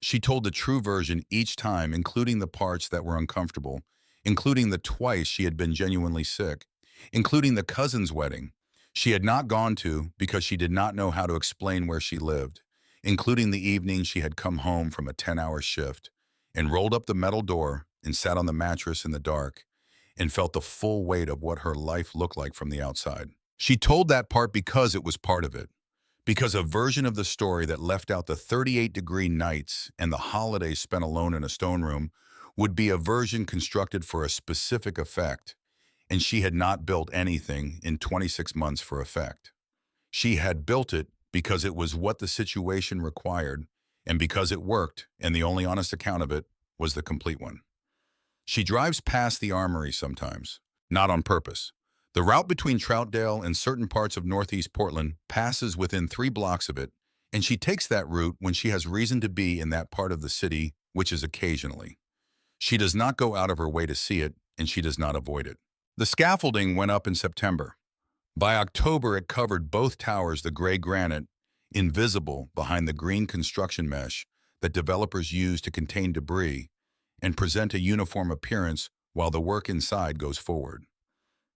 She told the true version each time, including the parts that were uncomfortable, including the twice she had been genuinely sick, including the cousin's wedding she had not gone to because she did not know how to explain where she lived, including the evening she had come home from a 10-hour shift and rolled up the metal door and sat on the mattress in the dark and felt the full weight of what her life looked like from the outside. She told that part because it was part of it, because a version of the story that left out the 38-degree nights and the holidays spent alone in a stone room would be a version constructed for a specific effect, and she had not built anything in 26 months for effect. She had built it because it was what the situation required, and because it worked, and the only honest account of it was the complete one. She drives past the Armory sometimes, not on purpose. The route between Troutdale and certain parts of northeast Portland passes within 3 blocks of it, and she takes that route when she has reason to be in that part of the city, which is occasionally. She does not go out of her way to see it, and she does not avoid it. The scaffolding went up in September. By October, it covered both towers, the gray granite, invisible behind the green construction mesh that developers use to contain debris and present a uniform appearance while the work inside goes forward.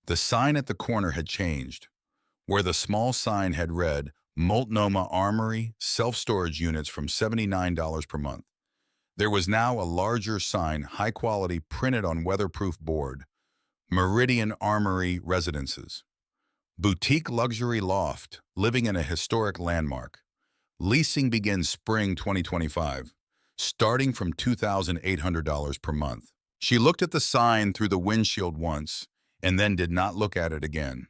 The sign at the corner had changed. Where the small sign had read, Multnomah Armory, self-storage units from $79 per month, there was now a larger sign, high quality, printed on weatherproof board, Meridian Armory Residences. Boutique luxury loft, living in a historic landmark. Leasing begins spring 2025, starting from $2,800 per month. She looked at the sign through the windshield once, and then did not look at it again.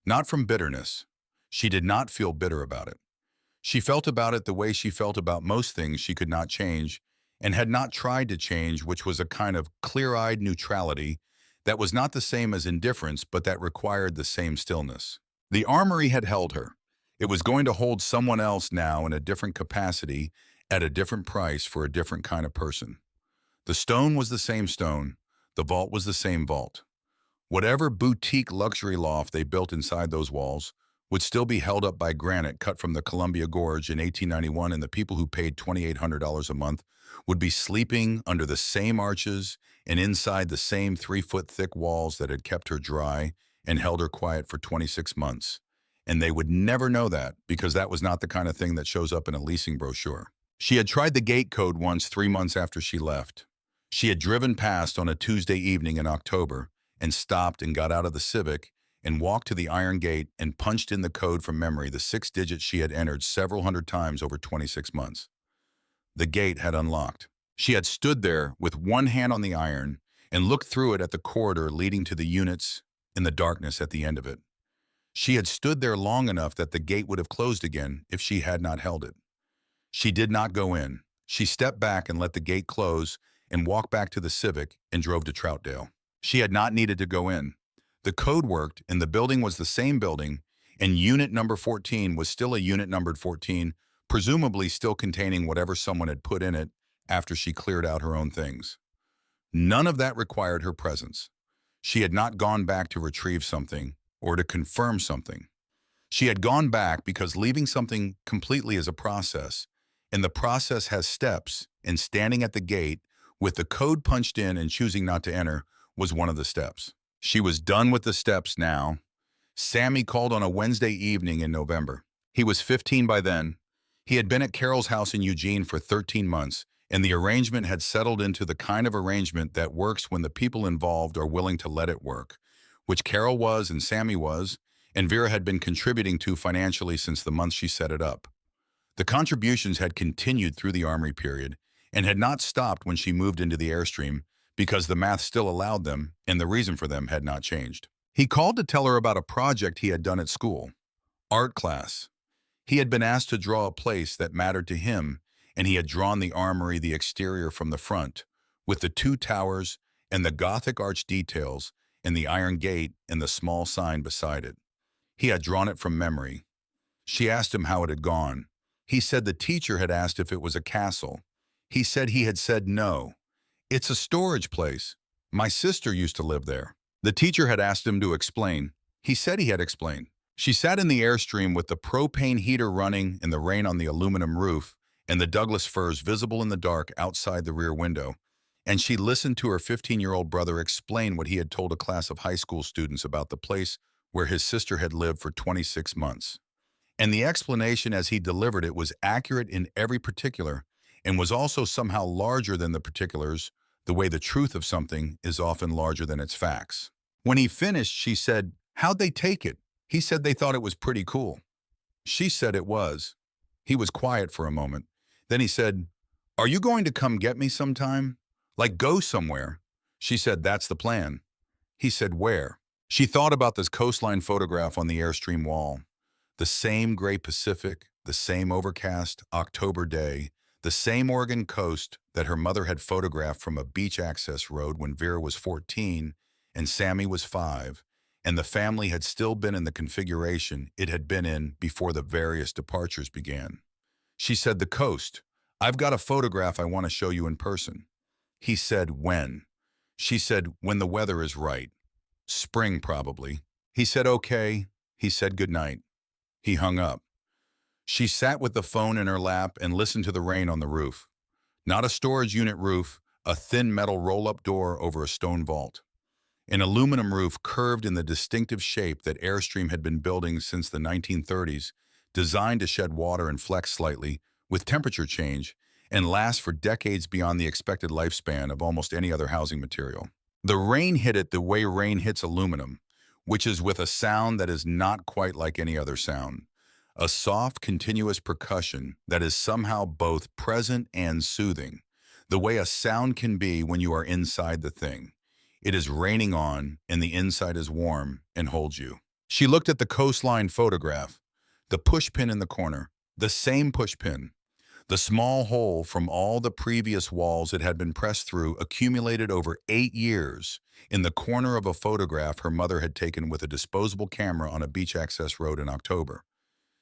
Not from bitterness. She did not feel bitter about it. She felt about it the way she felt about most things she could not change and had not tried to change, which was a kind of clear-eyed neutrality that was not the same as indifference, but that required the same stillness. The armory had held her. It was going to hold someone else now in a different capacity, at a different price for a different kind of person. The stone was the same stone. The vault was the same vault. Whatever boutique luxury loft they built inside those walls would still be held up by granite cut from the Columbia Gorge in 1891, and the people who paid $2,800 a month would be sleeping under the same arches and inside the same 3-foot thick walls that had kept her dry and held her quiet for 26 months. And they would never know that because that was not the kind of thing that shows up in a leasing brochure. She had tried the gate code once 3 months after she left. She had driven past on a Tuesday evening in October and stopped and got out of the Civic and walked to the iron gate and punched in the code from memory, the 6 digits she had entered several hundred times over 26 months. The gate had unlocked. She had stood there with one hand on the iron and looked through it at the corridor leading to the units in the darkness at the end of it. She had stood there long enough that the gate would have closed again if she had not held it. She did not go in. She stepped back and let the gate close and walked back to the Civic and drove to Troutdale. She had not needed to go in. The code worked, and the building was the same building, and unit number 14 was still a unit numbered 14, presumably still containing whatever someone had put in it after she cleared out her own things. None of that required her presence. She had not gone back to retrieve something or to confirm something. She had gone back because leaving something completely is a process, and the process has steps, and standing at the gate with the code punched in and choosing not to enter was one of the steps. She was done with the steps now. Sammy called on a Wednesday evening in November. He was 15 by then. He had been at Carol's house in Eugene for 13 months, and the arrangement had settled into the kind of arrangement that works when the people involved are willing to let it work, which Carol was and Sammy was, and Vera had been contributing to financially since the month she set it up. The contributions had continued through the Armory period and had not stopped when she moved into the Airstream because the math still allowed them and the reason for them had not changed. He called to tell her about a project he had done at school. Art class. He had been asked to draw a place that mattered to him, and he had drawn the Armory, the exterior from the front, with the 2 towers and the Gothic arch details and the iron gate and the small sign beside it. He had drawn it from memory. She asked him how it had gone. He said the teacher had asked if it was a castle. He said he had said no. It's a storage place. My sister used to live there. The teacher had asked him to explain. He said he had explained. She sat in the Airstream with the propane heater running and the rain on the aluminum roof and the Douglas firs visible in the dark outside the rear window, and she listened to her 15-year-old brother explain what he had told a class of high school students about the place where his sister had lived for 26 months. And the explanation as he delivered it was accurate in every particular and was also somehow larger than the particulars, the way the truth of something is often larger than its facts. When he finished, she said, "How'd they take it?" He said they thought it was pretty cool. She said it was. He was quiet for a moment. Then he said, "Are you going to come get me sometime? Like go somewhere?" She said, "That's the plan." He said, "Where?" She thought about this coastline photograph on the Airstream wall. The same gray Pacific, the same overcast October day, the same Oregon coast that her mother had photographed from a beach access road when Vera was 14 and Sammy was 5, and the family had still been in the configuration it had been in before the various departures began. She said, "The coast. I've got a photograph I want to show you in person." He said, "When?" She said, "When the weather is right. Spring, probably." He said, "Okay." He said goodnight. He hung up. She sat with the phone in her lap and listened to the rain on the roof. Not a storage unit roof, a thin metal roll-up door over a stone vault. An aluminum roof curved in the distinctive shape that Airstream had been building since the 1930s, designed to shed water and flex slightly with temperature change and last for decades beyond the expected lifespan of almost any other housing material. The rain hit it the way rain hits aluminum, which is with a sound that is not quite like any other sound. A soft, continuous percussion that is somehow both present and soothing, the way a sound can be when you are inside the thing. It is raining on, and the inside is warm and holds you. She looked at the coastline photograph, the pushpin in the corner, The same pushpin. The small hole from all the previous walls it had been pressed through accumulated over 8 years in the corner of a photograph her mother had taken with a disposable camera on a beach access road in October.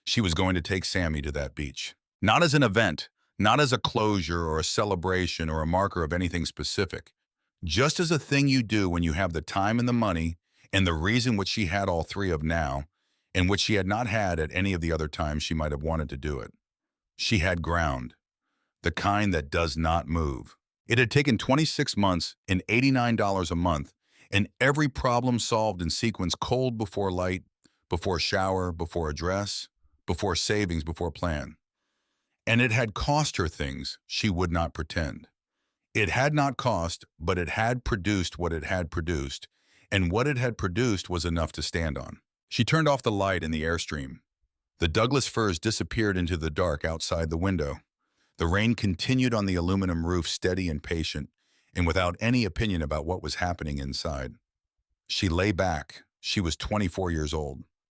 She was going to take Sammy to that beach. Not as an event, not as a closure or a celebration or a marker of anything specific. Just as a thing you do when you have the time and the money and the reason which she had all three of now and which she had not had at any of the other times she might have wanted to do it. She had ground, the kind that does not move. It had taken 26 months and $89 a month, and every problem solved in sequence cold before light, before shower, before address, before savings, before plan. And it had cost her things she would not pretend. It had not cost, but it had produced what it had produced, and what it had produced was enough to stand on. She turned off the light in the Airstream. The Douglas firs disappeared into the dark outside the window. The rain continued on the aluminum roof, steady and patient, and without any opinion about what was happening inside. She lay back. She was 24 years old.